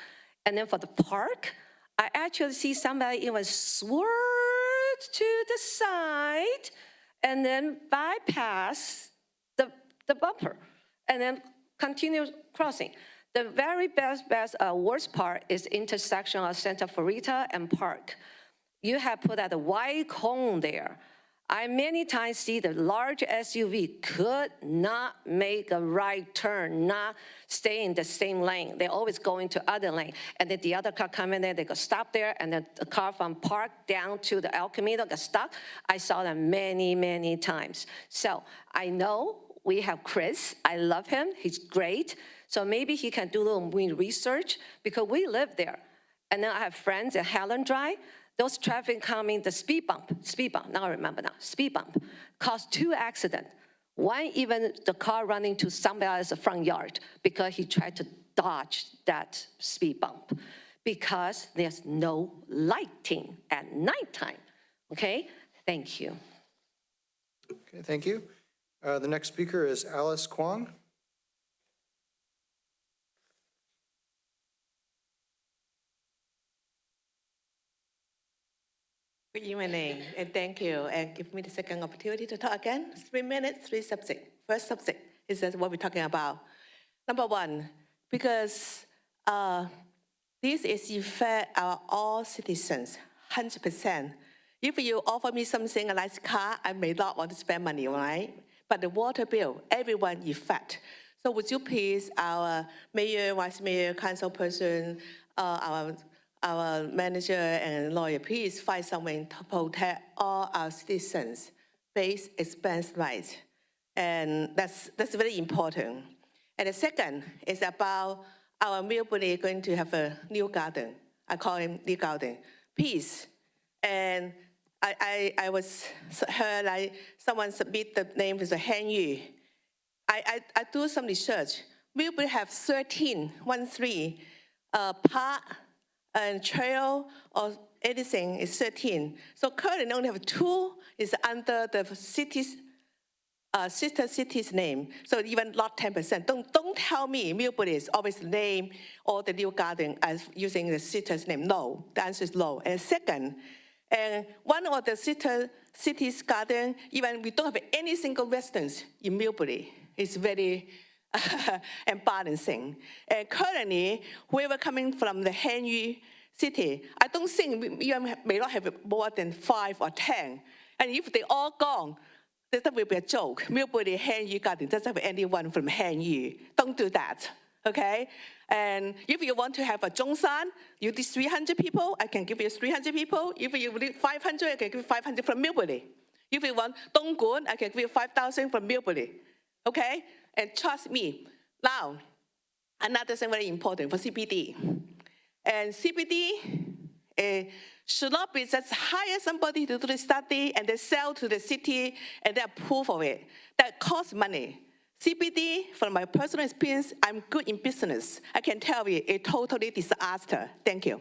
And then for the park, I actually see somebody even swerve to the side and then bypass the bumper and then continue crossing. The very worst part is intersection of Santa Clarita and Park. You have put out a wide cone there. I many times see the large SUV could not make a right turn, not stay in the same lane. They always go into other lane. And then the other car coming in, they go stop there, and then the car from Park down to the El Camino got stuck. I saw them many, many times. So I know we have Chris. I love him. He's great. So maybe he can do a little research because we live there. And then I have friends at Helen Drive. Those traffic coming, the speed bump, now I remember now, speed bump, caused 2 accidents. One, even the car running to somebody else's front yard because he tried to dodge that speed bump because there's no lighting at nighttime, okay? Thank you. Okay, thank you. The next speaker is Alice Kwong. Good evening, and thank you, and give me the second opportunity to talk again. 3 minutes, 3 subjects. First subject is that what we're talking about. Number one, because this is affect our all citizens, 100%. If you offer me something like a car, I may not want to spend money, right? But the water bill, everyone affect. So would you please, our mayor, vice mayor, council person, our manager and lawyer, please find some way to protect all our citizens' base expense rights. And that's very important. And the second is about our Millbrae going to have a new garden. I call him new garden. Peace. And I was heard like someone submit the name as a Hen Yu. I do some research. Millbrae have 13 park and trail or anything is 13. So currently only have 2 is under the city's sister city's name. So even not 10%. Don't tell me Millbrae is always name all the new garden as using the sister's name. No, the answer is no. And second, and one of the city's garden, even we don't have any single residence in Millbrae. It's very embarrassing. And currently, whoever coming from the Hen Yu city, I don't think we may not have more than 5 or 10. And if they all gone, that will be a joke. Millbrae Hen Yu garden doesn't have anyone from Hen Yu. Don't do that, okay? And if you want to have a Zhongshan, you need 300 people, I can give you 300 people. If you need 500, I can give you 500 from Millbrae. If you want Dongguan, I can give you 5,000 from Millbrae, okay? And trust me. Now, another thing very important for CBD. And CBD should not be just hire somebody to do the study and then sell to the city and then approve of it. That costs money. CBD, from my personal experience, I'm good in business. I can tell you, a totally disaster. Thank you.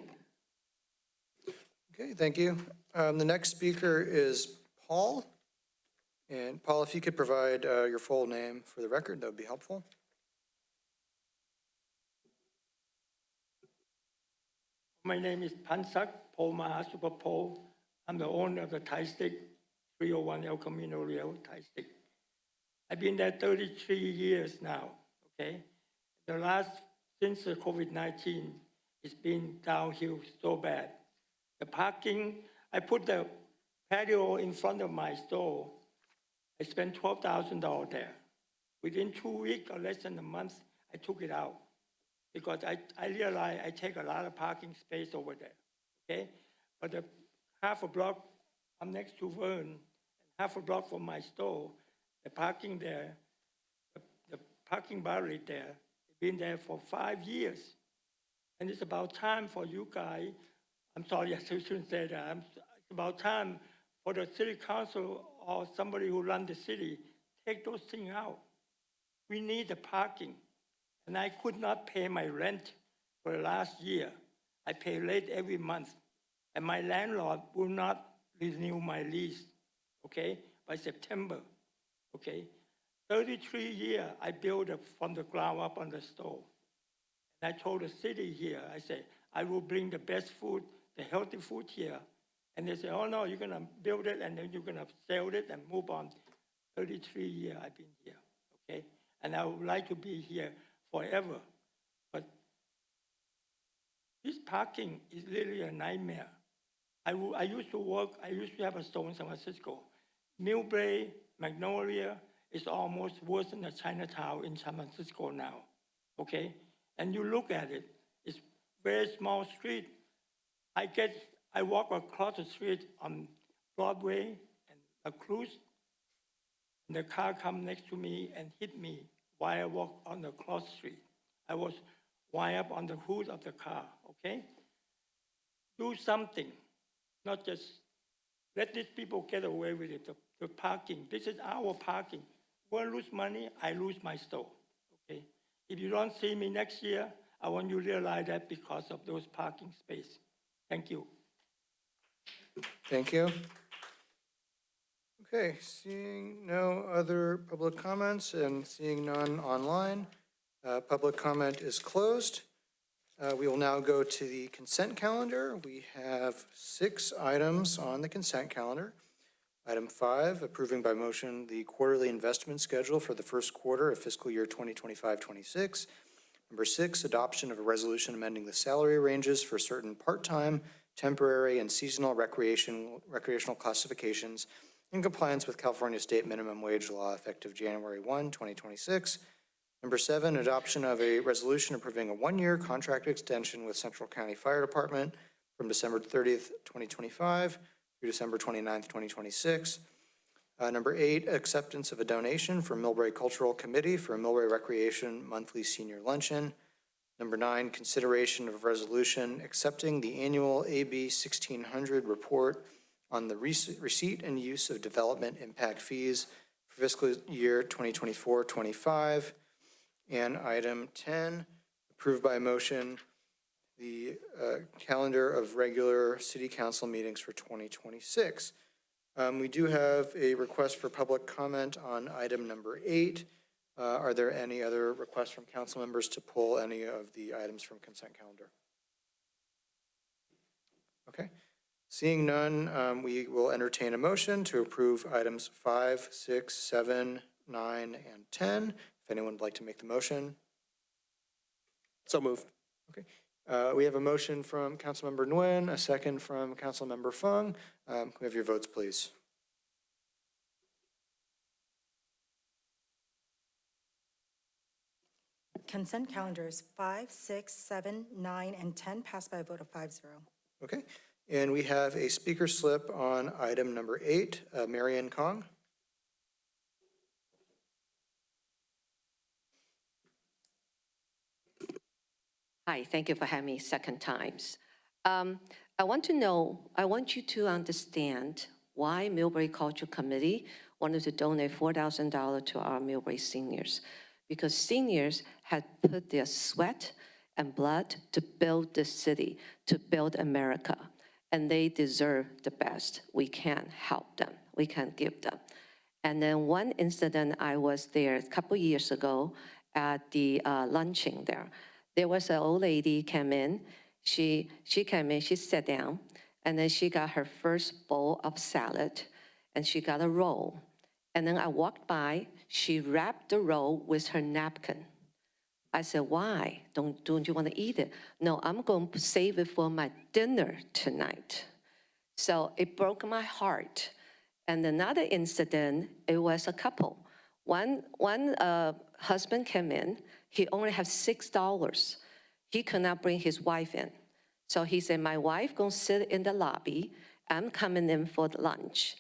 Okay, thank you. The next speaker is Paul. And Paul, if you could provide your full name for the record, that would be helpful. My name is Pansak Paul Mahasupa Paul. I'm the owner of the Thai Stick 301 El Camino Real Thai Stick. I've been there 33 years now, okay? Since the COVID-19, it's been downhill so bad. The parking, I put the patio in front of my store. I spent $12,000 there. Within 2 weeks or less than a month, I took it out because I realized I take a lot of parking space over there, okay? But the half a block, I'm next to Vern, and half a block from my store, the parking there, the parking barrier there, been there for 5 years. And it's about time for you guys, I'm sorry, I shouldn't say that, it's about time for the city council or somebody who runs the city, take those things out. We need the parking. And I could not pay my rent for the last year. I pay late every month. And my landlord will not renew my lease, okay, by September, okay? 33 years, I built it from the ground up on the store. And I told the city here, I said, I will bring the best food, the healthy food here. And they said, oh no, you're gonna build it and then you're gonna sell it and move on. 33 years I've been here, okay? and I would like to be here forever. But this parking is really a nightmare. I used to have a store in San Francisco. Millbrae, Magnolia is almost worse than the Chinatown in San Francisco now, okay? And you look at it, it's very small street. I walk across the street on Broadway and a cruise, and the car come next to me and hit me while I walk on the cross street. I was wind up on the hood of the car, okay? Do something, not just let these people get away with it. The parking, this is our parking. When I lose money, I lose my store, okay? If you don't see me next year, I want you to realize that because of those parking space. Thank you. Thank you. Okay, seeing no other public comments and seeing none online, public comment is closed. We will now go to the consent calendar. We have 6 items on the consent calendar. Item 5, approving by motion the quarterly investment schedule for the first quarter of fiscal year 2025-26. Number 6, adoption of a resolution amending the salary ranges for certain part-time, temporary, and seasonal recreational classifications in compliance with California state minimum wage law effective January 1, 2026. Number 7, adoption of a resolution approving a 1-year contract extension with Central County Fire Department from December 30th, 2025 through December 29th, 2026. Number 8, acceptance of a donation from Millbrae Cultural Committee for a Millbrae Recreation Monthly Senior Luncheon. Number 9, consideration of a resolution accepting the annual AB 1600 report on the receipt and use of development impact fees for fiscal year 2024-25. And item 10, approved by motion the calendar of regular city council meetings for 2026. We do have a request for public comment on item number 8. Are there any other requests from council members to pull any of the items from consent calendar? Okay. Seeing none, we will entertain a motion to approve items 5, 6, 7, 9, and 10. If anyone would like to make the motion. So moved. Okay. We have a motion from Councilmember Nguyen, a second from Councilmember Fung. Can we have your votes, please? Consent calendars 5, 6, 7, 9, and 10 passed by a vote of 5-0. Okay. And we have a speaker slip on item number 8, Marian Kong. Hi, thank you for having me second times. I want you to understand why Millbrae Cultural Committee wanted to donate $4,000 to our Millbrae seniors. Because seniors had put their sweat and blood to build this city, to build America, and they deserve the best. We can help them, we can give them. And then one incident, I was there a couple years ago at the lunching there. There was an old lady came in, she came in, she sat down, and then she got her first bowl of salad, and she got a roll. And then I walked by, she wrapped the roll with her napkin. I said, why? Don't you want to eat it? No, I'm going to save it for my dinner tonight. So it broke my heart. And another incident, it was a couple. One husband came in, he only had $6. He could not bring his wife in. So he said, my wife gonna sit in the lobby, I'm coming in for the lunch.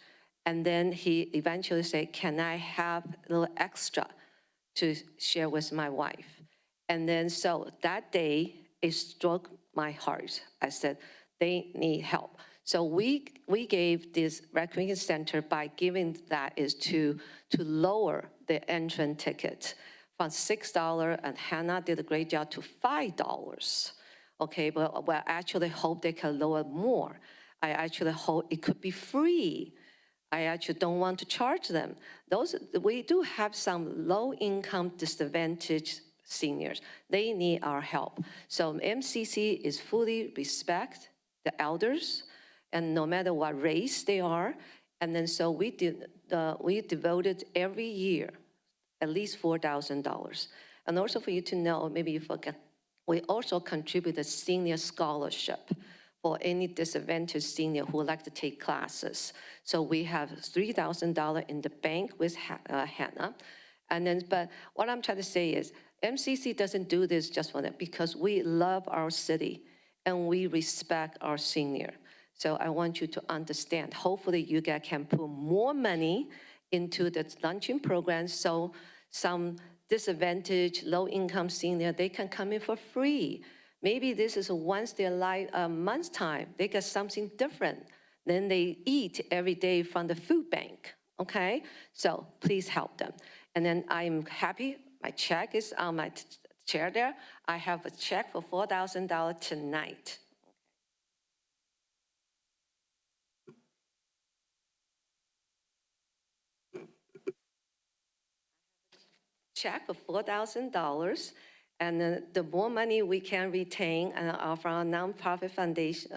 And then he eventually said, can I have a little extra to share with my wife? And then so that day, it struck my heart. I said, they need help. So we gave this recreation center by giving that is to lower the entrance ticket from $6, and Hannah did a great job, to $5. Okay, but I actually hope they can lower more. I actually hope it could be free. I actually don't want to charge them. We do have some low-income disadvantaged seniors. They need our help. So MCC is fully respect the elders, and no matter what race they are. And then so we devoted every year at least $4,000. And also for you to know, maybe you forget, we also contribute a senior scholarship for any disadvantaged senior who would like to take classes. So we have $3,000 in the bank with Hannah. And then, but what I'm trying to say is, MCC doesn't do this just for them, because we love our city and we respect our senior. So I want you to understand, hopefully you guys can put more money into the luncheon program so some disadvantaged, low-income senior, they can come in for free. Maybe this is once their life, a month's time, they get something different than they eat every day from the food bank, okay? So please help them. And then I'm happy, my check is on my chair there. I have a check for $4,000 tonight. Check for $4,000, and the more money we can retain from our nonprofit foundation,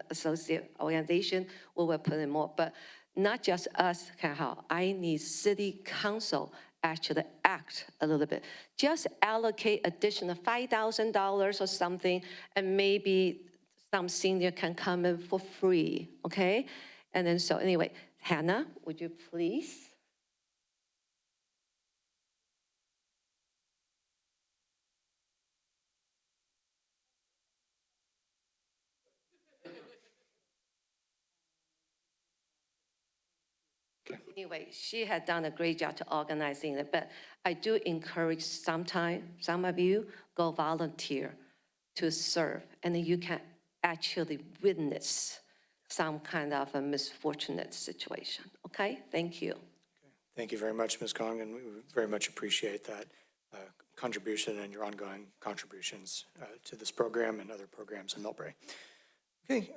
associate organization, we will put in more. But not just us can help. I need city council actually act a little bit. Just allocate additional $5,000 or something, and maybe some senior can come in for free, okay? And then so anyway, Hannah, would you please? Anyway, she had done a great job to organizing it, but I do encourage some of you go volunteer to serve, and then you can actually witness some kind of a misfortunate situation, okay? Thank you. Thank you very much, Ms. Kong, and we very much appreciate that contribution and your ongoing contributions to this program and other programs in Millbrae. Okay,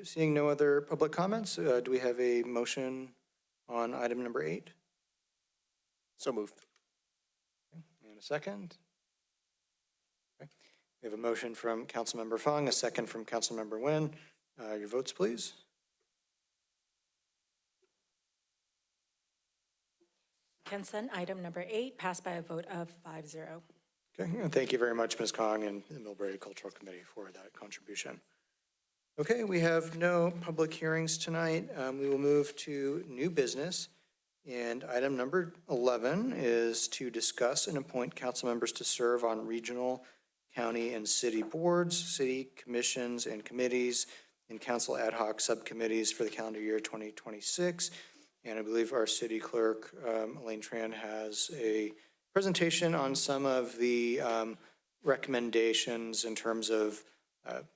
seeing no other public comments, do we have a motion on item number 8? So moved. Okay, and a second? Okay. We have a motion from Councilmember Fung, a second from Councilmember Nguyen. Your votes, please. Consent item number 8 passed by a vote of 5-0. Okay, and thank you very much, Ms. Kong and the Millbrae Cultural Committee for that contribution. Okay, we have no public hearings tonight. We will move to new business. And item number 11 is to discuss and appoint council members to serve on regional, county, and city boards, city commissions and committees, and council ad hoc subcommittees for the calendar year 2026. And I believe our city clerk, Elaine Tran, has a presentation on some of the recommendations in terms of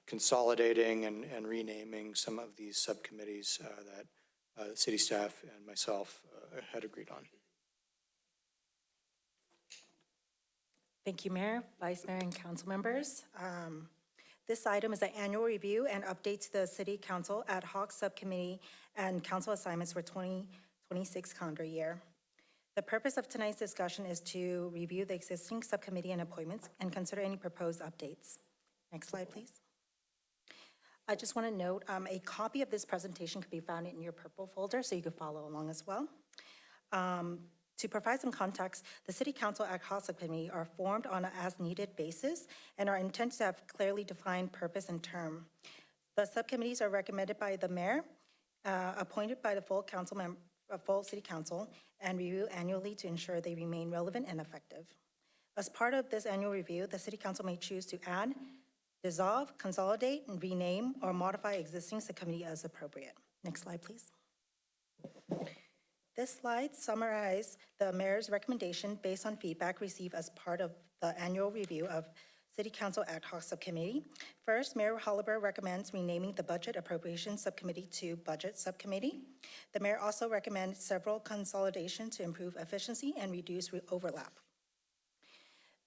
consolidating and renaming some of these subcommittees that city staff and myself had agreed on. Thank you, Mayor, Vice Mayor, and council members. This item is an annual review and update to the City Council ad hoc subcommittee and council assignments for 2026 calendar year. The purpose of tonight's discussion is to review the existing subcommittee and appointments and consider any proposed updates. Next slide, please. I just want to note a copy of this presentation could be found in your purple folder, so you can follow along as well. To provide some context, the City Council ad hoc subcommittee are formed on an as-needed basis and are intended to have clearly defined purpose and term. The subcommittees are recommended by the mayor, appointed by the full City Council, and reviewed annually to ensure they remain relevant and effective. As part of this annual review, the City Council may choose to add, dissolve, consolidate, and rename or modify existing subcommittee as appropriate. Next slide, please. This slide summarizes the mayor's recommendation based on feedback received as part of the annual review of City Council ad hoc subcommittee. First, Mayor Holliber recommends renaming the Budget Appropriations Subcommittee to Budget Subcommittee. The mayor also recommends several consolidations to improve efficiency and reduce overlap.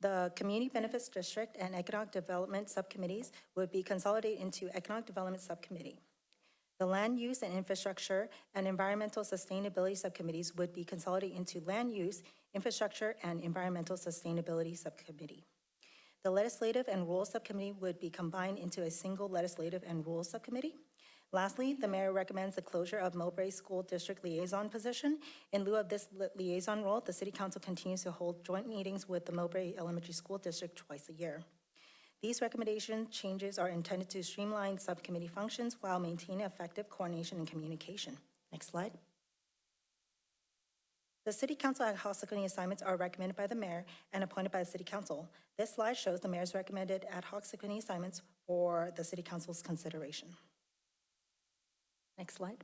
The Community Benefits District and Economic Development Subcommittees would be consolidated into Economic Development Subcommittee. The Land Use and Infrastructure and Environmental Sustainability Subcommittees would be consolidated into Land Use, Infrastructure, and Environmental Sustainability Subcommittee. The Legislative and Rules Subcommittee would be combined into a single Legislative and Rules Subcommittee. Lastly, the mayor recommends the closure of Millbrae School District Liaison position. In lieu of this liaison role, the city council continues to hold joint meetings with the Millbrae Elementary School District twice a year. These recommendation changes are intended to streamline subcommittee functions while maintaining effective coordination and communication. Next slide. The city council ad hoc subcommittee assignments are recommended by the mayor and appointed by the city council. This slide shows the mayor's recommended ad hoc subcommittee assignments for the city council's consideration. Next slide.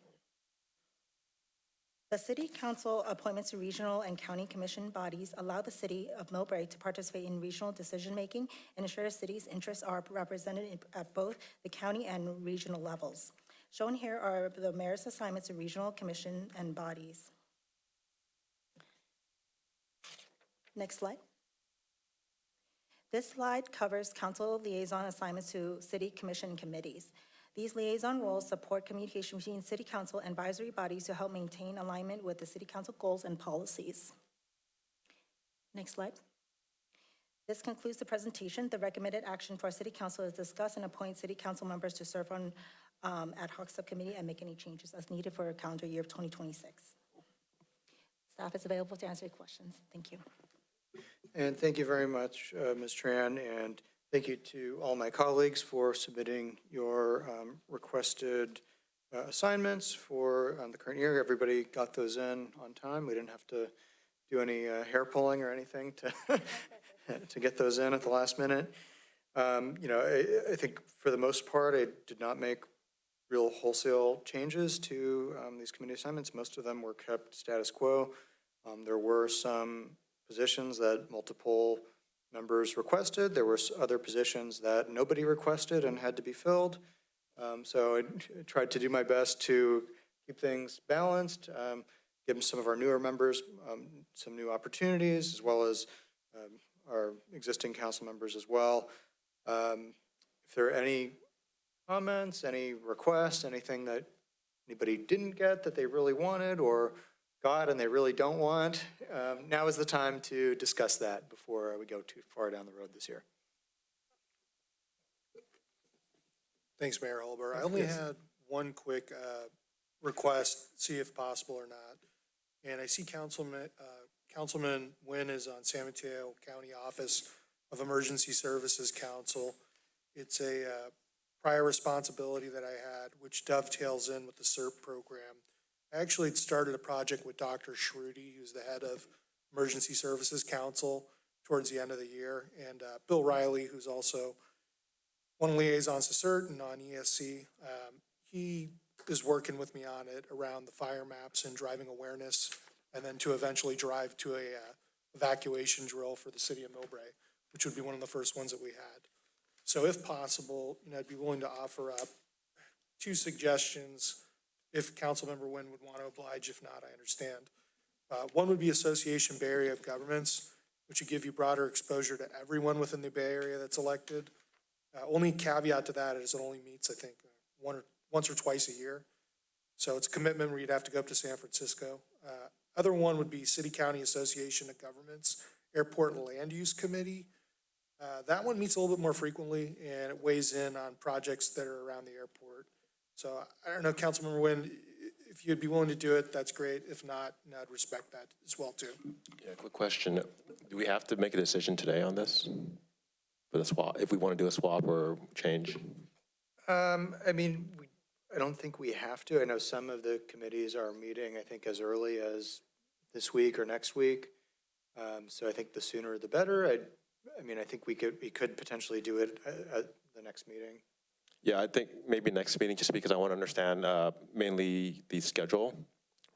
The city council appointments to regional and county commission bodies allow the city of Millbrae to participate in regional decision-making and ensure the city's interests are represented at both the county and regional levels. Shown here are the mayor's assignments to regional commission and bodies. Next slide. This slide covers council liaison assignments to city commission committees. These liaison roles support communication between city council and advisory bodies to help maintain alignment with the city council goals and policies. Next slide. This concludes the presentation. The recommended action for city council is discuss and appoint city council members to serve on ad hoc subcommittee and make any changes as needed for calendar year of 2026. Staff is available to answer your questions. Thank you. And thank you very much, Ms. Tran, and thank you to all my colleagues for submitting your requested assignments for the current year. Everybody got those in on time. We didn't have to do any hair pulling or anything to to get those in at the last minute. I think for the most part, I did not make real wholesale changes to these committee assignments. Most of them were kept status quo. There were some positions that multiple members requested. There were other positions that nobody requested and had to be filled. So I tried to do my best to keep things balanced, give some of our newer members some new opportunities, as well as our existing council members as well. If there are any comments, any requests, anything that anybody didn't get that they really wanted or got and they really don't want, now is the time to discuss that before we go too far down the road this year. Thanks, Mayor Holber. I only had one quick request, see if possible or not. And I see Councilman Nguyen is on San Mateo County Office of Emergency Services Council. It's a prior responsibility that I had, which dovetails in with the CERP program. I actually started a project with Dr. Schrudy, who's the head of Emergency Services Council, towards the end of the year, and Bill Riley, who's also one of the liaisons to CERT and on ESC. He is working with me on it around the fire maps and driving awareness, and then to eventually drive to a evacuation drill for the city of Millbrae, which would be one of the first ones that we had. So if possible, I'd be willing to offer up 2 suggestions if Councilmember Nguyen would want to oblige. If not, I understand. One would be Association Bay Area of Governments, which would give you broader exposure to everyone within the Bay Area that's elected. Only caveat to that is it only meets, I think, once or twice a year. So it's a commitment where you'd have to go up to San Francisco. Other one would be City County Association of Governments Airport Land Use Committee. That one meets a little bit more frequently, and it weighs in on projects that are around the airport. So I don't know, Councilmember Nguyen, if you'd be willing to do it, that's great. If not, I'd respect that as well too. Yeah, quick question. Do we have to make a decision today on this for the swap, if we want to do a swap or change? I mean, I don't think we have to. I know some of the committees are meeting, I think, as early as this week or next week. So I think the sooner the better. I think we could potentially do it at the next meeting. Yeah, I think maybe next meeting, just because I want to understand mainly the schedule,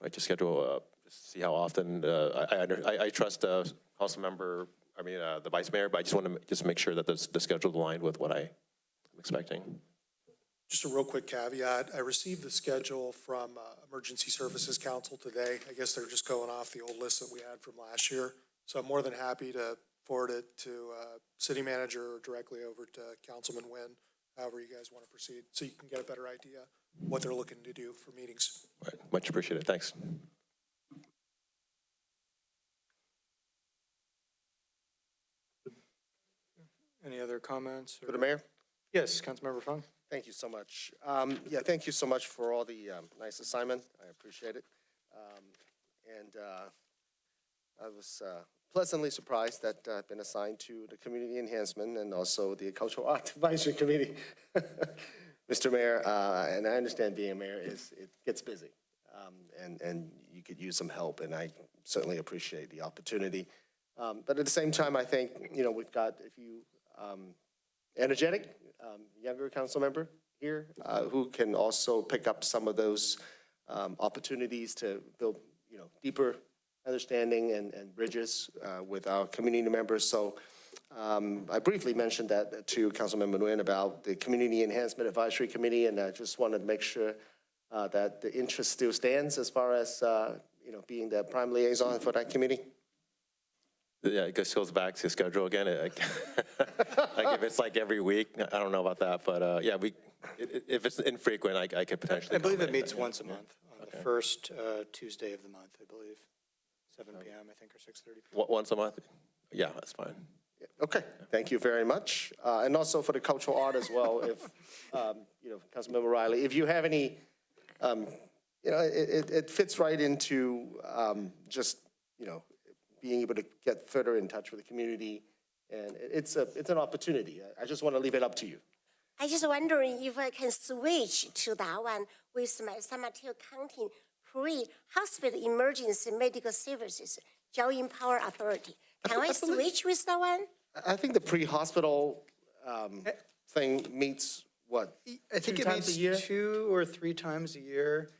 right? To schedule, see how often. I trust the council member, the vice mayor, but I just want to make sure that the schedule is aligned with what I'm expecting. Just a real quick caveat. I received the schedule from Emergency Services Council today. I guess they're just going off the old list that we had from last year. So I'm more than happy to forward it to city manager or directly over to Councilman Nguyen, however you guys want to proceed, so you can get a better idea what they're looking to do for meetings. Right. Much appreciated. Thanks. Any other comments? For the mayor? Yes, Councilmember Fung. Thank you so much. Yeah, thank you so much for all the nice assignment. I appreciate it. And I was pleasantly surprised that I've been assigned to the Community Enhancement and also the Cultural Arts Advisory Committee. Mr. Mayor, and I understand being a mayor it gets busy, and you could use some help, and I certainly appreciate the opportunity. But at the same time, I think, we've got a few energetic, younger council member here who can also pick up some of those opportunities to build, deeper understanding and bridges with our community members. So I briefly mentioned that to Councilmember Nguyen about the Community Enhancement Advisory Committee, and I just wanted to make sure that the interest still stands as far as, being the prime liaison for that committee. Yeah, it just goes back to schedule again. Like if it's like every week, I don't know about that, but yeah, if it's infrequent, I could potentially. I believe it meets once a month, on the first Tuesday of the month, I believe, 7 p.m. I think, or 6:30 p.m. Once a month? Yeah, that's fine. Okay, thank you very much. And also for the cultural art as well, if, Councilmember Riley, if you have any, it fits right into just, being able to get further in touch with the community. And it's an opportunity. I just want to leave it up to you. I just wondering if I can switch to that one with my San Mateo County Pre-Hospital Emergency Medical Services Joint Power Authority. Can I switch with that one? I think the pre-hospital thing meets, what, I think it meets 2 or 3 times a year.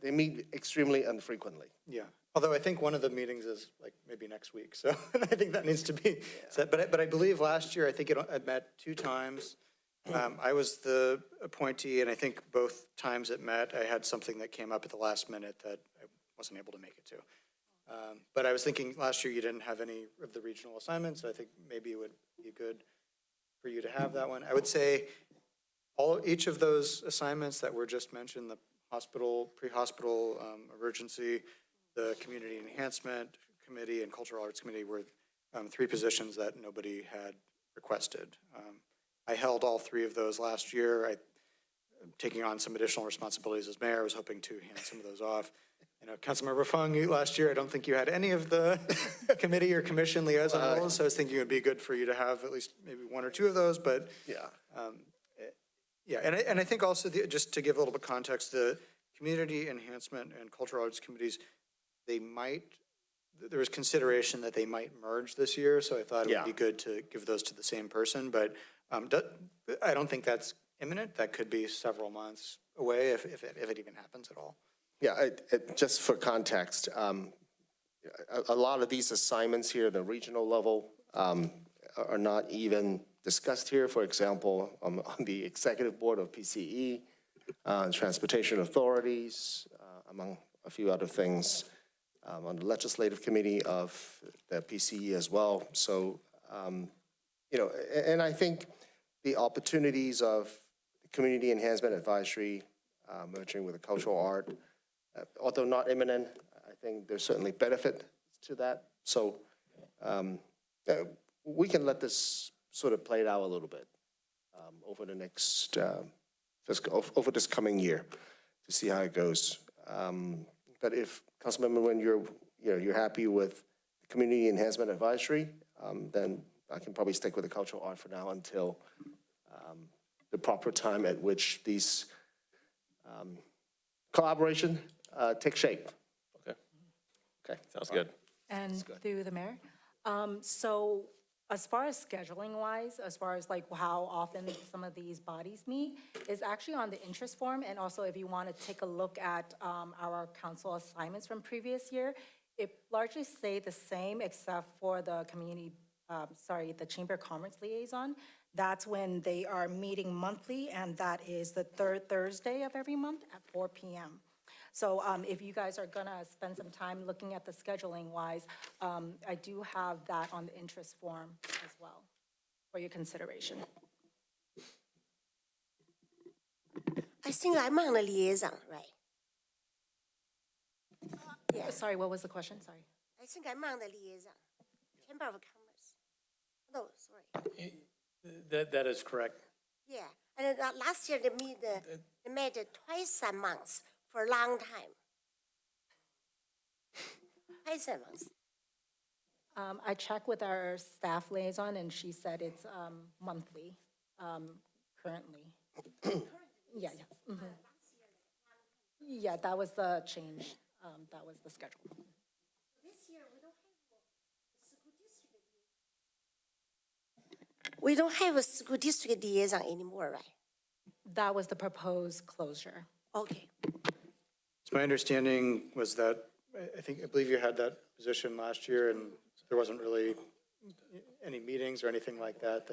They meet extremely infrequently. Yeah, although I think one of the meetings is like maybe next week, so I think that needs to be set. But I believe last year, I think it met 2 times. I was the appointee, and I think both times it met, I had something that came up at the last minute that I wasn't able to make it to. But I was thinking last year you didn't have any of the regional assignments, so I think maybe it would be good for you to have that one. I would say each of those assignments that were just mentioned, the hospital, pre-hospital emergency, the Community Enhancement Committee and Cultural Arts Committee were 3 positions that nobody had requested. I held all 3 of those last year. I'm taking on some additional responsibilities as mayor. I was hoping to hand some of those off. Councilmember Fung, last year, I don't think you had any of the committee or commission liaison roles, so I was thinking it would be good for you to have at least maybe 1 or 2 of those, but yeah. And I think also, just to give a little bit of context, the Community Enhancement and Cultural Arts Committees, there was consideration that they might merge this year, so I thought it would be good to give those to the same person, but I don't think that's imminent. That could be several months away if it even happens at all. Yeah, just for context, a lot of these assignments here at the regional level are not even discussed here. For example, on the executive board of PCE, transportation authorities, among a few other things, on the legislative committee of the PCE as well. So, and I think the opportunities of Community Enhancement Advisory merging with the cultural art, although not imminent, I think there's certainly benefit to that. So we can let this sort of play it out a little bit over the next, over this coming year to see how it goes. But if, Councilmember, when you're happy with Community Enhancement Advisory, then I can probably stick with the cultural art for now until the proper time at which these collaboration take shape. Okay, sounds good. And through the mayor. So as far as scheduling wise, as far as like how often some of these bodies meet, is actually on the interest form. And also if you want to take a look at our council assignments from previous year, it largely stayed the same except for the the Chamber of Commerce liaison. That's when they are meeting monthly, and that is the 3rd Thursday of every month at 4 p.m. So if you guys are gonna spend some time looking at the scheduling wise, I do have that on the interest form as well for your consideration. I think I'm on the liaison, right? Yeah. Sorry, what was the question? Sorry. I think I'm on the liaison. Chamber of Commerce. No, sorry. That is correct. Yeah, And last year they met twice a month for a long time. Twice a month. I checked with our staff liaison, and she said it's monthly, currently. Yeah, yeah. Mhm. Yeah, that was the change. That was the schedule. This year we don't have a school district liaison anymore, right? That was the proposed closure. Okay. So my understanding was that, I believe you had that position last year, and there wasn't really any meetings or anything like that,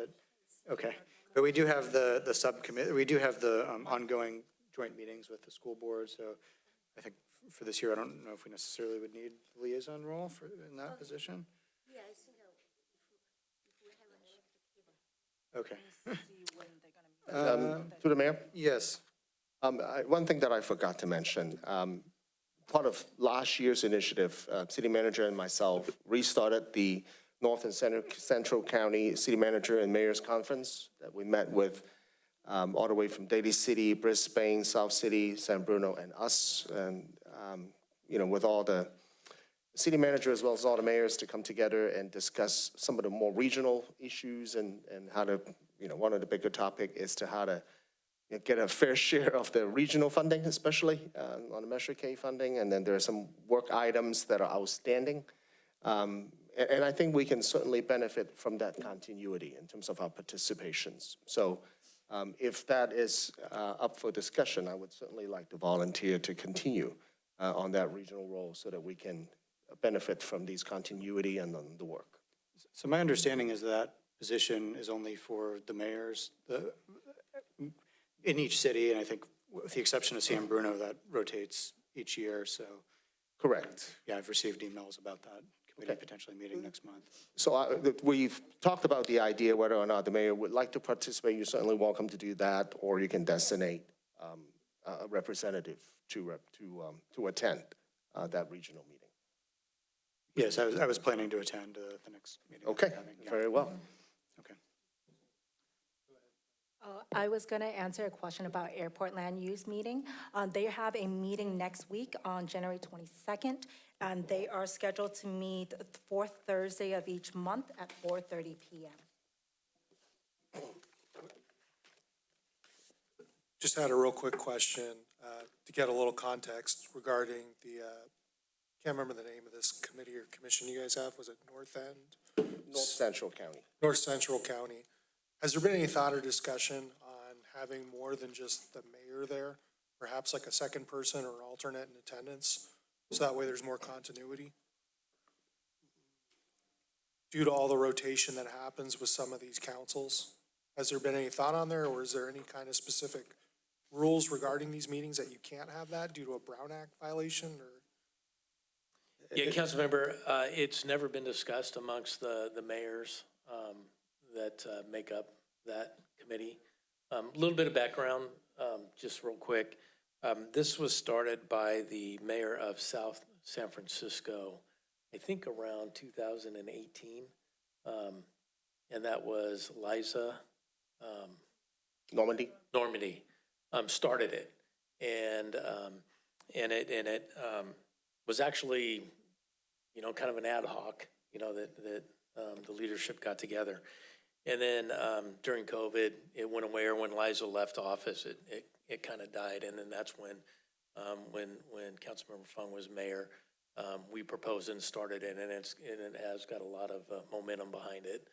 okay. But we do have the subcommittee, we do have the ongoing joint meetings with the school board, so I think for this year, I don't know if we necessarily would need the liaison role in that position. Yeah, I think if we have a. Okay. Through the mayor? Yes. One thing that I forgot to mention, part of last year's initiative, city manager and myself restarted the North and Central County City Manager and Mayor's Conference that we met with all the way from Daly City, Brisbane, South City, San Bruno, and us, and with all the city manager as well as all the mayors to come together and discuss some of the more regional issues and how to, one of the bigger topic is to how to get a fair share of the regional funding, especially on the Measure K funding. And then there are some work items that are outstanding. And I think we can certainly benefit from that continuity in terms of our participations. So if that is up for discussion, I would certainly like to volunteer to continue on that regional role so that we can benefit from these continuity and on the work. So my understanding is that position is only for the mayors in each city, and I think with the exception of San Bruno, that rotates each year, so. Correct. Yeah, I've received emails about that committee potentially meeting next month. So we've talked about the idea whether or not the mayor would like to participate. You're certainly welcome to do that, or you can designate a representative to attend that regional meeting. Yes, I was planning to attend the next meeting. Okay, very well. Okay. I was going to answer a question about airport land use meeting. They have a meeting next week on January 22nd, and they are scheduled to meet the fourth Thursday of each month at 4:30 p.m. Just had a real quick question to get a little context regarding the, can't remember the name of this committee or commission you guys have. Was it North End? North Central County. North Central County. Has there been any thought or discussion on having more than just the mayor there? Perhaps like a second person or an alternate in attendance? So that way there's more continuity? Due to all the rotation that happens with some of these councils, has there been any thought on there, or is there any kind of specific rules regarding these meetings that you can't have that due to a Brown Act violation, or? Yeah, Councilmember, it's never been discussed amongst the mayors that make up that committee. A little bit of background, just real quick. This was started by the mayor of South San Francisco, I think around 2018. And that was Liza Normandy started it. And it was actually, kind of an ad hoc, that the leadership got together. And then during COVID, it went away, or when Liza left office, it kind of died. And then that's when Councilmember Fung was mayor, we proposed and started it, and it has got a lot of momentum behind it.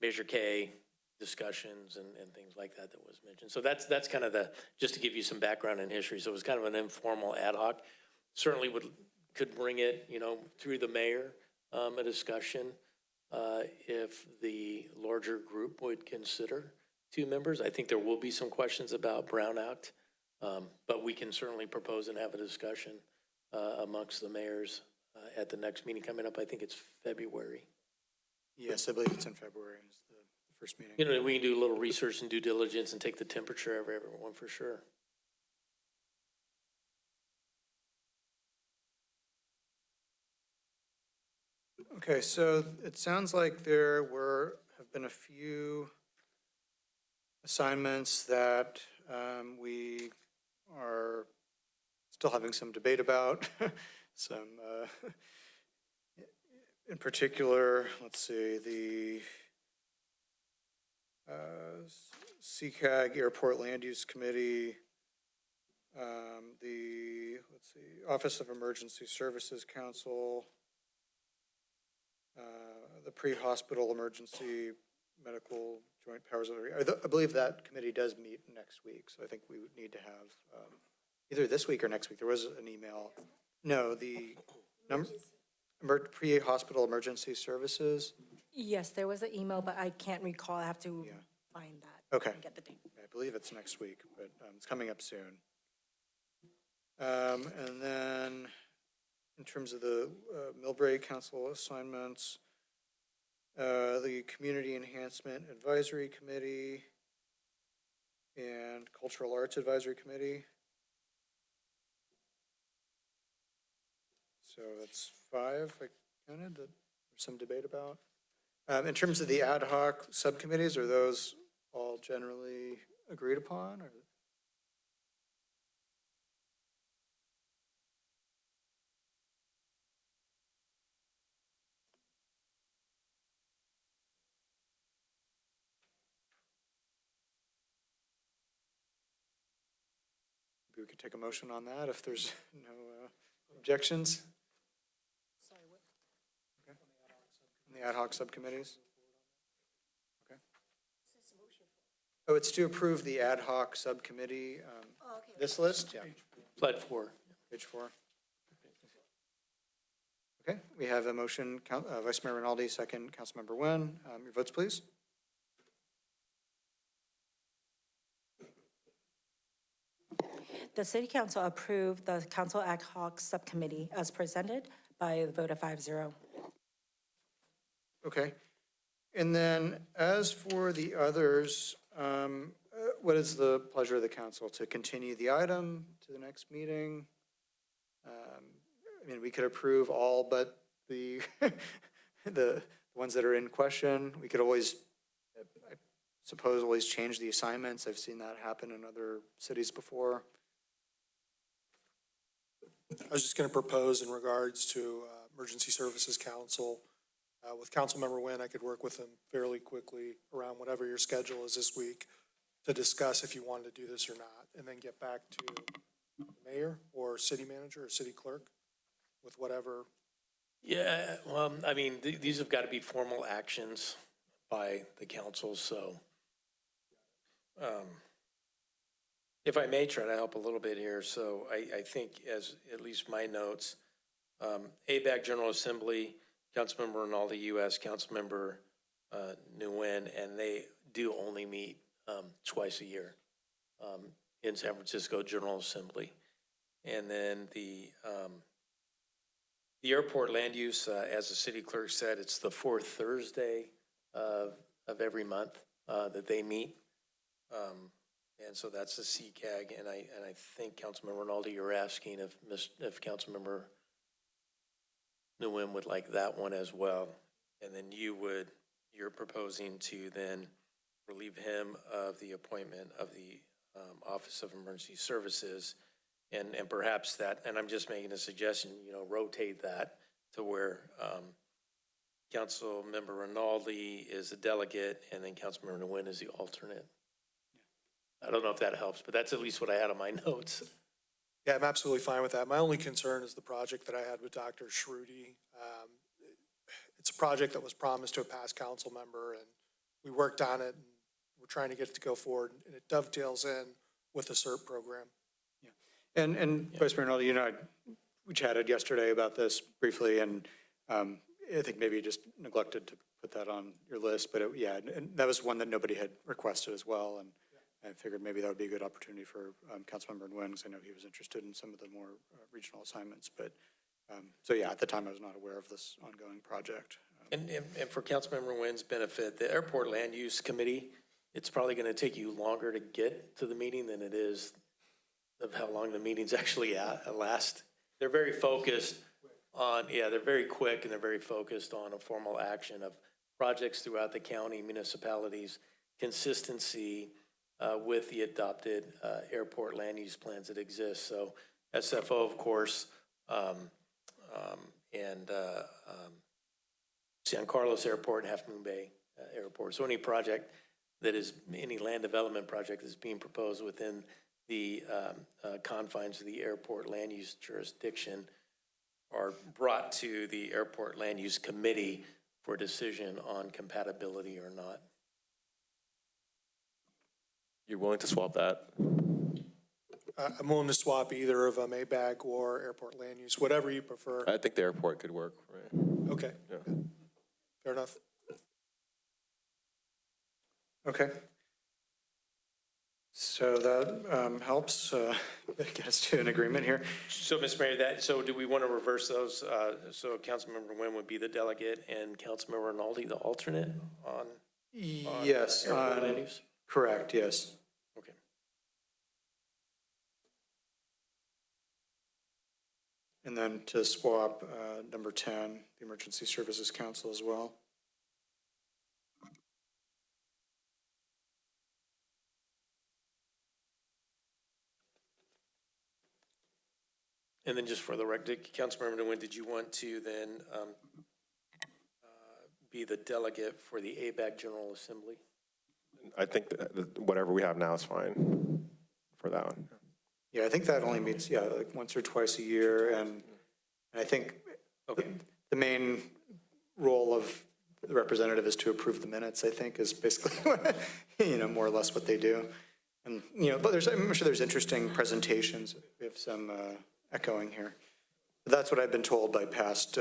Measure K discussions and things like that was mentioned. So that's kind of just to give you some background and history. So it was kind of an informal ad hoc. Certainly could bring it, through the mayor, a discussion. If the larger group would consider 2 members. I think there will be some questions about Brown Act, but we can certainly propose and have a discussion amongst the mayors at the next meeting coming up. I think it's February. Yes, I believe it's in February is the first meeting. We can do a little research and due diligence and take the temperature of everyone for sure. Okay, so it sounds like there have been a few assignments that we are still having some debate about. Some, in particular, let's see, the CCAG Airport Land Use Committee, the, let's see, Office of Emergency Services Council, the Pre-Hospital Emergency Medical Joint Powers Authority. I believe that committee does meet next week, so I think we would need to have either this week or next week. There was an email. No, the Pre-Hospital Emergency Services. Yes, there was an email, but I can't recall. I have to find that. Okay. And get the date. I believe it's next week, but it's coming up soon. And then in terms of the Millbrae Council assignments, the Community Enhancement Advisory Committee and Cultural Arts Advisory Committee. So that's 5 I counted that there's some debate about. In terms of the ad hoc subcommittees, are those all generally agreed upon? Or? Maybe we could take a motion on that if there's no objections. Sorry, what? Okay. On the ad hoc subcommittees? Okay. Oh, it's to approve the ad hoc subcommittee, this list? Yeah. Slide 4. Page 4. Okay, we have a motion, Vice Mayor Rinaldi, second, Councilmember Nguyen. Your votes, please. The City Council approved the Council Ad Hoc Subcommittee as presented by a vote of 5-0. Okay. And then as for the others, what is the pleasure of the council? To continue the item to the next meeting? I mean, we could approve all but the, the ones that are in question. We could always, I suppose, always change the assignments. I've seen that happen in other cities before. I was just going to propose in regards to Emergency Services Council, with Councilmember Nguyen, I could work with him fairly quickly around whatever your schedule is this week to discuss if you wanted to do this or not, and then get back to the mayor or city manager or city clerk with whatever. Yeah, well, I mean, these have got to be formal actions by the council, so if I may try to help a little bit here, so I think as at least my notes, ABAC General Assembly, Councilmember Rinaldi, U.S., Councilmember Nguyen, and they do only meet twice a year in San Francisco General Assembly. And then the airport land use, as the city clerk said, it's the 4th Thursday of every month that they meet. And so that's the CCAG, and I think Councilmember Rinaldi, you're asking if Councilmember Nguyen would like that one as well. And then you're proposing to then relieve him of the appointment of the Office of Emergency Services, and perhaps that, and I'm just making a suggestion, rotate that to where Councilmember Rinaldi is the delegate and then Councilmember Nguyen is the alternate. I don't know if that helps, but that's at least what I had on my notes. Yeah, I'm absolutely fine with that. My only concern is the project that I had with Dr. Schrudy. It's a project that was promised to a past council member, and we worked on it, and we're trying to get it to go forward, and it dovetails in with the CERT program. Yeah, and Vice Mayor Rinaldi, we chatted yesterday about this briefly, and I think maybe you just neglected to put that on your list, but and that was one that nobody had requested as well, and I figured maybe that would be a good opportunity for Councilmember Nguyen, because I know he was interested in some of the more regional assignments. But so yeah, at the time I was not aware of this ongoing project. And for Councilmember Nguyen's benefit, the Airport Land Use Committee, it's probably going to take you longer to get to the meeting than it is of how long the meetings actually last. They're very focused on, they're very quick and they're very focused on a formal action of projects throughout the county, municipalities, consistency, with the adopted airport land use plans that exist. So SFO, of course, and San Carlos Airport and Half Moon Bay Airport. So any project that is, any land development project that's being proposed within the confines of the airport land use jurisdiction are brought to the airport land use committee for decision on compatibility or not. You're willing to swap that? I'm willing to swap either of them, ABAG or airport land use, whatever you prefer. I think the airport could work, right? Okay, Yeah. fair enough. Okay. So that helps get us to an agreement here. So, Mr. Mayor, so do we want to reverse those? So Councilmember Nguyen would be the delegate and Councilmember Rinaldi the alternate on Yes, airport land use? correct, yes. Okay. And then to swap number 10, the Emergency Services Council as well. And then just for the record, Councilmember Nguyen, did you want to then be the delegate for the ABAG General Assembly? I think that whatever we have now is fine for that one. Yeah, I think that only meets, like once or twice a year. And I think the main role of the representative is to approve the minutes, I think, is basically, more or less what they do. And, but I'm sure there's interesting presentations. We have some echoing here. But that's what I've been told by past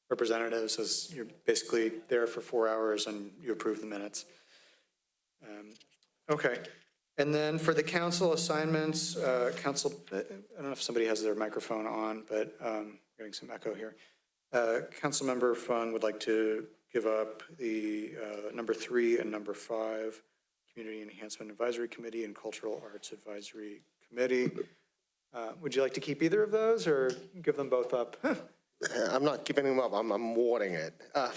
representatives, is you're basically there for 4 hours and you approve the minutes. Okay. And then for the council assignments, I don't know if somebody has their microphone on, but getting some echo here. Councilmember Fung would like to give up the number 3 and number 5, Community Enhancement Advisory Committee and Cultural Arts Advisory Committee. Would you like to keep either of those or give them both up? I'm not giving them up, I'm wanting it. I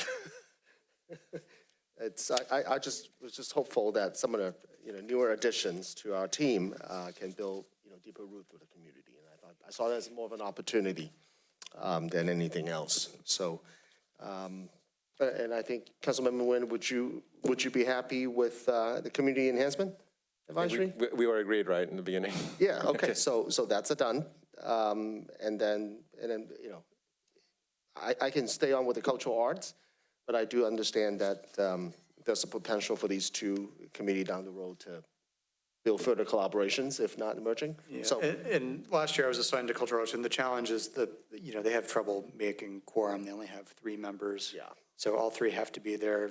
was just hopeful that some of the newer additions to our team can build deeper roots with the community, and I saw that as more of an opportunity than anything else. So, and I think Councilmember Nguyen, would you be happy with the Community Enhancement Advisory? We were agreed, right, in the beginning? Yeah. Okay. So that's a done, and then I can stay on with the cultural arts. But I do understand that there's a potential for these two committees down the road to build further collaborations, if not emerging. Yeah. So, and last year I was assigned to cultural arts, and the challenge is that, they have trouble making quorum. They only have 3 members. yeah. So all 3 have to be there.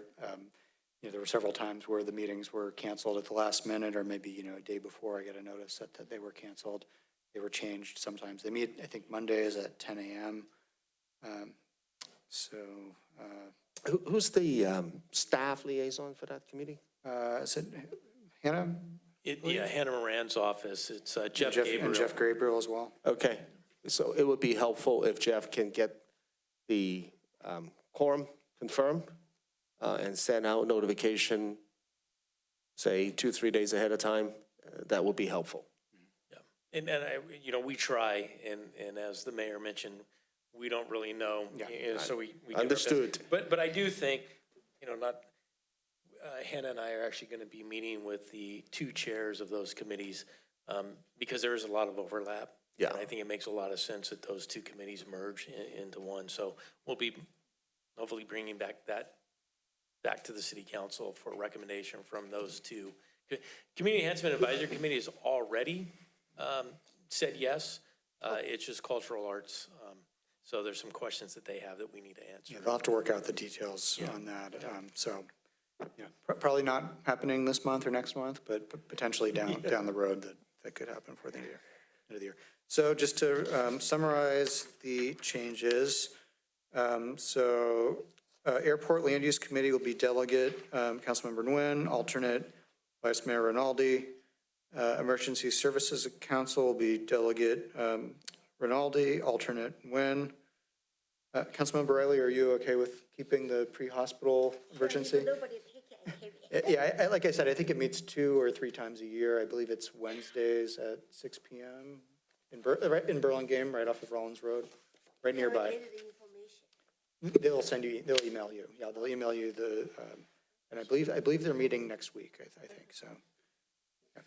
There were several times where the meetings were canceled at the last minute, or maybe, a day before I get a notice that they were canceled. They were changed sometimes. They meet, I think Mondays at 10 a.m. Who's the staff liaison for that committee? Is it Hannah? Hannah Moran's office. It's Jeff Gabriel. And Jeff Gabriel as well. Okay. So it would be helpful if Jeff can get the quorum confirmed and send out notification, say 2-3 days ahead of time. That would be helpful. Yeah. And we try, and as the mayor mentioned, we don't really know. Yeah, so we understood. But I do think, Hannah and I are actually going to be meeting with the 2 chairs of those committees because there is a lot of overlap. Yeah. And I think it makes a lot of sense that those 2 committees merge into one. So we'll be hopefully bringing back to the city council for recommendation from those 2. Community Enhancement Advisory Committee has already said yes. It's just cultural arts. So there's some questions that they have that we need to answer. Yeah, they'll have to work out the details on that. Probably not happening this month or next month, but potentially down the road that could happen for the end of the year. So just to summarize the changes, Airport Land Use Committee will be delegate Councilmember Nguyen, alternate Vice Mayor Rinaldi. Emergency Services Council will be delegate Rinaldi, alternate Nguyen. Councilmember Riley, are you okay with keeping the pre-hospital emergency? Nobody take it and carry it. Yeah, like I said, I think it meets 2 or 3 times a year. I believe it's Wednesdays at 6 p.m. Right in Burlingame, right off of Rollins Road, right nearby. They'll email you. Yeah, they'll email you and I believe they're meeting next week, I think, so. Yeah.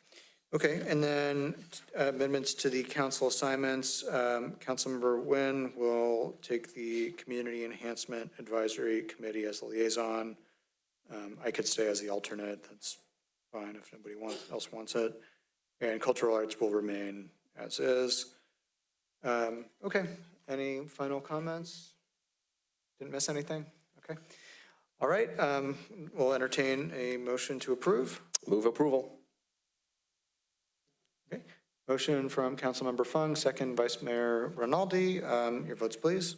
Okay, and then amendments to the council assignments. Councilmember Nguyen will take the Community Enhancement Advisory Committee as a liaison. I could stay as the alternate, that's fine if nobody else wants it. And Cultural Arts will remain as is. Okay, any final comments? Didn't miss anything? Okay. All right, we'll entertain a motion to approve. Move approval. Okay, motion from Councilmember Fung, second Vice Mayor Rinaldi. Your votes, please.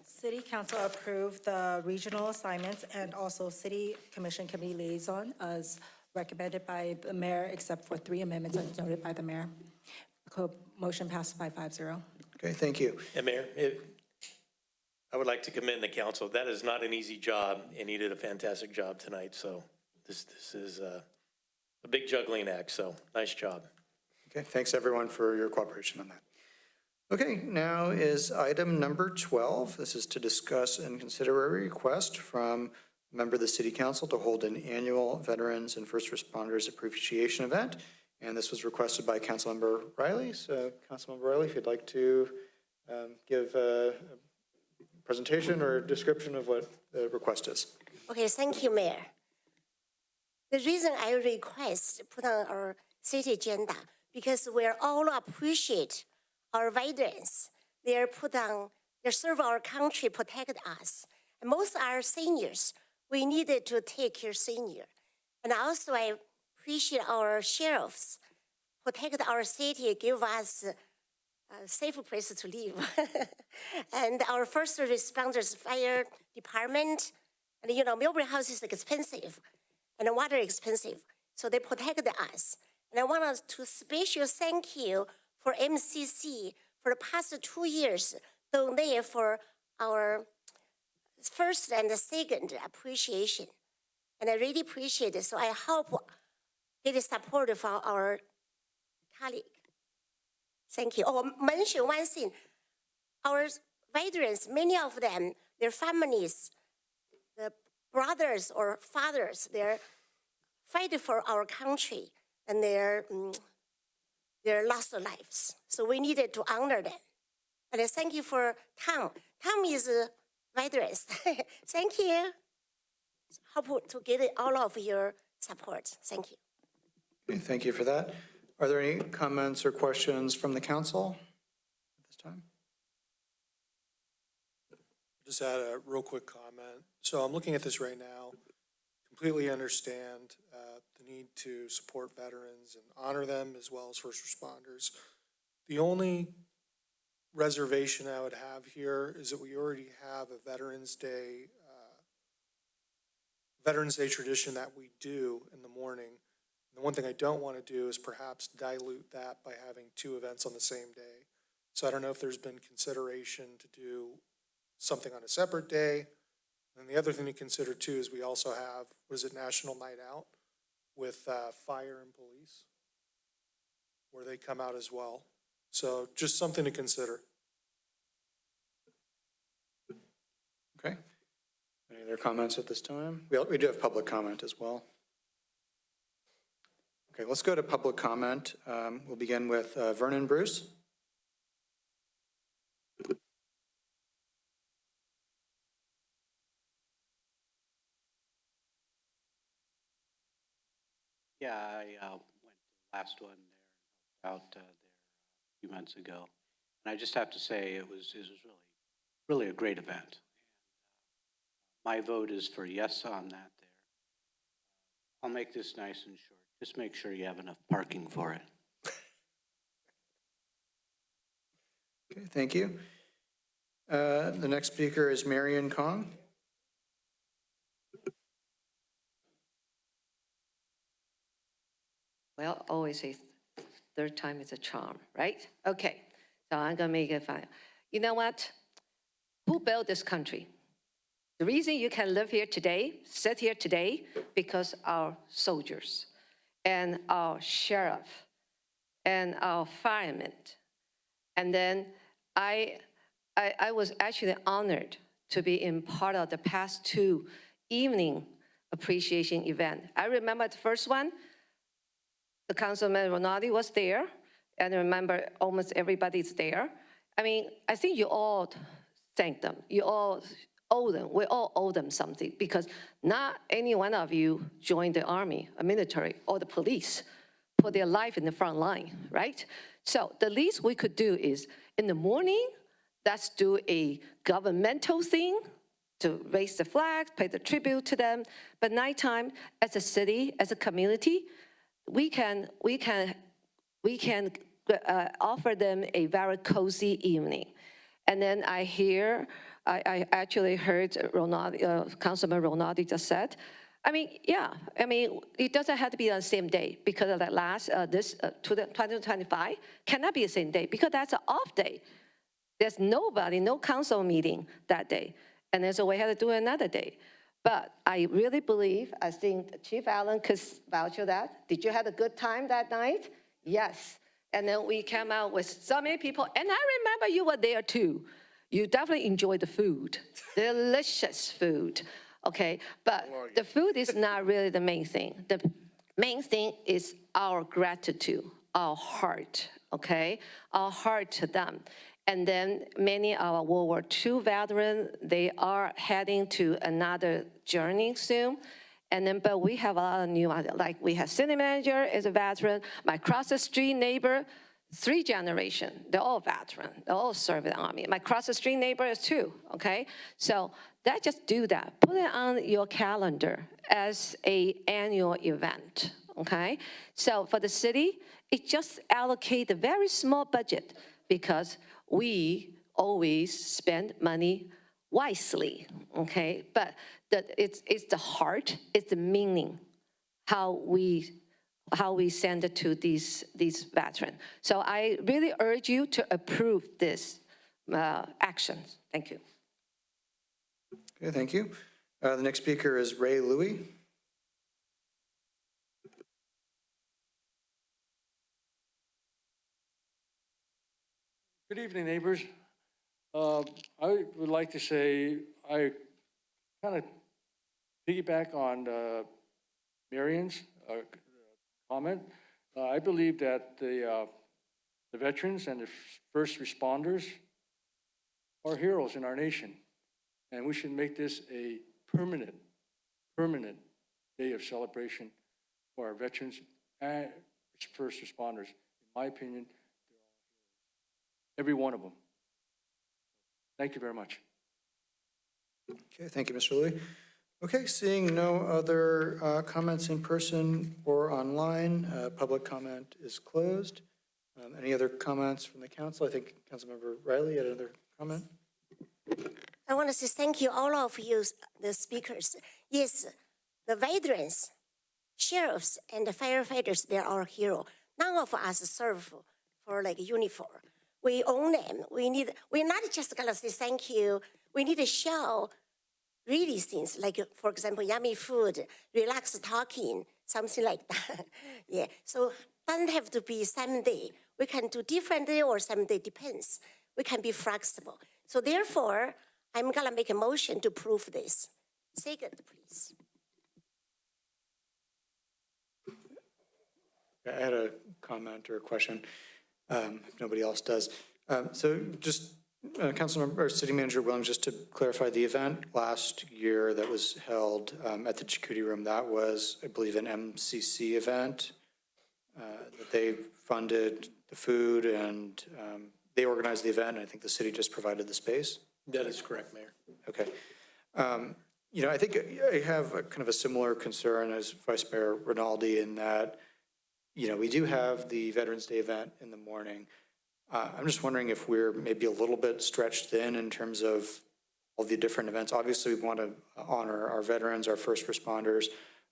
City Council approved the regional assignments and also City Commission Committee liaison as recommended by the mayor, except for 3 amendments as noted by the mayor. Motion passed by 5-0. Okay, thank you. And Mayor, I would like to commend the council. That is not an easy job, and you did a fantastic job tonight. So this is a big juggling act, so nice job. Okay, thanks everyone for your cooperation on that. Okay, now is item number 12. This is to discuss and consider a request from a member of the City Council to hold an annual Veterans and First Responders Appreciation event. And this was requested by Councilmember Riley. So Councilmember Riley, if you'd like to give a presentation or a description of what the request is. Okay, thank you, Mayor. The reason I request put on our city agenda, because we all appreciate our veterans. They serve our country, protect us. And most are seniors. We needed to take care of senior. And also I appreciate our sheriffs, protect our city, give us a safe place to live. And our first responders, fire department, and Millbrae house is expensive and water expensive. So they protect us. And I want to special thank you for MCC for the past 2 years, donate for our first and second appreciation. And I really appreciate it. So I hope get support from our colleague. Thank you. Oh, mention one thing. Our veterans, many of them, their families, the brothers or fathers, they're fighting for our country and they're lost their lives. So we needed to honor them. And I thank you for Tom. Tom is veterans. Thank you. Hope to get all of your support. Thank you. Okay, thank you for that. Are there any comments or questions from the council at this time? Just add a real quick comment. So I'm looking at this right now, completely understand the need to support veterans and honor them as well as first responders. The only reservation I would have here is that we already have a Veterans Day tradition that we do in the morning. And the one thing I don't want to do is perhaps dilute that by having 2 events on the same day. So I don't know if there's been consideration to do something on a separate day. And the other thing to consider too is we also have, National Night Out with fire and police, where they come out as well. So just something to consider. Okay. Any other comments at this time? We do have public comment as well. Okay, let's go to public comment. We'll begin with Vernon Bruce. Yeah, I went to the last one there, out there a few months ago. And I just have to say it was really a great event. My vote is for yes on that there. I'll make this nice and short. Just make sure you have enough parking for it. Okay, thank you. The next speaker is Marion Kong. Well, always a third time is a charm, right? Okay, So I'm going to make it fun. You know what? Who built this country? The reason you can live here today, sit here today, because our soldiers and our sheriff and our firemen. And then I was actually honored to be in part of the past 2 evening appreciation event. I remember the first one, the Councilman Ronaldi was there, and I remember almost everybody's there. I mean, I think you all thank them. You all owe them. We all owe them something, because not any one of you joined the army, or military, or the police, put their life in the front line, right? So the least we could do is, in the morning, let's do a governmental thing to raise the flag, pay the tribute to them. But nighttime, as a city, as a community, we can offer them a very cozy evening. And then I actually heard Councilman Ronaldi just said, I mean, yeah, I mean, it doesn't have to be on the same day, because of that last, 2025 cannot be the same day, because that's an off day. There's nobody, no council meeting that day. And then so we had to do it another day. But I really believe, I think Chief Allen could vouch for that. Did you have a good time that night? Yes. And then we came out with so many people, and I remember you were there too. You definitely enjoyed the food, delicious food, okay? But the food is not really the main thing. The main thing is our gratitude, our heart, okay? Our heart to them. And then many of our World War II veterans, they are heading to another journey soon. And then, but we have a lot of new, like we have city manager is a veteran, my cross the street neighbor, 3 generations, they're all veteran, they all serve in the army. My cross the street neighbor is 2, okay? So that just do that, put it on your calendar as a annual event, okay? So for the city, it just allocate a very small budget, because we always spend money wisely, okay? But it's the heart, it's the meaning, how we send it to these veterans. So I really urge you to approve this action. Thank you. Okay, thank you. The next speaker is Ray Louie. Good evening, neighbors. I would like to say I kind of piggyback on Marion's comment. I believe that the veterans and the first responders are heroes in our nation, and we should make this a permanent day of celebration for our veterans and first responders. In my opinion, every one of them. Thank you very much. Okay, thank you, Mr. Louie. Okay, seeing no other comments in person or online, public comment is closed. Any other comments from the council? I think Councilmember Riley had another comment. I want to say thank you, all of you, the speakers. Yes, the veterans, sheriffs, and the firefighters, they're our hero. None of us serve for like uniform. We own them. We're not just gonna say thank you. We need to show really things like, for example, yummy food, relaxed talking, something like that. Yeah, so doesn't have to be same day. We can do different day or same day, depends. We can be flexible. So therefore, I'm gonna make a motion to approve this. Second, please. I had a comment or a question, if nobody else does. So just Councilmember or City Manager Williams, just to clarify, the event last year that was held at the Chakotay Room, that was, I believe, an MCC event that they funded the food and they organized the event. And I think the city just provided the space. That is correct, Mayor. Okay. You know, I think I have a kind of a similar concern as Vice Mayor Rinaldi in that, you know, we do have the Veterans Day event in the morning. I'm just wondering if we're maybe a little bit stretched thin in terms of all the different events. Obviously, we want to honor our veterans, our first responders,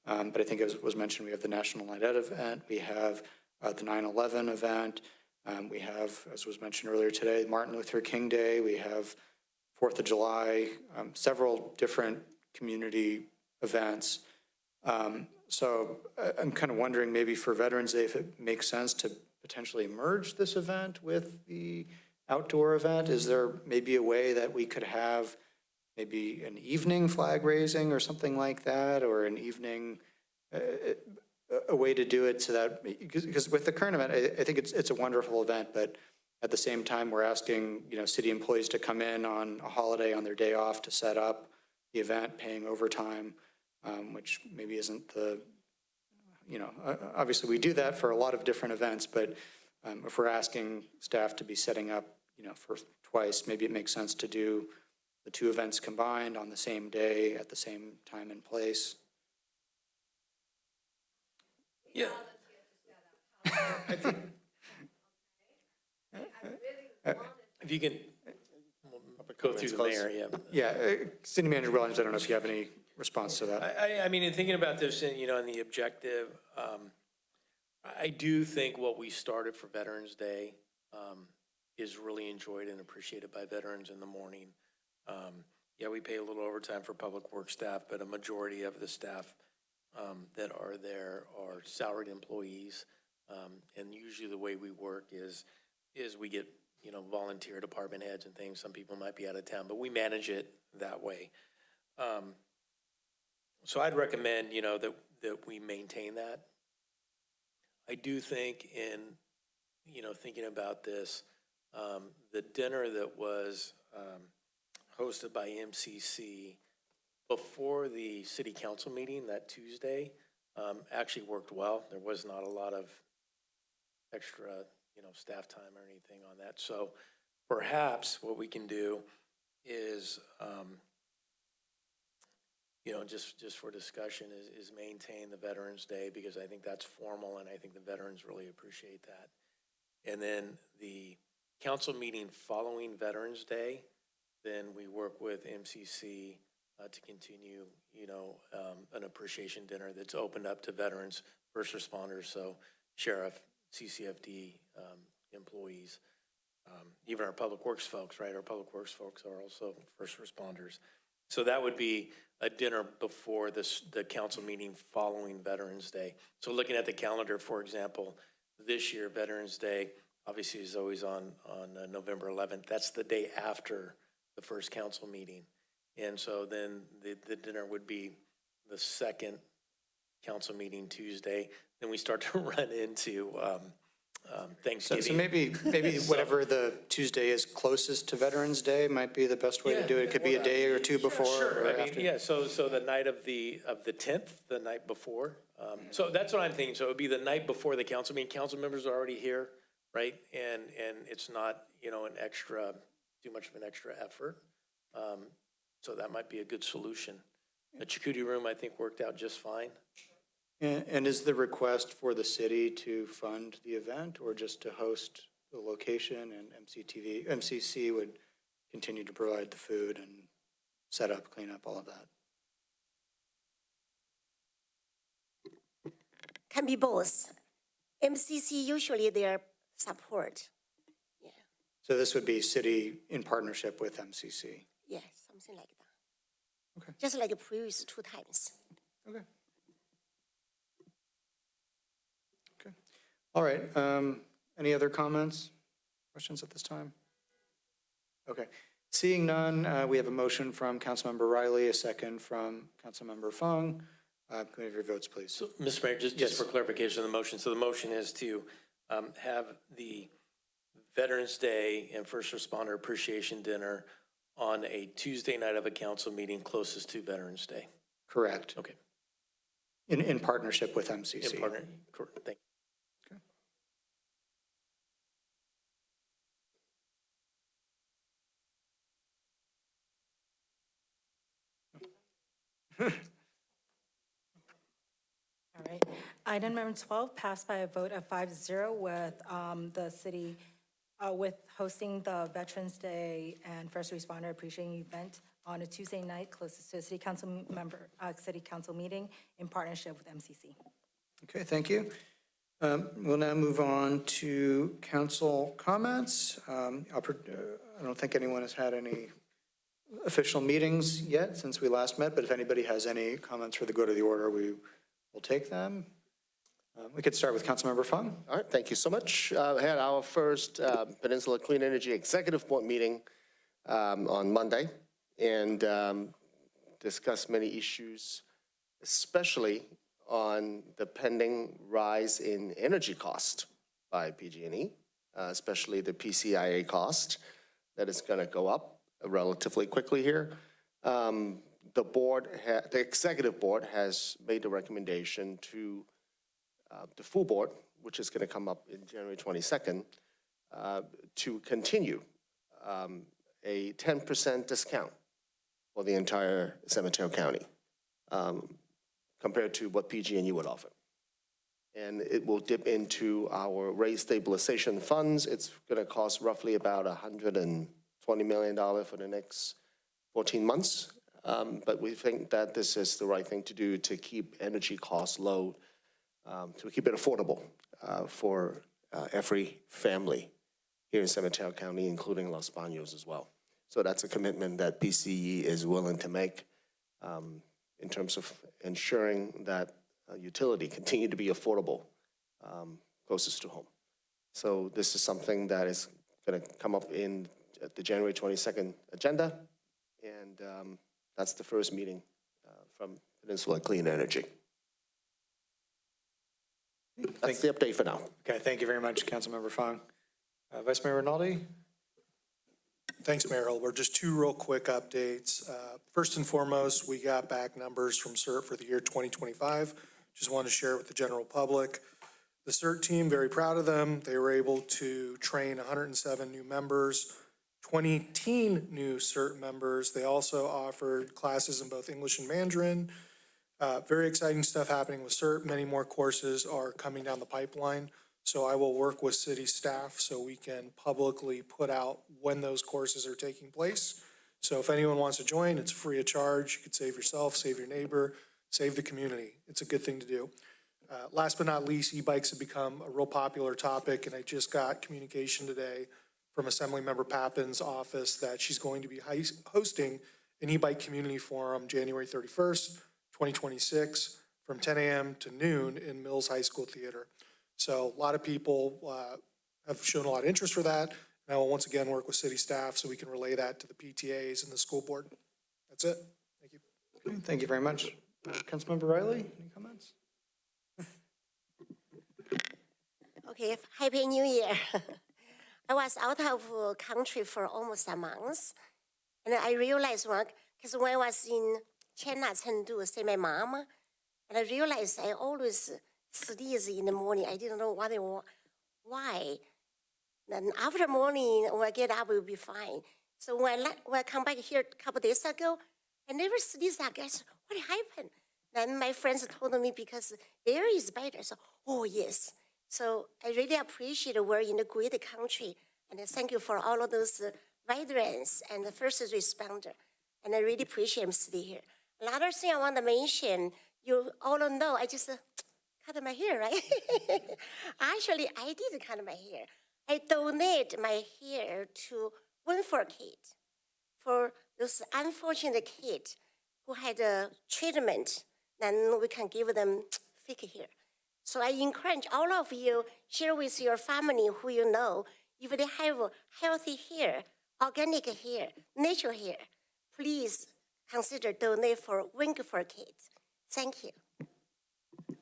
but I think as was mentioned, we have the National Night Out event, we have the 9/11 event, We have, as was mentioned earlier today, Martin Luther King Day. We have 4th of July, several different community events. So I'm kind of wondering maybe for Veterans Day if it makes sense to potentially merge this event with the outdoor event. Is there maybe a way that we could have maybe an evening flag raising or something like that, or an evening, a way to do it so that, because with the current event, I think it's a wonderful event, but at the same time, we're asking, city employees to come in on a holiday on their day off to set up the event, paying overtime, which maybe isn't the, obviously we do that for a lot of different events, but if we're asking staff to be setting up, for twice, maybe it makes sense to do the two events combined on the same day at the same time and place. Yeah. If you can go through the mayor, yeah. Yeah, City Manager Williams, I don't know if you have any response to that. I mean, in thinking about this and, and the objective, I do think what we started for Veterans Day is really enjoyed and appreciated by veterans in the morning. Yeah, we pay a little overtime for public works staff, but a majority of the staff that are there are salaried employees. And usually the way we work is we get, volunteer department heads and things. Some people might be out of town, but we manage it that way. So I'd recommend, that we maintain that. I do think in, thinking about this, the dinner that was hosted by MCC before the city council meeting that Tuesday actually worked well. There was not a lot of extra, staff time or anything on that. So perhaps what we can do is, just for discussion is maintain the Veterans Day, because I think that's formal and I think the veterans really appreciate that. And then the council meeting following Veterans Day, then we work with MCC to continue, an appreciation dinner that's opened up to veterans, first responders, so sheriff, CCFD employees, even our public works folks, right? Our public works folks are also first responders. So that would be a dinner before the council meeting following Veterans Day. So looking at the calendar, for example, this year, Veterans Day, obviously is always on November 11th. That's the day after the first council meeting. And so then the dinner would be the second council meeting Tuesday. Then we start to run into Thanksgiving. So maybe whatever the Tuesday is closest to Veterans Day might be the best way to do it. It could be a day or two before or after. Yeah, so the night of the 10th, the night before. So that's what I'm thinking. So it would be the night before the council meeting. Council members are already here, right? And it's not, too much of an extra effort. So that might be a good solution. The Chakotay room, I think, worked out just fine. And is the request for the city to fund the event or just to host the location, and MCC would continue to provide the food and set up, clean up, all of that? Can be both. MCC usually their support. Yeah. So this would be city in partnership with MCC? Yeah, something like that. Okay. Just like the previous 2 times. Okay. Okay. All right. Any other comments, questions at this time? Okay. Seeing none, we have a motion from Councilmember Riley, a second from Councilmember Fung. Can we have your votes, please? So, Mr. Mayor, just for clarification of the motion. So the motion is to have the Veterans Day and First Responder Appreciation Dinner on a Tuesday night of a council meeting closest to Veterans Day. Correct. Okay. In partnership with MCC. In partner, correct. Thank you. All right. Item number 12 passed by a vote of 5-0 with the city, with hosting the Veterans Day and First Responder Appreciation event on a Tuesday night closest to a city council meeting in partnership with MCC. Okay, thank you. We'll now move on to council comments. I don't think anyone has had any official meetings yet since we last met, but if anybody has any comments for the good of the order, we will take them. We could start with Councilmember Fung. All right, thank you so much. We had our first Peninsula Clean Energy Executive Board meeting on Monday and discussed many issues, especially on the pending rise in energy cost by PG&E, especially the PCIA cost that is going to go up relatively quickly here. The executive board has made a recommendation to the full board, which is going to come up in January 22nd, to continue a 10% discount for the entire San Mateo County compared to what PG&E would offer. And it will dip into our rate stabilization funds. It's going to cost roughly about $120 million for the next 14 months. But we think that this is the right thing to do to keep energy costs low, to keep it affordable for every family here in San Mateo County, including Los Baños as well. So that's a commitment that PCE is willing to make in terms of ensuring that utility continue to be affordable closest to home. So this is something that is going to come up in the January 22nd agenda, and that's the first meeting from Peninsula Clean Energy. That's the update for now. Okay, thank you very much, Councilmember Fung. Vice Mayor Rinaldi? Thanks, Mayor Holber. Just two real quick updates. First and foremost, we got back numbers from CERT for the year 2025. Just wanted to share it with the general public. The CERT team, very proud of them. They were able to train 107 new members, 20 teen new CERT members. They also offered classes in both English and Mandarin. Very exciting stuff happening with CERT. Many more courses are coming down the pipeline. So I will work with city staff so we can publicly put out when those courses are taking place. So if anyone wants to join, it's free of charge. You could save yourself, save your neighbor, save the community. It's a good thing to do. Last but not least, e-bikes have become a real popular topic, and I just got communication today from Assemblymember Pappin's office that she's going to be hosting an e-bike community forum January 31st, 2026, from 10 a.m. to noon in Mills High School Theater. So a lot of people have shown a lot of interest for that. And I will once again work with city staff so we can relay that to the PTAs and the school board. That's it. Thank you. Okay, thank you very much. Councilmember Riley, any comments? Okay, Happy New Year. I was out of country for almost a month. And I realized because when I was in China, Chengdu, see my mom, and I realized I always sneeze in the morning. I didn't know why. Then after morning, when I get up, it will be fine. So when I come back here a couple days ago, I never sneezed again. So what happened? Then my friends told me because air is better. So, oh yes. So I really appreciate we're in a great country. And thank you for all of those veterans and the first responder. And I really appreciate them sitting here. Another thing I want to mention, you all know I just cut my hair, right? Actually, I did cut my hair. I donate my hair to Welfare Kids for those unfortunate kids who had a treatment. Then we can give them fake hair. So I encourage all of you, share with your family who you know, if they have healthy hair, organic hair, natural hair, please consider donate for Welfare Kids. Thank you.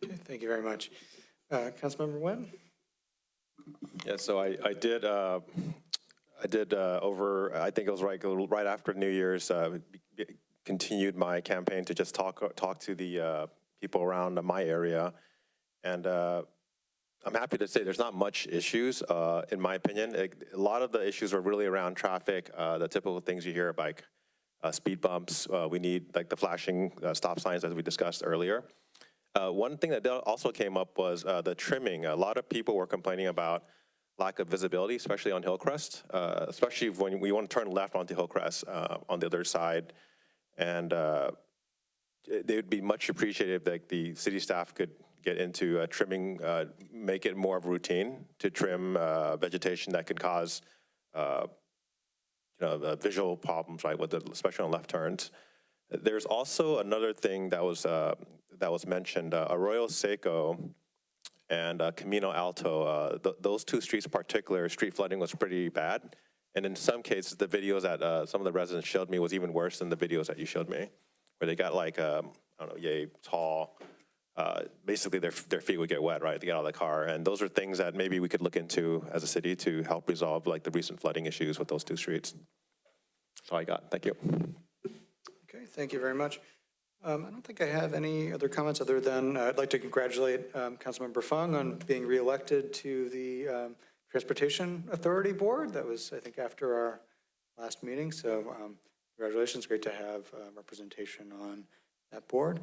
Okay, thank you very much. Councilmember Nguyen? Yeah, so I did over, I think it was right after New Year's, continued my campaign to just talk to the people around my area. And I'm happy to say there's not much issues, in my opinion. A lot of the issues are really around traffic, the typical things you hear, like speed bumps. We need like the flashing stop signs as we discussed earlier. One thing that also came up was the trimming. A lot of people were complaining about lack of visibility, especially on Hillcrest, especially when we want to turn left onto Hillcrest on the other side. And they would be much appreciated if the city staff could get into trimming, make it more of a routine to trim vegetation that could cause the visual problems, right, with especially on left turns. There's also another thing that was mentioned, Arroyo Seco and Camino Alto. Those two streets in particular, street flooding was pretty bad. And in some cases, the videos that some of the residents showed me was even worse than the videos that you showed me, where they got like, I don't know, yay tall. Basically, their feet would get wet, right, to get out of the car. And those are things that maybe we could look into as a city to help resolve like the recent flooding issues with those two streets. That's all I got. Thank you. Okay, thank you very much. I don't think I have any other comments other than I'd like to congratulate Councilmember Fung on being reelected to the Transportation Authority Board. That was, I think, after our last meeting. So congratulations. Great to have representation on that board.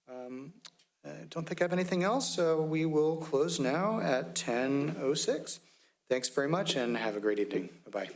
I don't think I have anything else, so we will close now at 10:06. Thanks very much and have a great evening. Bye-bye.